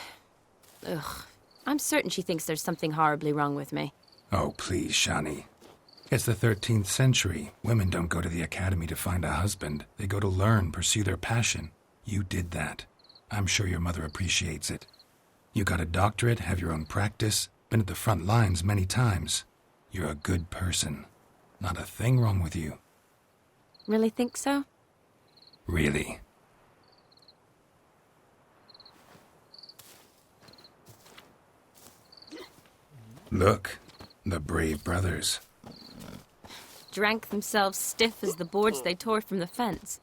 Ugh. I'm certain she thinks there's something horribly wrong with me. Oh, please, Shani. It's the 13th century. Women don't go to the academy to find a husband. They go to learn, pursue their passion. You did that. I'm sure your mother appreciates it. You got a doctorate, have your own practice, been at the front lines many times. You're a good person. Not a thing wrong with you. Really think so? Really. Look, the brave brothers. Drank themselves stiff as the boards they tore from the fence.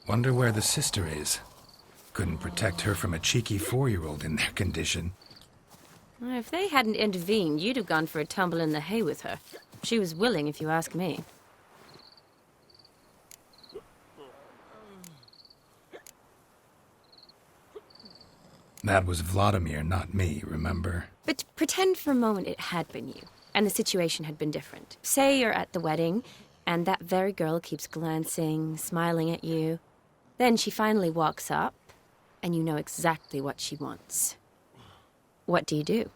Wonder where the sister is. Couldn't protect her from a cheeky 4-year-old in their condition. If they hadn't intervened, you'd have gone for a tumble in the hay with her. She was willing, if you ask me. That was Vladimir, not me, remember? But pretend for a moment it had been you, and the situation had been different. Say you're at the wedding, and that very girl keeps glancing, smiling at you. Then she finally walks up, and you know exactly what she wants. What do you do?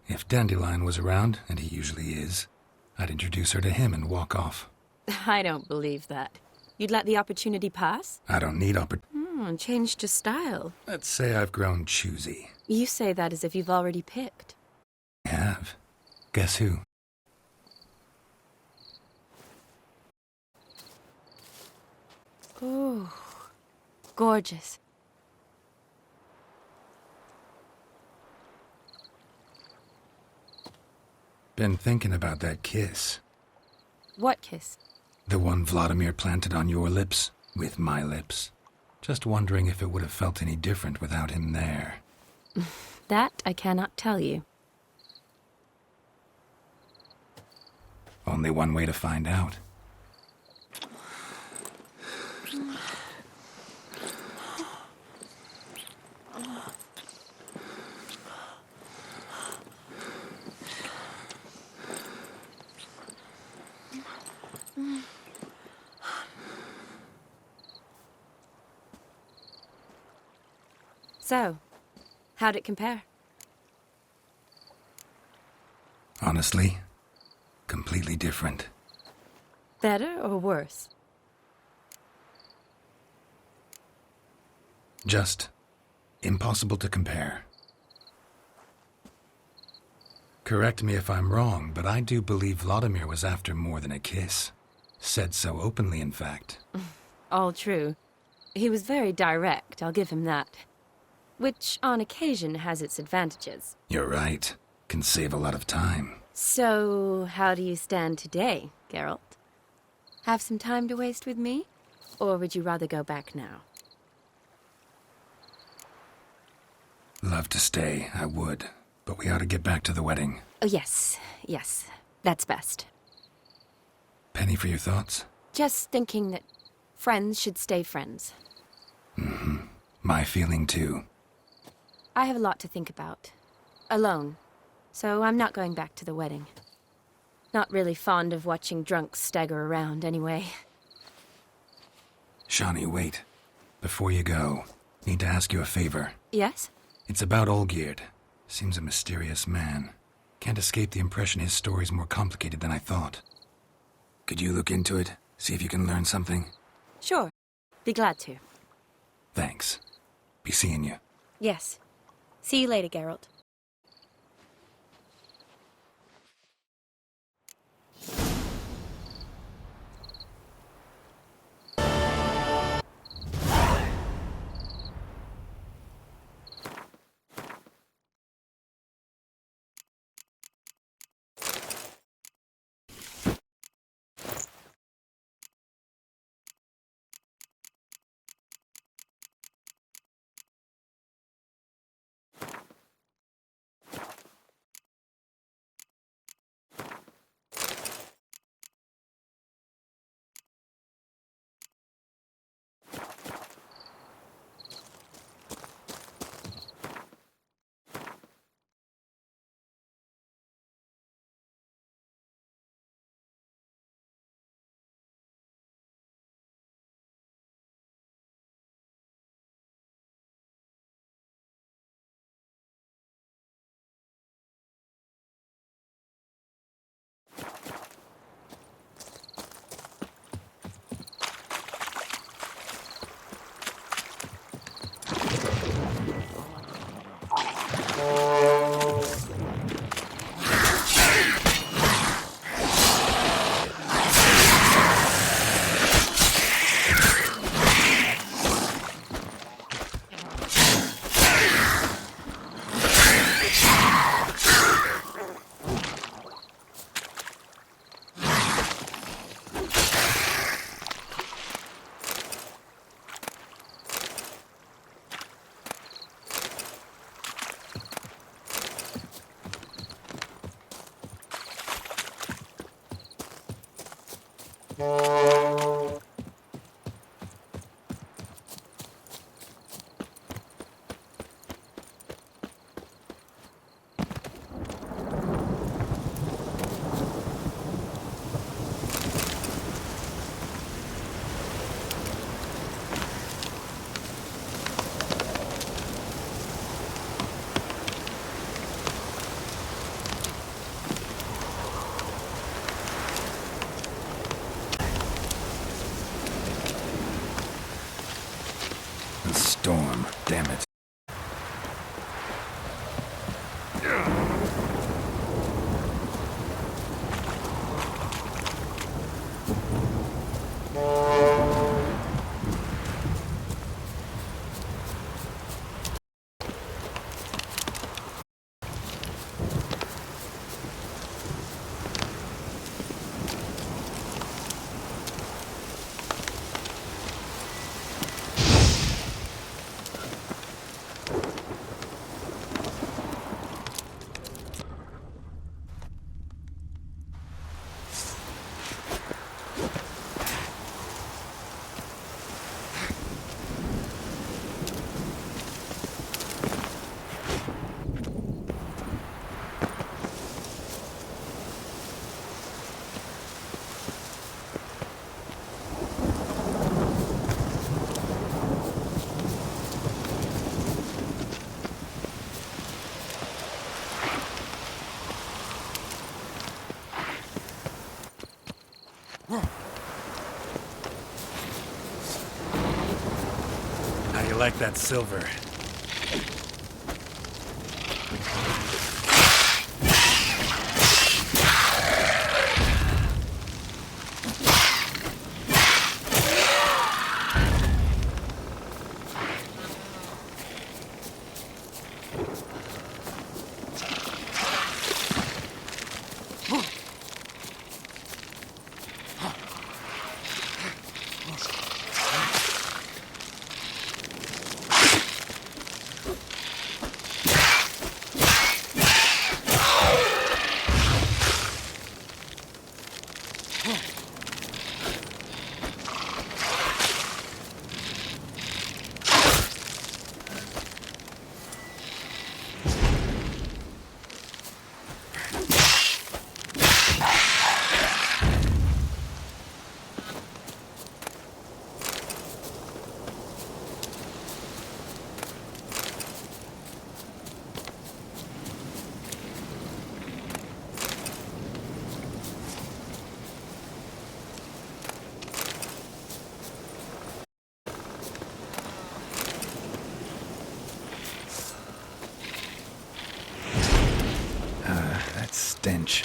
If Dandelion was around, and he usually is, I'd introduce her to him and walk off. I don't believe that. You'd let the opportunity pass? I don't need Changed your style. Let's say I've grown choosy. You say that as if you've already picked. I have. Guess who? Ooh, gorgeous. Been thinking about that kiss. What kiss? The one Vladimir planted on your lips, with my lips. Just wondering if it would have felt any different without him there. That I cannot tell you. Only one way to find out. So, how'd it compare? Honestly, completely different. Better or worse? Just impossible to compare. Correct me if I'm wrong, but I do believe Vladimir was after more than a kiss. Said so openly, in fact. All true. He was very direct, I'll give him that. Which, on occasion, has its advantages. You're right. Can save a lot of time. So, how do you stand today, Geralt? Have some time to waste with me? Or would you rather go back now? Love to stay, I would. But we ought to get back to the wedding. Oh, yes. That's best. Penny for your thoughts? Just thinking that friends should stay friends. Mm-hmm. My feeling too. I have a lot to think about. Alone. So I'm not going back to the wedding. Not really fond of watching drunks stagger around, anyway. Shani, wait. Before you go, need to ask you a favor. Yes? It's about Olgierd. Seems a mysterious man. Can't escape the impression his story's more complicated than I thought. Could you look into it? See if you can learn something? Sure. Be glad to. Thanks. Be seeing you. Yes. See you later, Geralt. like that silver. That stench.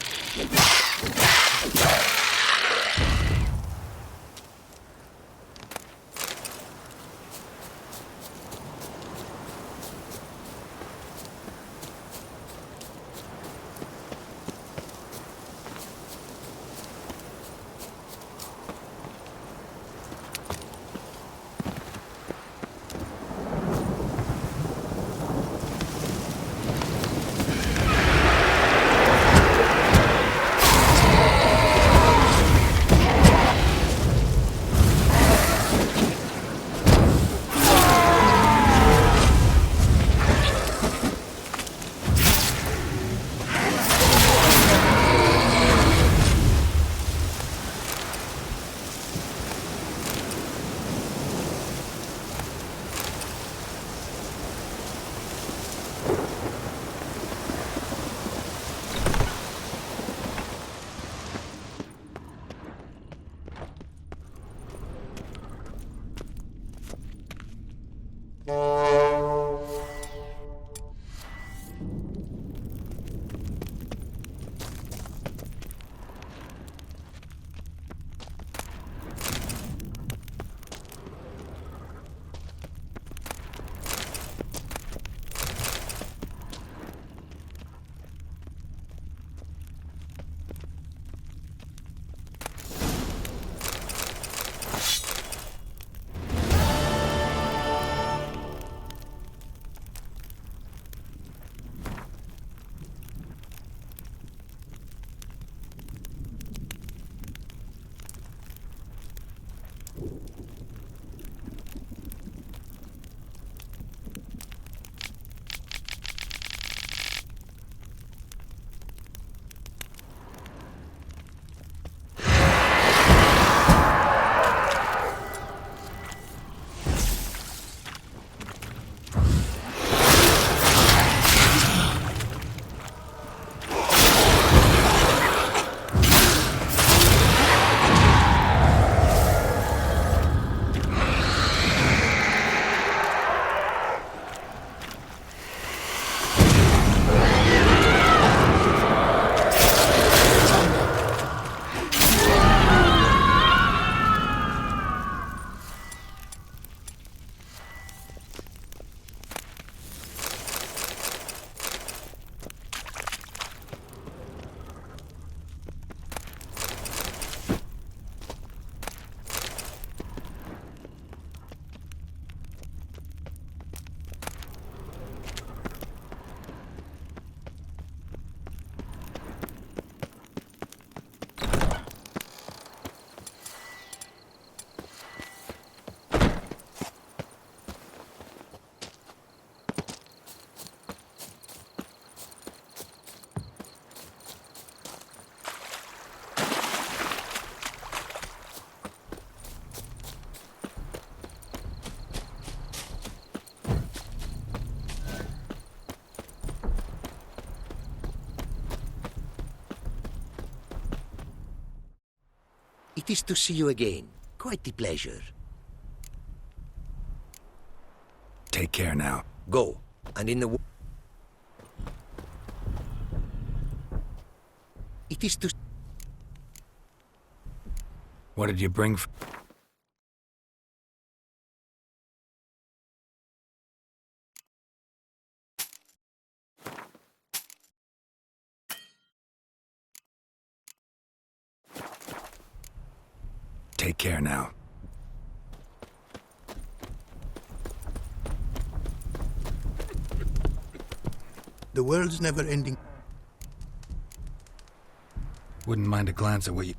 It is to see you again. Quite the pleasure. Take care now. Go, and in the... It is to... What did you bring for... Take care now. The world's never ending. Wouldn't mind a glance at what you...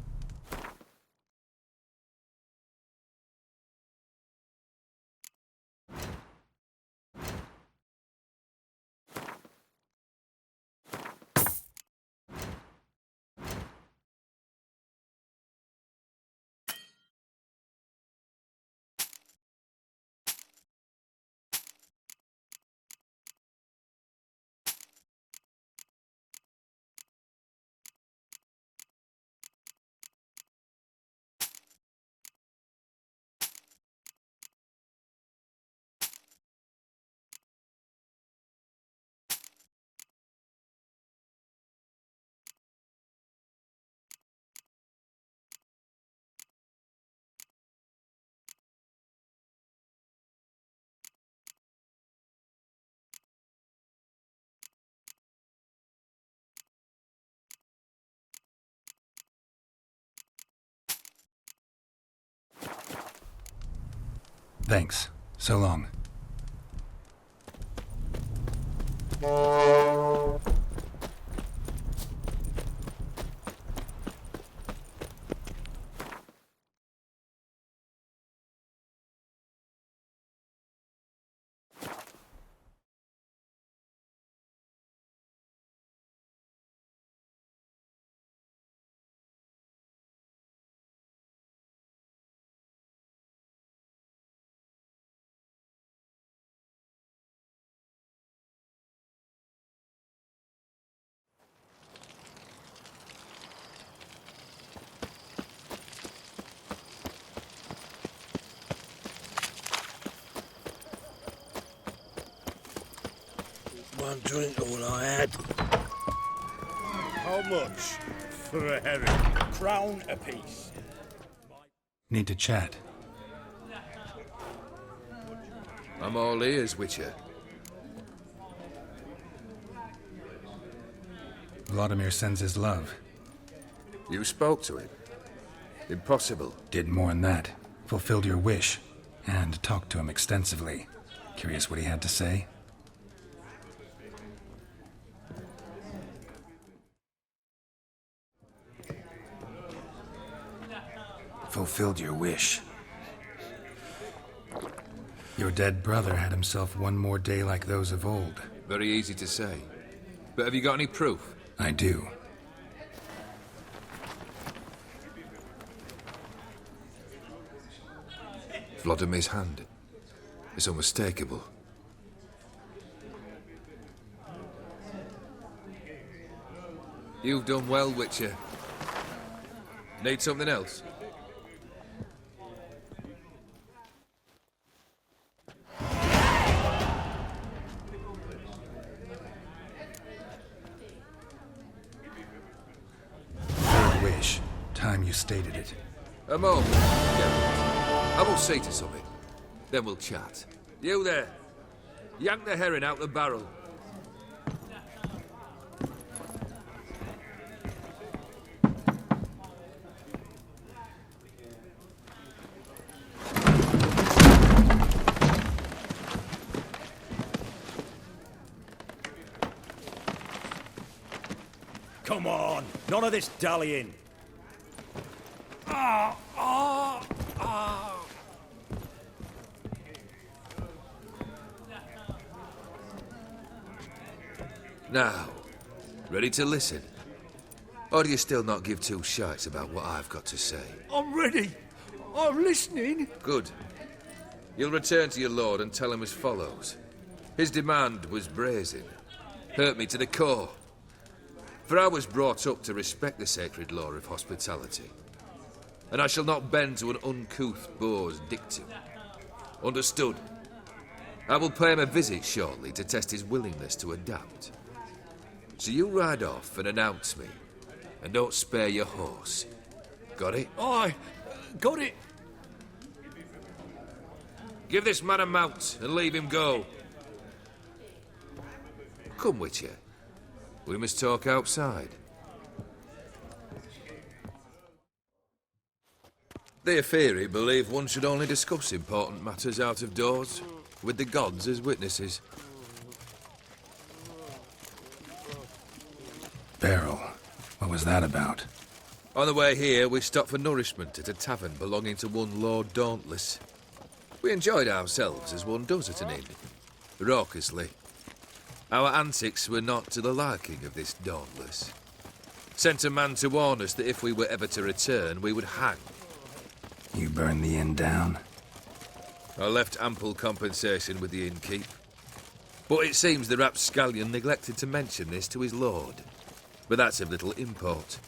Thanks. So long. One drink all I had. How much for a herring? Crown apiece. Need to chat. I'm all ears, Witcher. Vladimir sends his love. You spoke to him? Impossible. Did more than that. Fulfilled your wish. And talked to him extensively. Curious what he had to say? Fulfilled your wish. Your dead brother had himself one more day like those of old. Very easy to say. But have you got any proof? I do. Vladimir's hand. It's unmistakable. You've done well, Witcher. Need something else? Third wish. Time you stated it. A moment. Yeah. I will see to something. Then we'll chat. You there. Yank the herring out the barrel. Come on, none of this dallying. Now, ready to listen? Or do you still not give two shites about what I've got to say? I'm ready. I'm listening. Good. You'll return to your lord and tell him as follows. His demand was brazen. Hurt me to the core. For I was brought up to respect the sacred law of hospitality. And I shall not bend to an uncouth boor's dictum. Understood? I will pay him a visit shortly to test his willingness to adapt. So you ride off and announce me, and don't spare your horse. Got it? Aye, got it. Give this man a mount and leave him go. Come with you. We must talk outside. The Aetheri believe one should only discuss important matters out of doors, with the gods as witnesses. Beryl, what was that about? On the way here, we stopped for nourishment at a tavern belonging to one Lord Dauntless. We enjoyed ourselves as one does at an inn, raucously. Our antics were not to the liking of this Dauntless. Sent a man to warn us that if we were ever to return, we would hang. You burned the inn down? I left ample compensation with the innkeep. But it seems the rapscallion neglected to mention this to his lord. But that's of little import.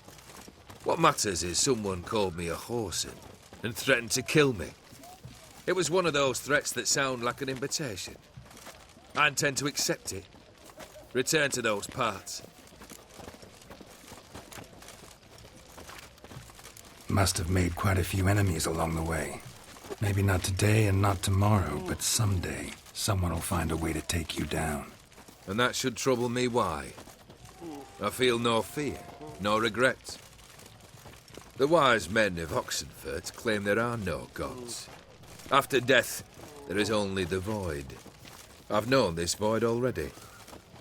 What matters is someone called me a whoreson and threatened to kill me. It was one of those threats that sound like an invitation. I intend to accept it. Return to those parts. Must have made quite a few enemies along the way. Maybe not today and not tomorrow, but someday, someone will find a way to take you down. And that should trouble me why? I feel no fear, no regrets. The wise men of Oxenfurt claim there are no gods. After death, there is only the void. I've known this void already.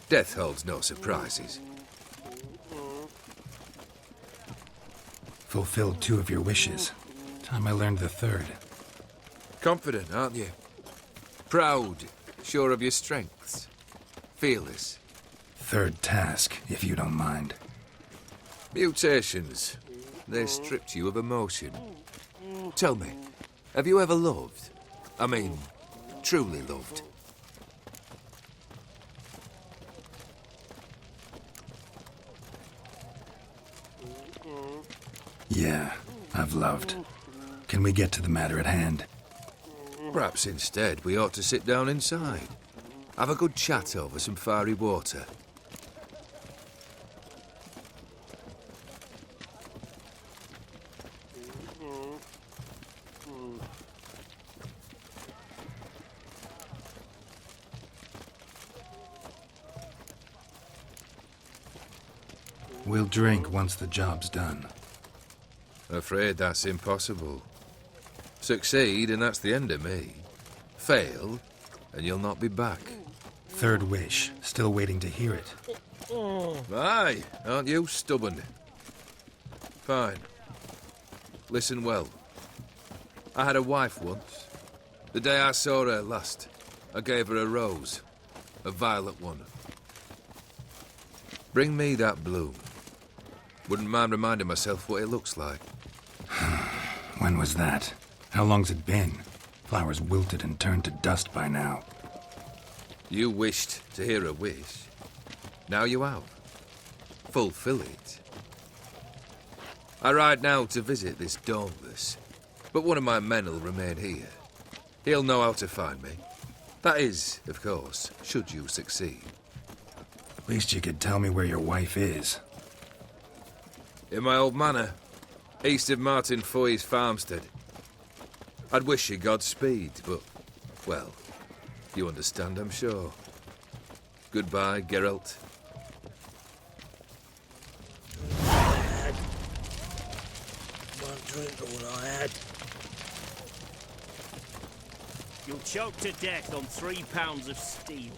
Death holds no surprises. Fulfilled 2 of your wishes. Time I learned the 3rd. Confident, aren't you? Proud, sure of your strengths. Fearless. 3rd task, if you don't mind. Mutations. They stripped you of emotion. Tell me, have you ever loved? I mean, truly loved? Yeah, I've loved. Can we get to the matter at hand? Perhaps instead we ought to sit down inside. Have a good chat over some fiery water. We'll drink once the job's done. Afraid that's impossible. Succeed, and that's the end of me. Fail, and you'll not be back. 3rd wish. Still waiting to hear it. Aye, aren't you stubborn? Fine. Listen well. I had a wife once. The day I saw her last, I gave her a rose. A violet one. Bring me that bloom. Wouldn't mind reminding myself what it looks like. When was that? How long's it been? Flowers wilted and turned to dust by now. You wished to hear a wish. Now you have. Fulfill it. I ride now to visit this Dauntless, but one of my men will remain here. He'll know how to find me. That is, of course, should you succeed. Least you could tell me where your wife is. In my old manor, east of Martin Foy's farmstead. I'd wish you Godspeed, but, well, you understand, I'm sure. Goodbye, Geralt. One drink of what I had. You'll choke to death on 3 pounds of steel.